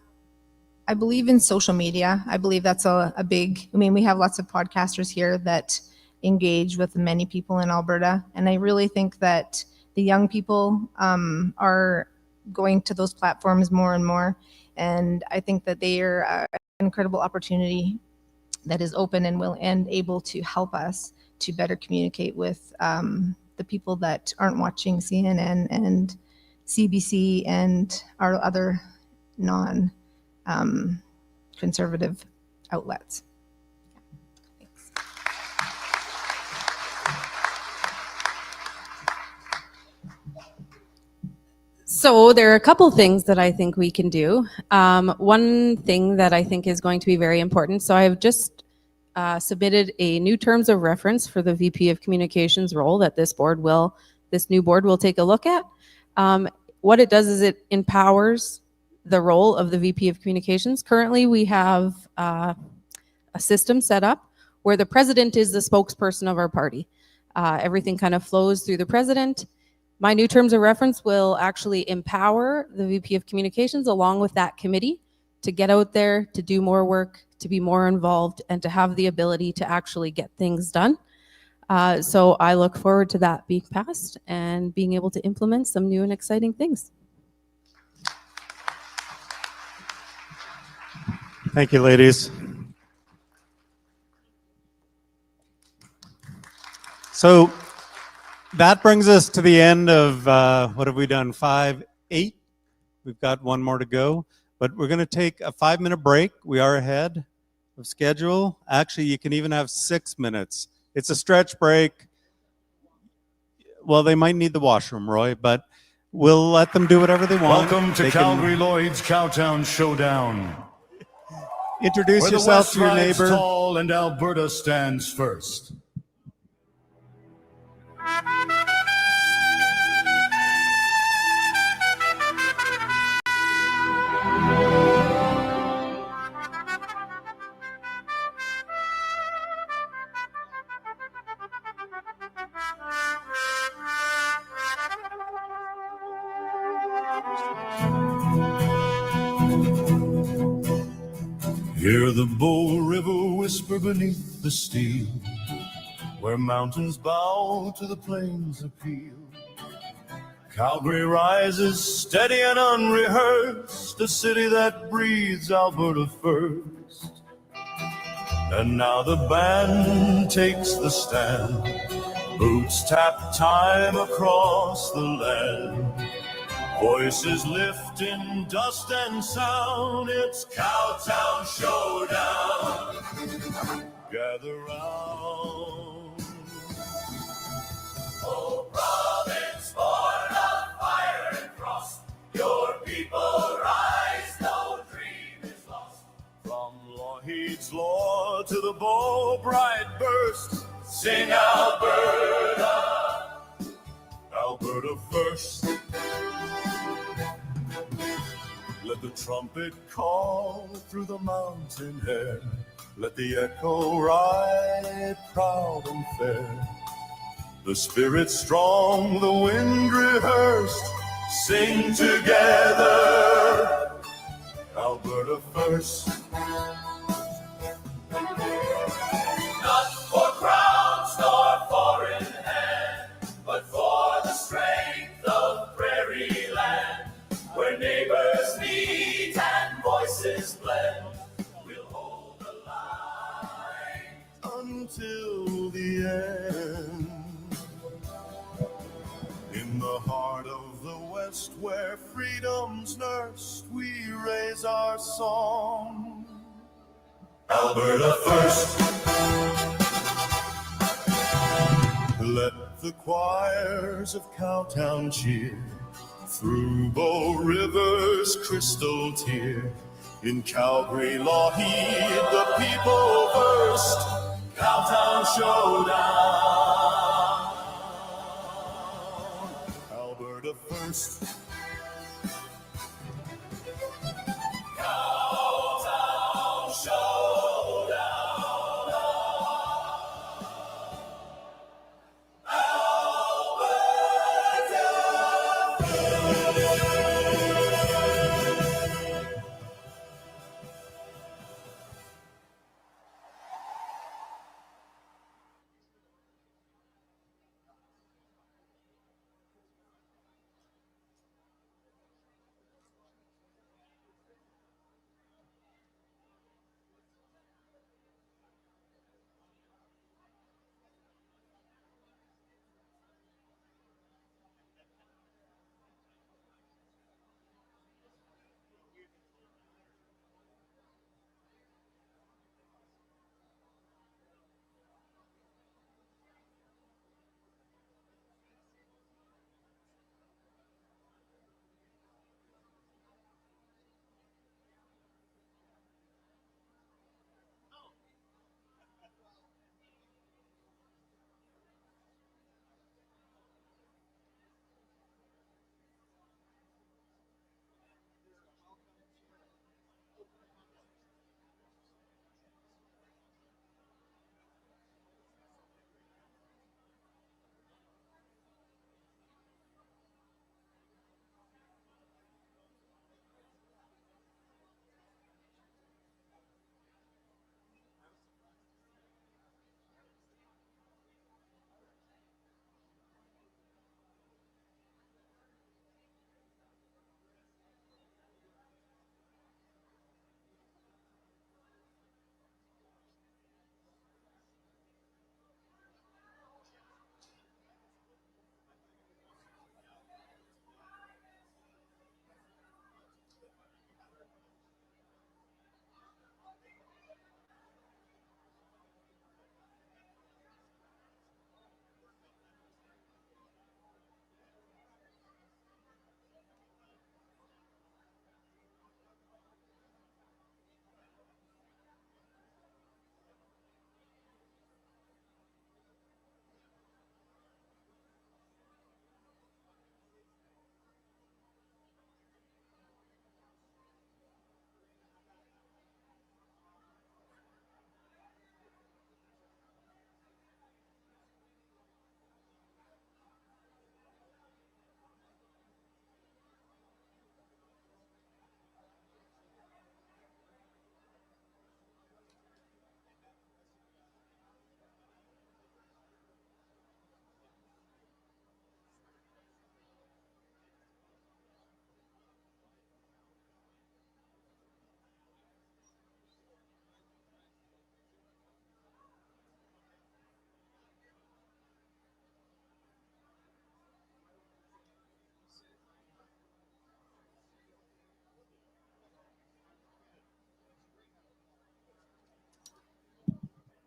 believe in social media. I believe that's a big, I mean, we have lots of podcasters here that engage with many people in Alberta. And I really think that the young people are going to those platforms more and more. And I think that they are incredible opportunity that is open and will and able to help us to better communicate with the people that aren't watching CNN and CBC and our other non-conservative outlets. So there are a couple things that I think we can do. One thing that I think is going to be very important. So I have just submitted a new terms of reference for the VP of Communications role that this new board will take a look at. What it does is it empowers the role of the VP of Communications. Currently, we have a system set up where the president is the spokesperson of our party. Everything kind of flows through the president. My new terms of reference will actually empower the VP of Communications along with that committee to get out there, to do more work, to be more involved, and to have the ability to actually get things done. So I look forward to that being passed and being able to implement some new and exciting things. Thank you, ladies. So that brings us to the end of, what have we done, 5, 8? We've got one more to go, but we're going to take a 5-minute break. We are ahead of schedule. Actually, you can even have 6 minutes. It's a stretch break. Well, they might need the washroom, Roy, but we'll let them do whatever they want. Welcome to Calgary Lloyd's Cowtown Showdown. Introduce where yourself the to West your rides neighbor. tall and Alberta stands first. Hear the Bow River whisper beneath the steel, where mountains bow to the plains appeal. Calgary rises steady and unrehearsed, a city that breathes Alberta first. And now the band takes the stand, boots tap time across the land. Voices lift in dust and sound, it's Cowtown Showdown. Gather round. Oh, province born of fire and frost, your people rise, no dream is lost. From Lougheed's law to the Bow Bright burst, sing Alberta, Alberta first. Let the trumpet call through the mountain air. Let the echo ride proud and fair. The spirit strong, the wind rehearsed. Sing together, Alberta first. Not for crowns nor foreign hand, but for the strength of prairie land. Where neighbors meet and voices blend, we'll hold the line until the end. In the heart of the West, where freedom's nursed, we raise our song. Alberta first. Let the choirs of Cowtown cheer through Bow River's crystal tier. In Calgary, Lougheed, the people first. Cowtown Showdown. Alberta first. Cowtown Showdown.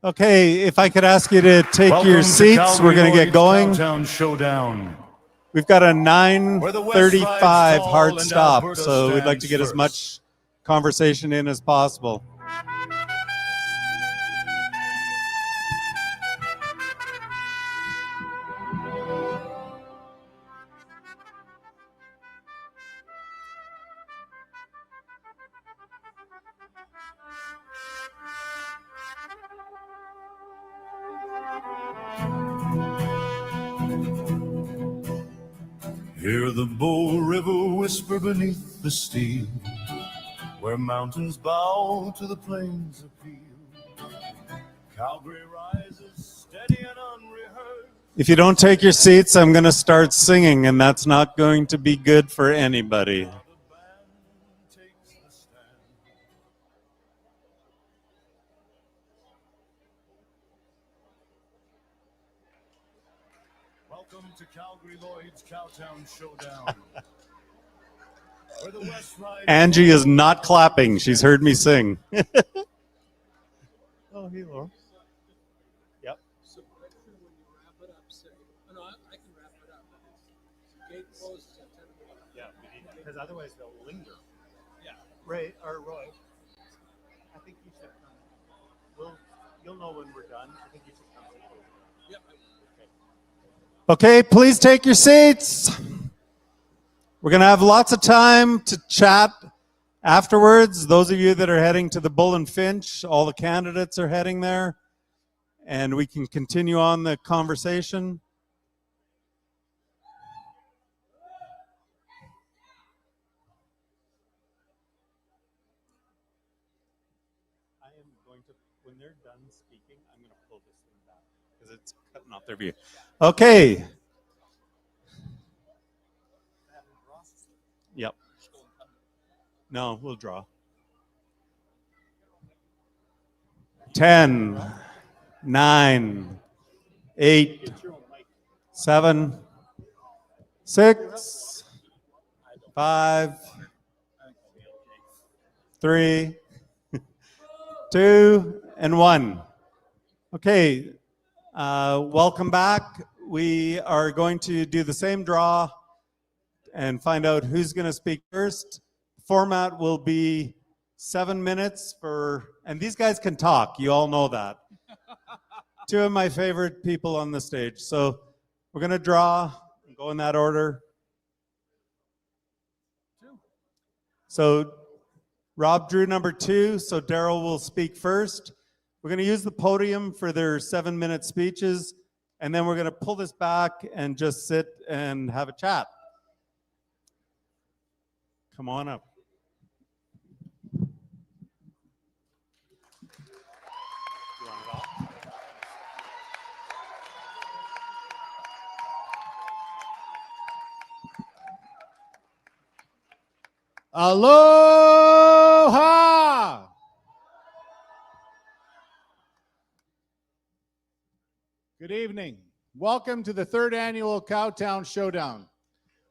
Okay, if I could ask you to take Welcome your to seats, we're going to get going. Cowtown Showdown. We've got a Where the West 9:35 rides tall hard and stop, Alberta so we'd like to stands get as first. much conversation in as possible. Hear the Bow River whisper beneath the steel, where mountains bow to the plains appeal. Calgary rises steady and unrehearsed. If you don't take your seats, I'm going to start singing, and that's not going to be good for anybody. Welcome to Calgary Lloyd's Cowtown Showdown. Where the West rides Angie is not clapping. She's heard me sing. Oh, hey, Laura. Yep. So make sure when you wrap it up, say, oh, no, I can wrap it up. Gate closes at 10 o'clock. Yeah, because otherwise they'll linger. Yeah. Ray, or Roy, I think you should come. You'll know when we're done. I think you should come. Yeah. Okay, please take your seats. We're going to have lots of time to chat afterwards. Those of you that are heading to the Bull and Finch, all the candidates are heading there, and we can continue on the conversation. I am going to, when they're done speaking, I'm going to pull this thing back because it's cutting off their view. Okay. Yep. No, we'll draw. 10, 9, 8, 7, 6, 5, 3, 2, and 1. Okay, welcome back. We are going to do the same draw and find out who's going to speak first. Format will be 7 minutes for, and these guys can talk, you all know that. Two of my favorite people on the stage. So we're going to draw and go in that order. So Rob drew number 2, so Darrell will speak first. We're going to use the podium for their 7-minute speeches, and then we're going to pull this back and just sit and have a chat. Come on up. Aloha! Good evening. Welcome to the 3rd annual Cowtown Showdown.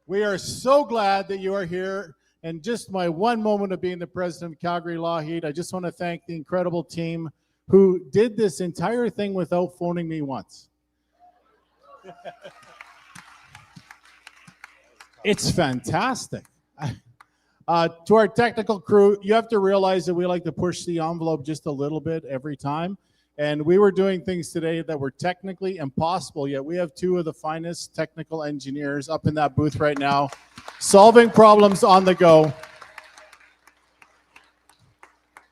We are so glad that you are here. And just my one moment of being the president of Calgary Lougheed, I just want to thank the incredible team who did this entire thing without phoning me once. It's fantastic. To our technical crew, you have to realize that we like to push the envelope just a little bit every time. And we were doing things today that were technically impossible, yet we have 2 of the finest technical engineers up in that booth right now, solving problems on the go.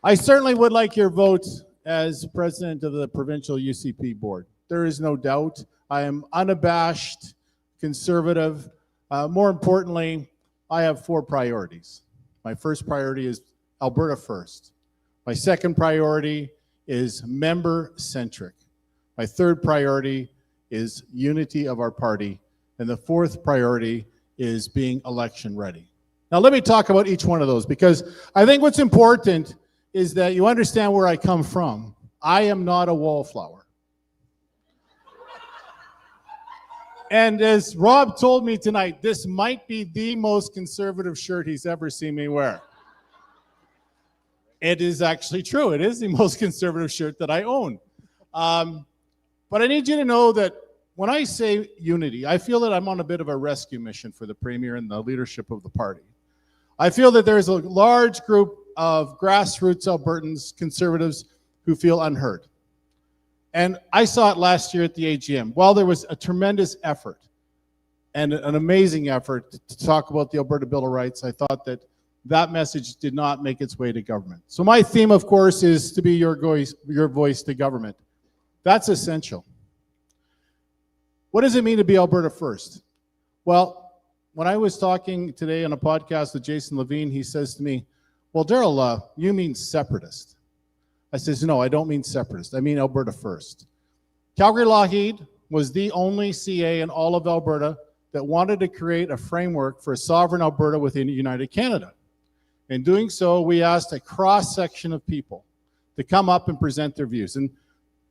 I certainly would like your vote as president of the provincial UCP board. There is no doubt. I am unabashed, conservative. More importantly, I have 4 priorities. My first priority is Alberta first. My second priority is member-centric. My third priority is unity of our party. And the fourth priority is being election ready. Now let me talk about each one of those, because I think what's important is that you understand where I come from. I am not a wallflower. And as Rob told me tonight, this might be the most conservative shirt he's ever seen me wear. It is actually true. It is the most conservative shirt that I own. But I need you to know that when I say unity, I feel that I'm on a bit of a rescue mission for the Premier and the leadership of the party. I feel that there's a large group of grassroots Albertans, conservatives, who feel unheard. And I saw it last year at the AGM. While there was a tremendous effort and an amazing effort to talk about the Alberta Bill of Rights, I thought that that message did not make its way to government. So my theme, of course, is to be your voice to government. That's essential. What does it mean to be Alberta first? Well, when I was talking today on a podcast with Jason Levine, he says to me, well, Darrell, you mean separatist. I says, no, I don't mean separatist. I mean Alberta first. Calgary-Lougheed was the only CA in all of Alberta that wanted to create a framework for a sovereign Alberta within United Canada. In doing so, we asked a cross-section of people to come up and present their views. And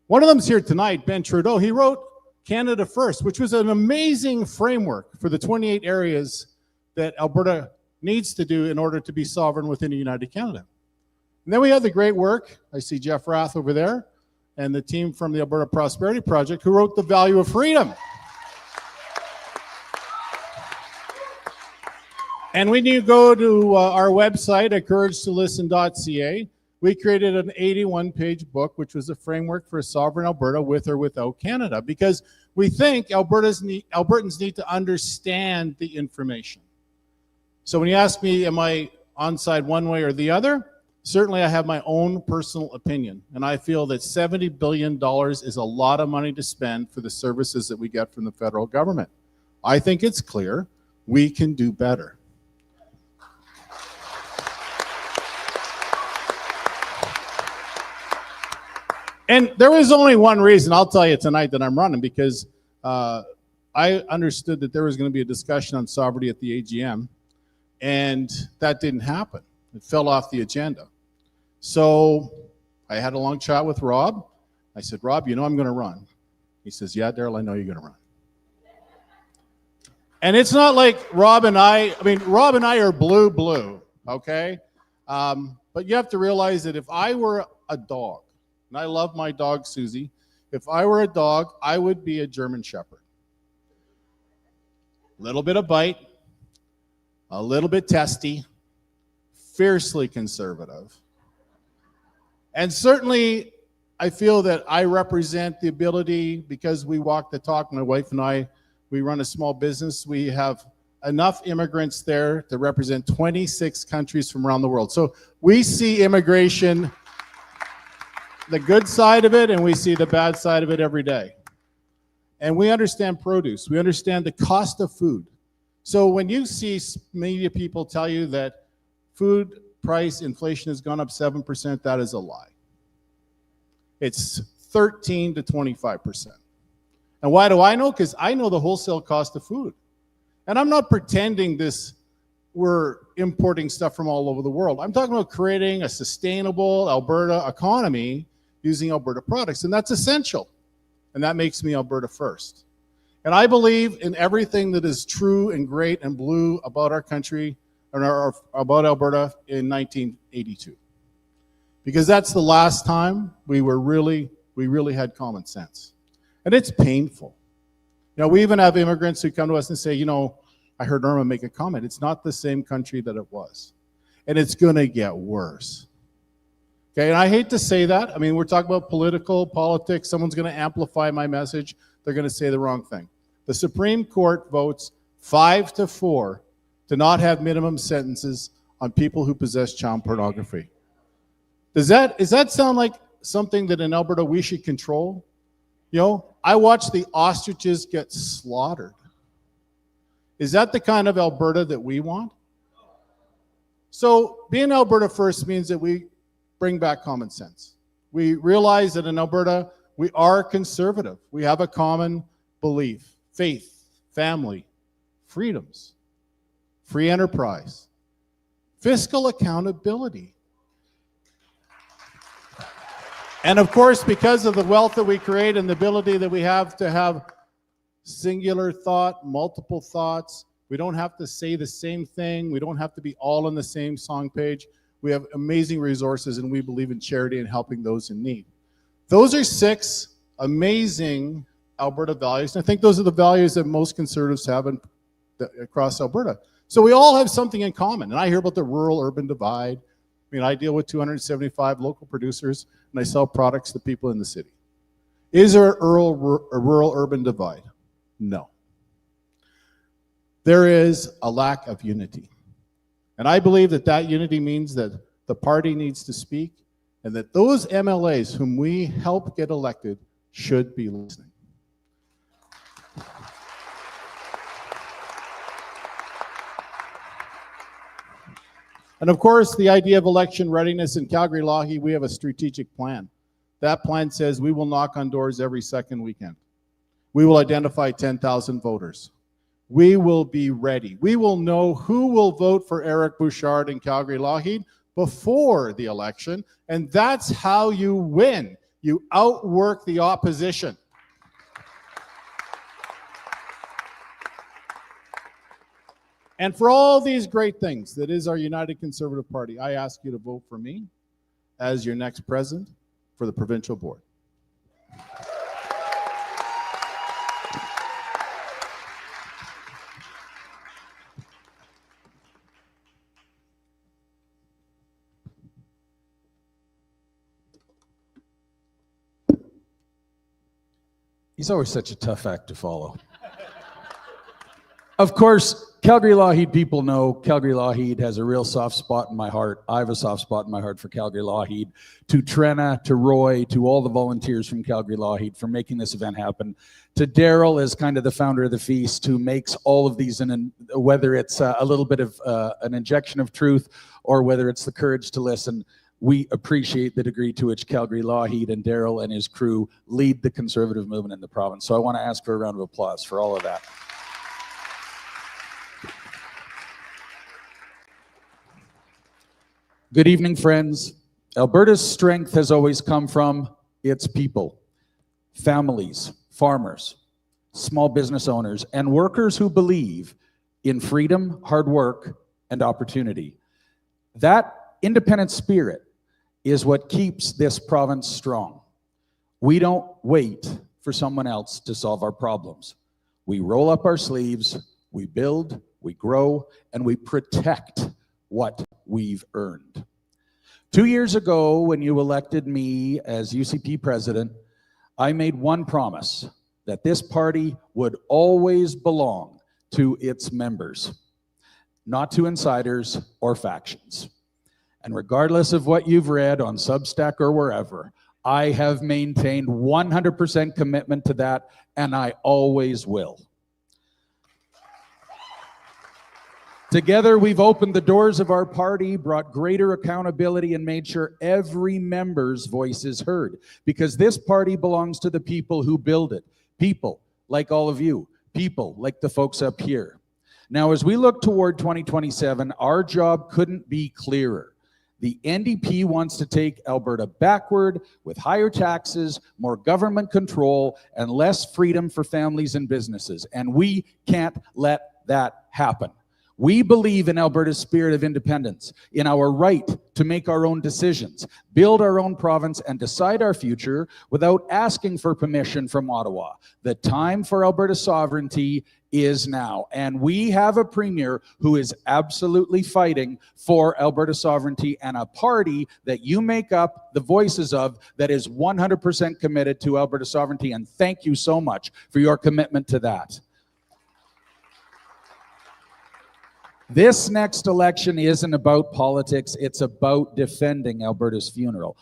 one of them's here tonight, Ben Trudeau. He wrote Canada First, which was an amazing framework for the 28 areas that Alberta needs to do in order to be sovereign within United Canada. And then we had the great work, I see Jeff Rath over there, and the team from the Alberta Prosperity Project who wrote The Value of Freedom. And when you go to our website at couragetolisten.ca, we created an 81-page book, which was a framework for a sovereign Alberta with or without Canada, because we think Albertans need to understand the information. So when you ask me, am I on side one way or the other? Certainly I have my own personal opinion, and I feel that $70 billion is a lot of money to spend for the services that we get from the federal government. I think it's clear we can do better. And there was only one reason, I'll tell you tonight, that I'm running, because I understood that there was going to be a discussion on sovereignty at the AGM, and that didn't happen. It fell off the agenda. So I had a long chat with Rob. I said, Rob, you know I'm going to run. He says, yeah, Darrell, I know you're going to run. And it's not like Rob and I are blue, okay? But you have to realize that if I were a dog, and I love my dog, Susie, if I were a dog, I would be a German Shepherd. A little bit of bite, a little bit testy, fiercely conservative. And certainly, I feel that I represent the ability, because we walk the talk, my wife and I, we run a small business. We have enough immigrants there to represent 26 countries from around the world. So we see immigration, the good side of it, and we see the bad side of it every day. And we understand produce. We understand the cost of food. So when you see media people tell you that food price inflation has gone up 7%, that is a lie. It's 13 to 25%. And why do I know? Because I know the wholesale cost of food. And I'm not pretending we're importing stuff from all over the world. I'm talking about creating a sustainable Alberta economy using Alberta products, and that's essential. And that makes me Alberta first. And I believe in everything that is true and great and blue about our country and about Alberta in 1982. Because that's the last time we really had common sense. And it's painful. You know, we even have immigrants who come to us and say, you know, I heard Irma make a comment. It's not the same country that it was. And it's going to get worse. Okay, and I hate to say that. I mean, we're talking about politics. Someone's going to amplify my message. They're going to say the wrong thing. The Supreme Court votes 5-4 to not have minimum sentences on people who possess child pornography. Does that sound like something that in Alberta we should control? You know, I watched the ostriches get slaughtered. Is that the kind of Alberta that we want? So being Alberta first means that we bring back common sense. We realize that in Alberta, we are conservative. We have a common belief, faith, family, freedoms, free enterprise, fiscal accountability. And of course, because of the wealth that we create and the ability that we have to have singular thought, multiple thoughts, we don't have to say the same thing. We don't have to be all on the same song page. We have amazing resources, and we believe in charity and helping those in need. Those are 6 amazing Alberta values. And I think those are the values that most Conservatives have across Alberta. So we all have something in common. And I hear about the rural-urban divide. I mean, I deal with 275 local producers, and I sell products to people in the city. Is there a rural-urban divide? No. There is a lack of unity. And I believe that that unity means that the party needs to speak, and that those MLAs whom we help get elected should be listening. And of course, the idea of election readiness in Calgary-Lougheed, we have a strategic plan. That plan says we will knock on doors every second weekend. We will identify 10,000 voters. We will be ready. We will know who will vote for Eric Bouchard in Calgary-Lougheed before the election, and that's how you win. You outwork the opposition. And for all these great things that is our United Conservative Party, I ask you to vote for me as your next president for the provincial board. He's always such a tough act to follow. Of course, Calgary-Lougheed people know Calgary-Lougheed has a real soft spot in my heart. I have a soft spot in my heart for Calgary-Lougheed. To Trenna, to Roy, to all the volunteers from Calgary-Lougheed for making this event happen. To Darrell as kind of the founder of the feast who makes all of these, whether it's a little bit of an injection of truth or whether it's the courage to listen. We appreciate the degree to which Calgary-Lougheed and Darrell and his crew lead the Conservative movement in the province. So I want to ask for a round of applause for all of that. Good evening, friends. Alberta's strength has always come from its people, families, farmers, small business owners, and workers who believe in freedom, hard work, and opportunity. That independent spirit is what keeps this province strong. We don't wait for someone else to solve our problems. We roll up our sleeves, we build, we grow, and we protect what we've earned. 2 years ago, when you elected me as UCP president, I made one promise, that this party would always belong to its members, not to insiders or factions. And regardless of what you've read on Substack or wherever, I have maintained 100% commitment to that, and I always will. Together, we've opened the doors of our party, brought greater accountability, and made sure every member's voice is heard. Because this party belongs to the people who build it. People like all of you. People like the folks up here. Now, as we look toward 2027, our job couldn't be clearer. The NDP wants to take Alberta backward with higher taxes, more government control, and less freedom for families and businesses. And we can't let that happen. We believe in Alberta's spirit of independence, in our right to make our own decisions, build our own province, and decide our future without asking for permission from Ottawa. The time for Alberta sovereignty is now. And we have a premier who is absolutely fighting for Alberta sovereignty, and a party that you make up the voices of that is 100% committed to Alberta sovereignty. And thank you so much for your commitment to that. This next election isn't about politics, it's about defending Alberta's future.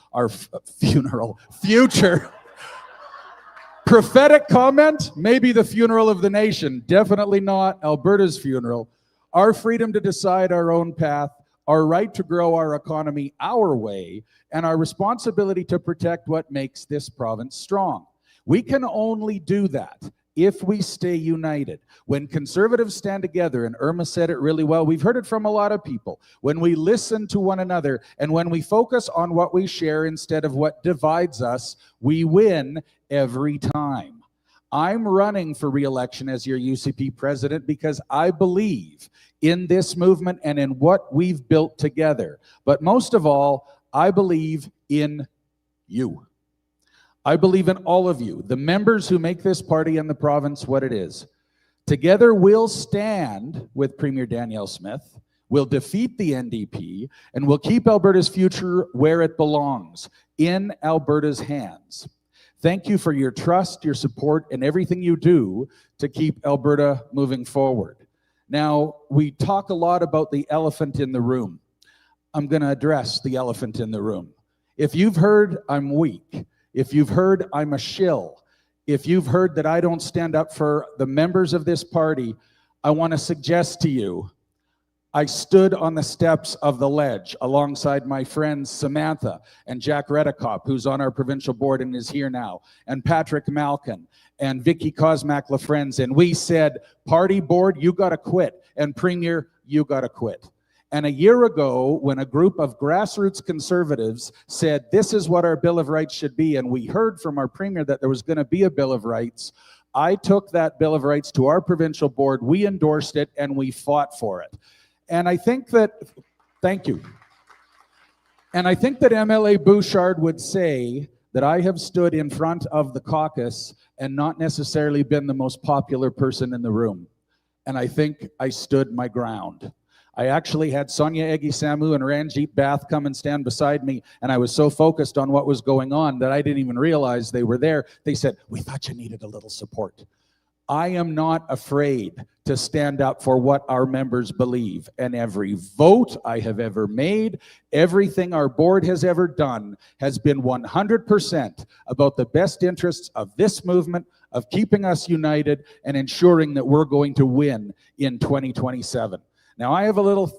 Prophetic comment, maybe the funeral of the nation, definitely not Alberta's funeral. Our freedom to decide our own path, our right to grow our economy our way, and our responsibility to protect what makes this province strong. We can only do that if we stay united. When Conservatives stand together, and Irma said it really well, we've heard it from a lot of people, when we listen to one another and when we focus on what we share instead of what divides us, we win every time. I'm running for re-election as your UCP president because I believe in this movement and in what we've built together. But most of all, I believe in you. I believe in all of you, the members who make this party and the province what it is. Together we'll stand with Premier Danielle Smith, we'll defeat the NDP, and we'll keep Alberta's future where it belongs, in Alberta's hands. Thank you for your trust, your support, and everything you do to keep Alberta moving forward. Now, we talk a lot about the elephant in the room. I'm going to address the elephant in the room. If you've heard I'm weak, if you've heard I'm a shill, if you've heard that I don't stand up for the members of this party, I want to suggest to you, I stood on the steps of the ledge alongside my friends Samantha and Jack Redekop, who's on our provincial board and is here now, and Patrick Malkin and Vicky Kosmak-Lafrenz, and we said, party board, you got to quit, and Premier, you got to quit. And a year ago, when a group of grassroots conservatives said, this is what our Bill of Rights should be, and we heard from our Premier that there was going to be a Bill of Rights, I took that Bill of Rights to our provincial board, we endorsed it, and we fought for it. And I think that, thank you. And I think that MLA Bouchard would say that I have stood in front of the caucus and not necessarily been the most popular person in the room. And I think I stood my ground. I actually had Sonia Egisamu and Ranjit Bath come and stand beside me, and I was so focused on what was going on that I didn't even realize they were there. They said, we thought you needed a little support. I am not afraid to stand up for what our members believe, and every vote I have ever made, everything our board has ever done has been 100% about the best interests of this movement, of keeping us united and ensuring that we're going to win in 2027. Now, I have a little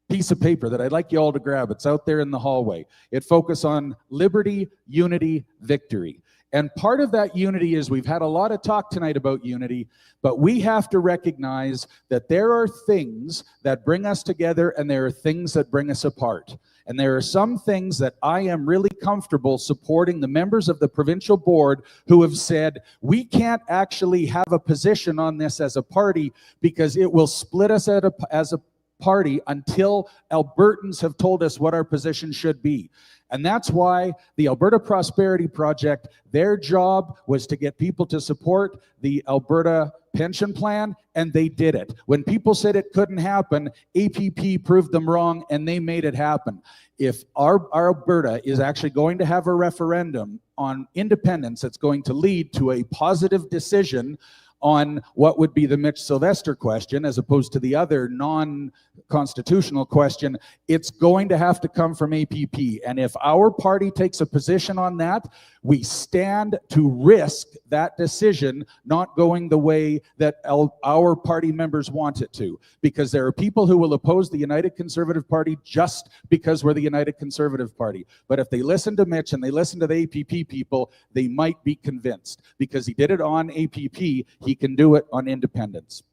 piece of paper that I'd like you all to grab. It's out there in the hallway. It focuses on liberty, unity, victory. And part of that unity is we've had a lot of talk tonight about unity, but we have to recognize that there are things that bring us together and there are things that bring us apart. And there are some things that I am really comfortable supporting the members of the provincial board who have said, we can't actually have a position on this as a party because it will split us as a party until Albertans have told us what our position should be. And that's why the Alberta Prosperity Project, their job was to get people to support the Alberta pension plan, and they did it. When people said it couldn't happen, APP proved them wrong, and they made it happen. If our Alberta is actually going to have a referendum on independence that's going to lead to a positive decision on what would be the Mitch Sylvester question as opposed to the other non-constitutional question, it's going to have to come from APP. And if our party takes a position on that, we stand to risk that decision not going the way that our party members want it to. Because there are people who will oppose the United Conservative Party just because we're the United Conservative Party. But if they listen to Mitch and they listen to the APP people, they might be convinced. Because he did it on APP, he can do it on independence.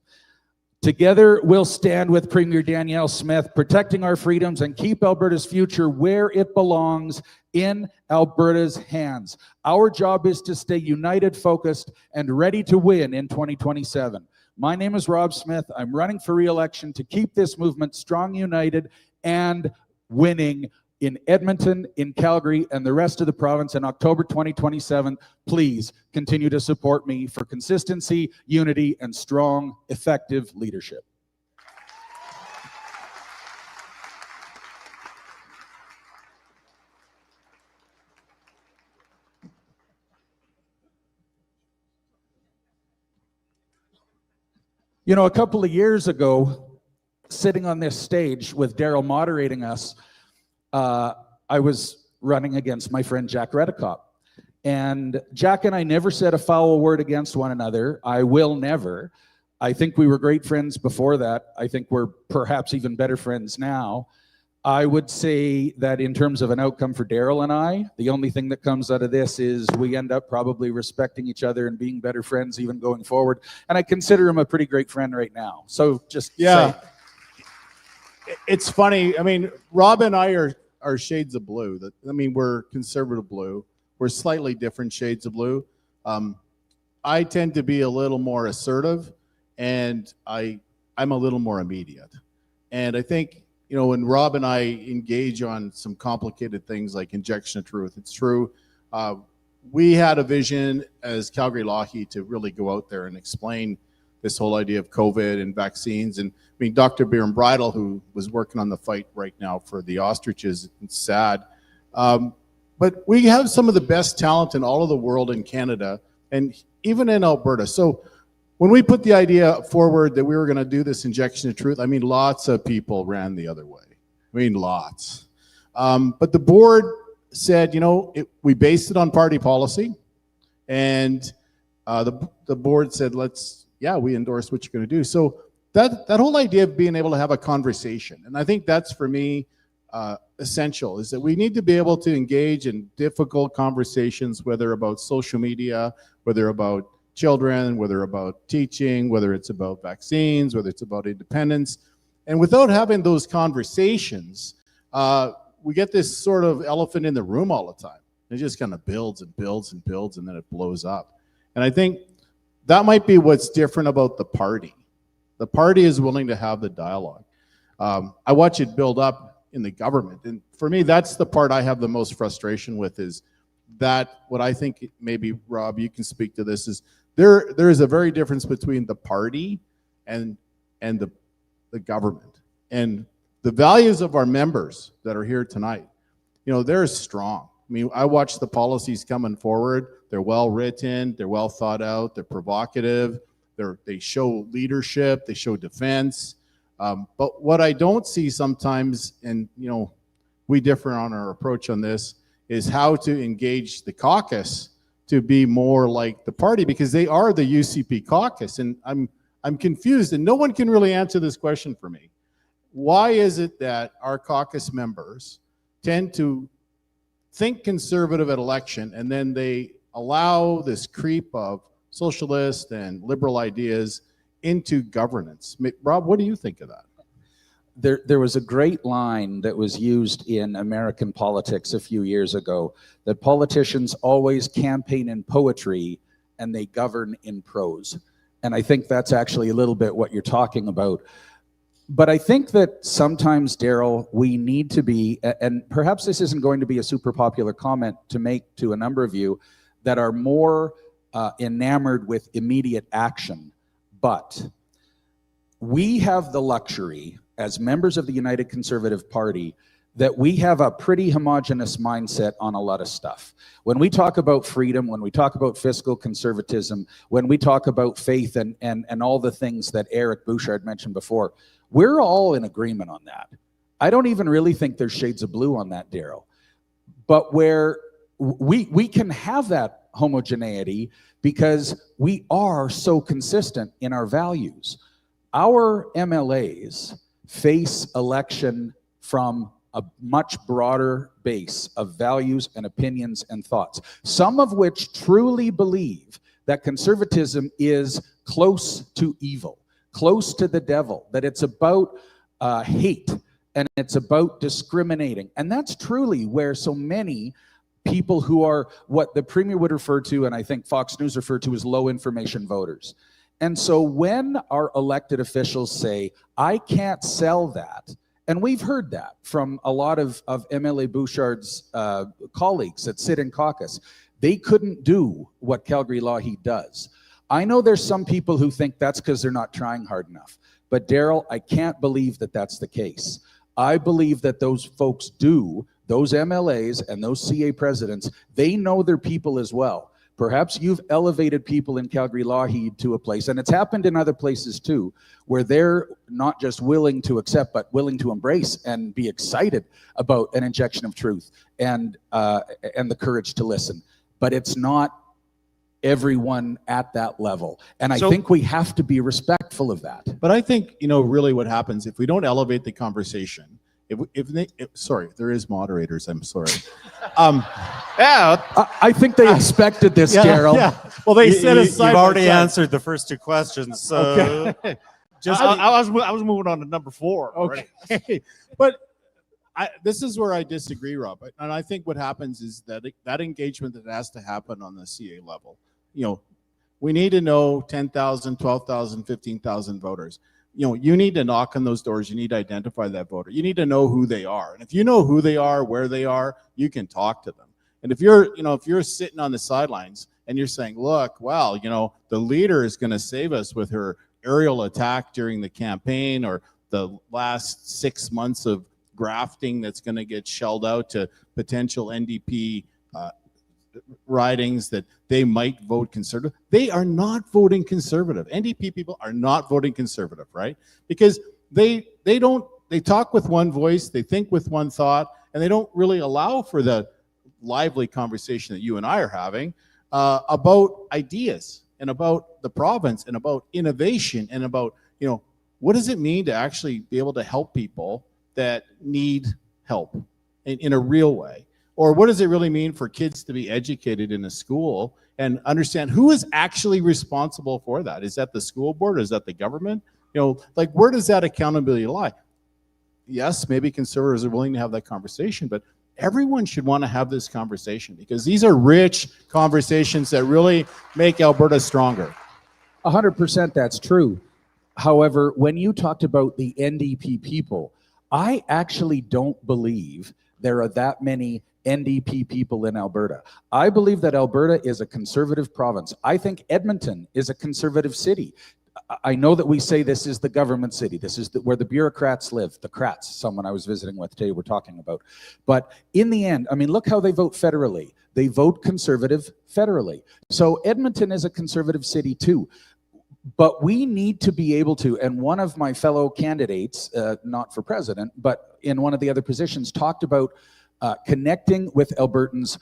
Together, we'll stand with Premier Danielle Smith, protecting our freedoms and keep Alberta's future where it belongs, in Alberta's hands. Our job is to stay united, focused, and ready to win in 2027. My name is Rob Smith. I'm running for re-election to keep this movement strong, united, and winning in Edmonton, in Calgary, and the rest of the province in October 2027. Please continue to support me for consistency, unity, and strong, effective leadership. You know, a couple of years ago, sitting on this stage with Darrell moderating us, I was running against my friend Jack Redekop. And Jack and I never said a foul word against one another. I will never. I think we were great friends before that. I think we're perhaps even better friends now. I would say that in terms of an outcome for Darrell and I, the only thing that comes out of this is we end up probably respecting each other and being better friends even going forward. And I consider him a pretty great friend right now. So just yeah. It's funny. I mean, Rob and I are shades of blue. I mean, we're conservative blue. We're slightly different shades of blue. I tend to be a little more assertive, and I'm a little more immediate. And I think, you know, when Rob and I engage on some complicated things like injection of truth, it's true. we had a vision as Calgary Lougheed to really go out there and explain this whole idea of COVID and vaccines. And I mean, Dr. Biram Bridle, who was working on the fight right now for the ostriches, it's sad. But we have some of the best talent in all of the world in Canada and even in Alberta. So when we put the idea forward that we were going to do this injection of truth, I mean, lots of people ran the other way. I mean, lots. But the board said, you know, we based it on party policy. And the board said, we endorse what you're going to do. So that whole idea of being able to have a conversation, and I think that's for me essential, is that we need to be able to engage in difficult conversations, whether about social media, whether about children, whether about teaching, whether it's about vaccines, whether it's about independence. And without having those conversations, we get this sort of elephant in the room all the time. It just kind of builds and builds and builds, and then it blows up. And I think that might be what's different about the party. The party is willing to have the dialogue. I watch it build up in the government. And for me, that's the part I have the most frustration with, is that what I think, maybe Rob, you can speak to this, is there is a very difference between the party and the government. And the values of our members that are here tonight, you know, they're strong. I mean, I watch the policies coming forward. They're well written, they're well thought out, they're provocative, they show leadership, they show defense. But what I don't see sometimes, and you know, we differ on our approach on this, is how to engage the caucus to be more like the party, because they are the UCP caucus. And I'm confused, and no one can really answer this question for me. Why is it that our caucus members tend to think conservative at election, and then they allow this creep of socialist and liberal ideas into governance? Rob, what do you think of that? There was a great line that was used in American politics a few years ago, that politicians always campaign in poetry and they govern in prose. And I think that's actually a little bit what you're talking about. But I think that sometimes, Darrell, we need to be, and perhaps this isn't going to be a super popular comment to make to a number of you that are more enamored with immediate action. But we have the luxury as members of the United Conservative Party that we have a pretty homogenous mindset on a lot of stuff. When we talk about freedom, when we talk about fiscal conservatism, when we talk about faith and all the things that Eric Bouchard mentioned before, we're all in agreement on that. I don't even really think there's shades of blue on that, Darrell. But where we can have that homogeneity because we are so consistent in our values. Our MLAs face election from a much broader base of values and opinions and thoughts, some of which truly believe that conservatism is close to evil, close to the devil, that it's about hate and it's about discriminating. And that's truly where so many people who are what the Premier would refer to, and I think Fox News referred to, as low information voters. And so when our elected officials say, I can't sell that, and we've heard that from a lot of MLA Bouchard's colleagues that sit in caucus, they couldn't do what Calgary Lougheed does. I know there's some people who think that's because they're not trying hard enough. But Darrell, I can't believe that that's the case. I believe that those folks do, those MLAs and those CA presidents, they know their people as well. Perhaps you've elevated people in Calgary Lougheed to a place, and it's happened in other places too, where they're not just willing to accept, but willing to embrace and be excited about an injection of truth and the courage to listen. But it's not everyone at that level. And I think we have to be respectful of that. But I think, you know, really what happens if we don't elevate the conversation, sorry, there is moderators, I'm sorry. I think they expected this, Darrell. Yeah. Well, they said you've already answered the first two questions, so okay. I was moving on to number 4 already. Okay. But this is where I disagree, Rob. And I think what happens is that engagement that has to happen on the CA level, you know, we need to know 10,000, 12,000, 15,000 voters. You know, you need to knock on those doors. You need to identify that voter. You need to know who they are. And if you know who they are, where they are, you can talk to them. And if you're sitting on the sidelines and you're saying, look, well, the leader is going to save us with her aerial attack during the campaign, or the last 6 months of grafting that's going to get shelled out to potential NDP ridings that they might vote conservative. They are not voting conservative. NDP people are not voting conservative, right? Because they talk with one voice, they think with one thought, and they don't really allow for the lively conversation that you and I are having about ideas and about the province and about innovation and about, what does it mean to actually be able to help people that need help in a real way? Or what does it really mean for kids to be educated in a school and understand who is actually responsible for that? Is that the school board? Is that the government? Where does that accountability lie? Yes, maybe conservatives are willing to have that conversation, but everyone should want to have this conversation, because these are rich conversations that really make Alberta stronger. 100% that's true. However, when you talked about the NDP people, I actually don't believe there are that many NDP people in Alberta. I believe that Alberta is a conservative province. I think Edmonton is a conservative city. I know that we say this is the government city. This is where the bureaucrats live. The Krats, someone I was visiting with today, we're talking about. But in the end, look how they vote federally. They vote conservative federally. So Edmonton is a conservative city too. But we need to be able to, and one of my fellow candidates, not for president, but in one of the other positions, talked about connecting with Albertans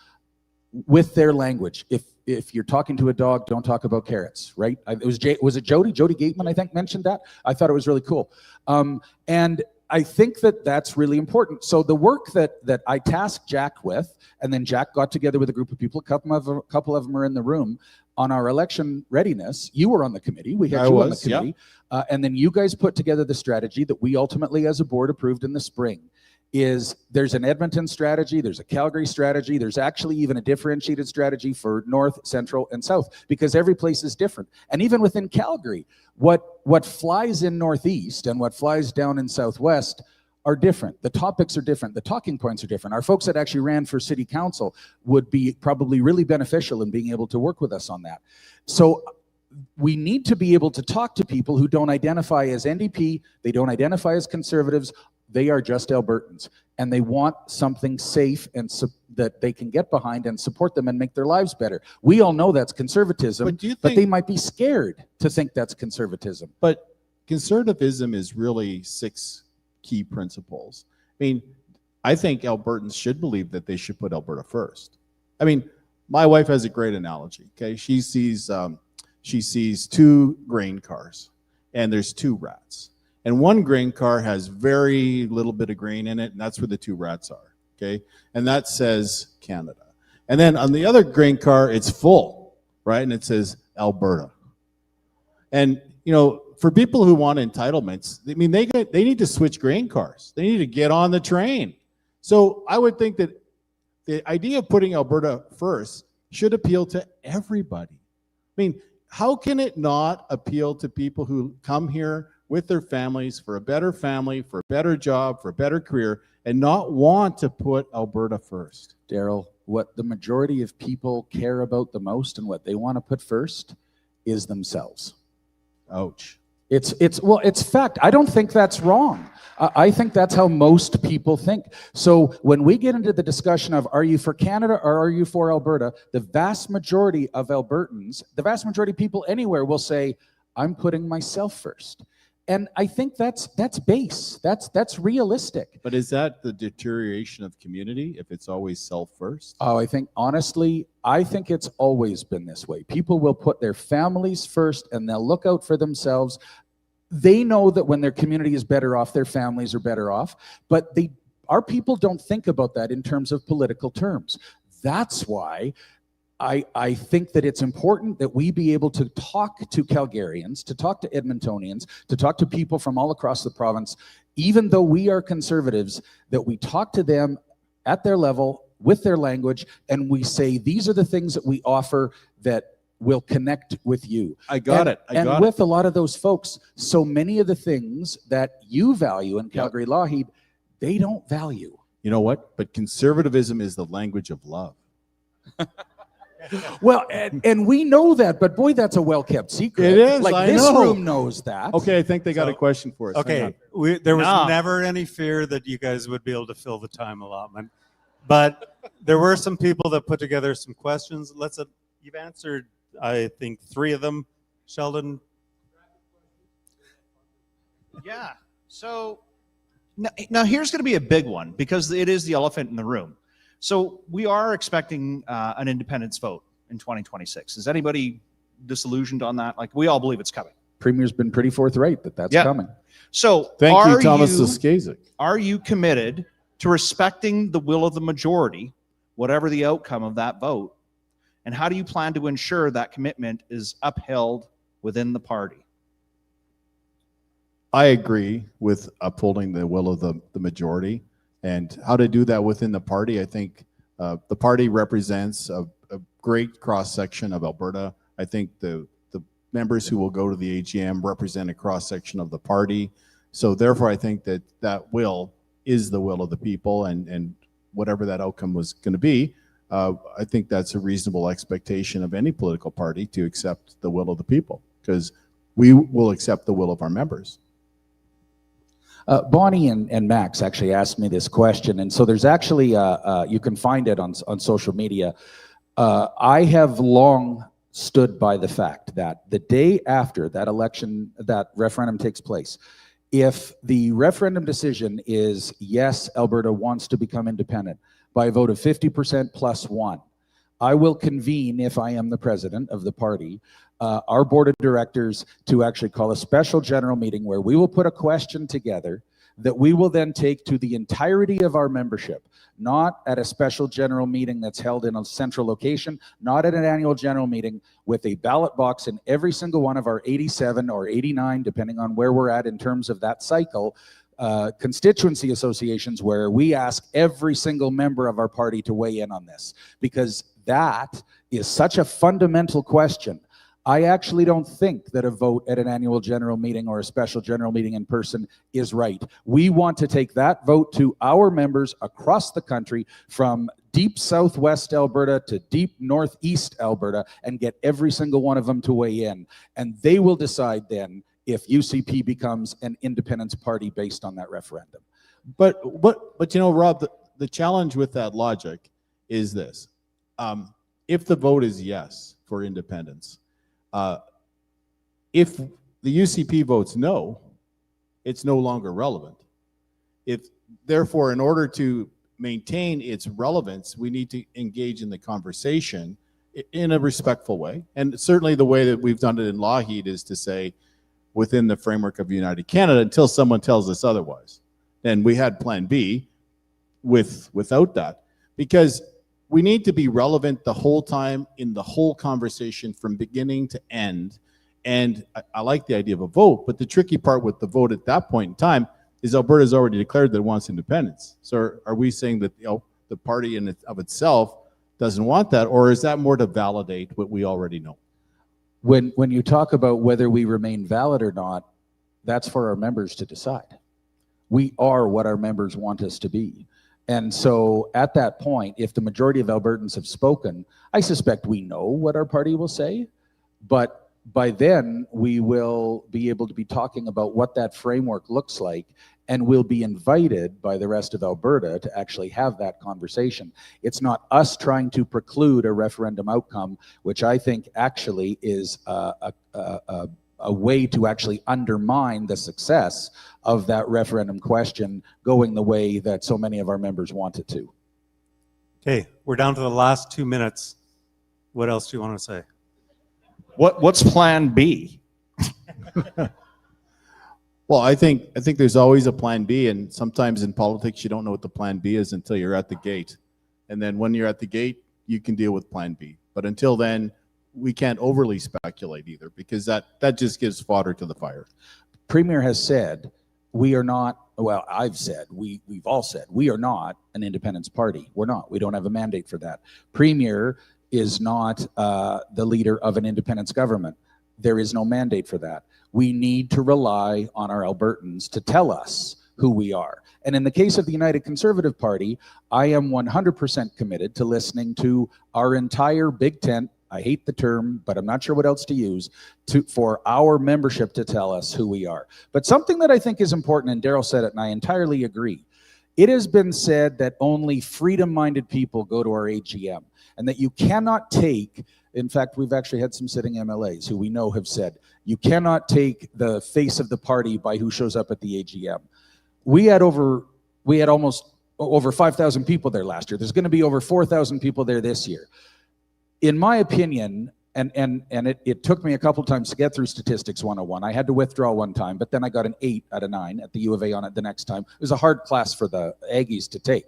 with their language. If you're talking to a dog, don't talk about carrots, right? Was it Jody Gateman, I think, mentioned that? I thought it was really cool. And I think that that's really important. So the work that I tasked Jack with, and then Jack got together with a group of people, a couple of them are in the room, on our election readiness. You were on the committee. We had you on the committee. Yeah. And then you guys put together the strategy that we ultimately as a board approved in the spring. There's an Edmonton strategy, there's a Calgary strategy, there's actually even a differentiated strategy for North, Central, and South, because every place is different. And even within Calgary, what flies in Northeast and what flies down in Southwest are different. The topics are different. The talking points are different. Our folks that actually ran for city council would be probably really beneficial in being able to work with us on that. So we need to be able to talk to people who don't identify as NDP, they don't identify as conservatives, they are just Albertans, and they want something safe and that they can get behind and support them and make their lives better. We all know that's conservatism, but they might be scared to think that's conservatism. But conservatism is really 6 key principles. I think Albertans should believe that they should put Alberta first. My wife has a great analogy. Okay, she sees 2 grain cars, and there's 2 rats. And one grain car has very little bit of grain in it, and that's where the 2 rats are, okay? And that says Canada. And then on the other grain car, it's full, right? And it says Alberta. And, for people who want entitlements, they need to switch grain cars. They need to get on the train. So I would think that the idea of putting Alberta first should appeal to everybody. How can it not appeal to people who come here with their families for a better family, for a better job, for a better career, and not want to put Alberta first? Darrell, what the majority of people care about the most and what they want to put first is themselves. Ouch. It's fact. I don't think that's wrong. I think that's how most people think. So when we get into the discussion of are you for Canada or are you for Alberta, the vast majority of Albertans, the vast majority of people anywhere will say, I'm putting myself first. And I think that's base. That's realistic. But is that the deterioration of community if it's always self first? Oh, I think it's always been this way. People will put their families first and they'll look out for themselves. They know that when their community is better off, their families are better off. But our people don't think about that in terms of political terms. That's why I think that it's important that we be able to talk to Calgarians, to talk to Edmontonians, to talk to people from all across the province, even though we are conservatives, that we talk to them at their level, with their language, and we say, these are the things that we offer that will connect with you. I got it. And with a lot of those folks, so many of the things that you value in Calgary Lougheed, they don't value. You know what? But conservatism is the language of love. Well, and we know that, but boy, that's a well-kept secret. It is. Like, I this know. room knows that. Okay, I think they got a question for us. Hang Okay, on. there was No. never any fear that you guys would be able to fill the time allotment, but there were some people that put together some questions. You've answered, I think, 3 of them. Sheldon? Yeah. So now here's going to be a big one because it is the elephant in the room. So we are expecting an independence vote in 2026. Is anybody disillusioned on that? Like, we all believe it's coming. Premier's been pretty forthright that that's Yeah. coming. So Thank you, are Thomas Laskazik. Are you committed to respecting the will of the majority, whatever the outcome of that vote? And how do you plan to ensure that commitment is upheld within the party? I agree with upholding the will of the majority, and how to do that within the party. I think the party represents a great cross-section of Alberta. I think the members who will go to the AGM represent a cross-section of the party. So therefore, I think that will is the will of the people, and whatever that outcome was going to be, I think that's a reasonable expectation of any political party to accept the will of the people, because we will accept the will of our members. Bonnie and Max actually asked me this question, and so there's actually, you can find it on social media. I have long stood by the fact that the day after that election, that referendum takes place, if the referendum decision is yes, Alberta wants to become independent by a vote of 50% plus 1, I will convene, if I am the president of the party, our board of directors to actually call a special general meeting where we will put a question together that we will then take to the entirety of our membership, not at a special general meeting that's held in a central location, not at an annual general meeting, with a ballot box in every single one of our 87 or 89, depending on where we're at in terms of that cycle, constituency associations, where we ask every single member of our party to weigh in on this, because that is such a fundamental question. I actually don't think that a vote at an annual general meeting or a special general meeting in person is right. We want to take that vote to our members across the country, from deep southwest Alberta to deep northeast Alberta, and get every single one of them to weigh in. And they will decide then if UCP becomes an independence party based on that referendum. But you know, Rob, the challenge with that logic is this. If the vote is yes for independence, if the UCP votes no, it's no longer relevant. Therefore, in order to maintain its relevance, we need to engage in the conversation in a respectful way. And certainly the way that we've done it in Lougheed is to say, within the framework of United Canada, until someone tells us otherwise. And we had Plan B without that, because we need to be relevant the whole time, in the whole conversation from beginning to end. And I like the idea of a vote, but the tricky part with the vote at that point in time is Alberta's already declared that it wants independence. So are we saying that the party in of itself doesn't want that, or is that more to validate what we already know? When you talk about whether we remain valid or not, that's for our members to decide. We are what our members want us to be. And so at that point, if the majority of Albertans have spoken, I suspect we know what our party will say, but by then we will be able to be talking about what that framework looks like, and we'll be invited by the rest of Alberta to actually have that conversation. It's not us trying to preclude a referendum outcome, which I think actually is a way to actually undermine the success of that referendum question going the way that so many of our members want it to. Okay, we're down to the last 2 minutes. What else do you want to say? What's Plan B? Well, I think there's always a Plan B, and sometimes in politics you don't know what the Plan B is until you're at the gate. And then when you're at the gate, you can deal with Plan B. But until then, we can't overly speculate either, because that just gives fodder to the fire. Premier has said we are not, well, I've said, we've all said, we are not an independence party. We're not. We don't have a mandate for that. Premier is not the leader of an independence government. There is no mandate for that. We need to rely on our Albertans to tell us who we are. And in the case of the United Conservative Party, I am 100% committed to listening to our entire big tent. I hate the term, but I'm not sure what else to use, for our membership to tell us who we are. But something that I think is important, and Darrell said it, and I entirely agree. It has been said that only freedom-minded people go to our AGM, and that you cannot take, in fact, we've actually had some sitting MLAs who we know have said, you cannot take the face of the party by who shows up at the AGM. We had almost over 5,000 people there last year. There's going to be over 4,000 people there this year. In my opinion, and it took me a couple times to get through Statistics 101. I had to withdraw one time, but then I got an 8 out of 9 at the U of A on it the next time. It was a hard class for the Aggies to take.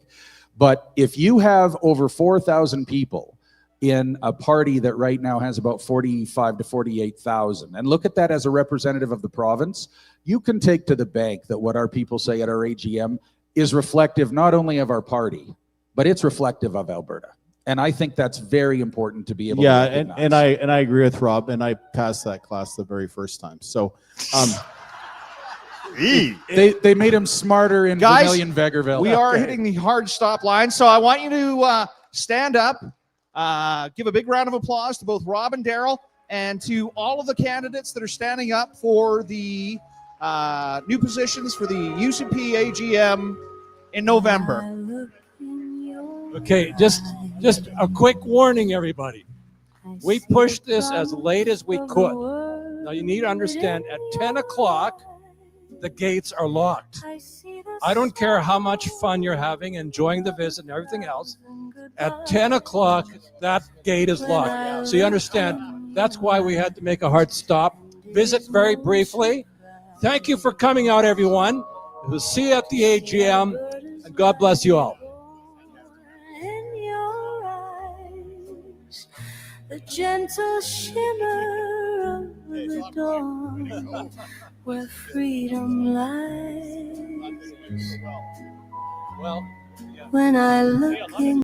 But if you have over 4,000 people in a party that right now has about 45 to 48,000, and look at that as a representative of the province, you can take to the bank that what our people say at our AGM is reflective not only of our party, but it's reflective of Alberta. And I think that's very important to be able to recognize. and I agree with Rob, and I passed that class the very first time. So they made him smarter in Vermilion Vegerville. We are hitting the hard stop line, so I want you to stand up, give a big round of applause to both Rob and Darrell, and to all of the candidates that are standing up for the new positions for the UCP AGM in November. Okay, just a quick warning, everybody. We pushed this as late as we could. Now you need to understand, at 10 o'clock, the gates are locked. I don't care how much fun you're having, enjoying the visit and everything else. At 10 o'clock, that gate is locked. So you understand, that's why we had to make a hard stop. Visit very briefly. Thank you for coming out, everyone. We'll see you at the AGM, and God bless you all. The gentle shimmer of the dawn, where freedom lies. When I look in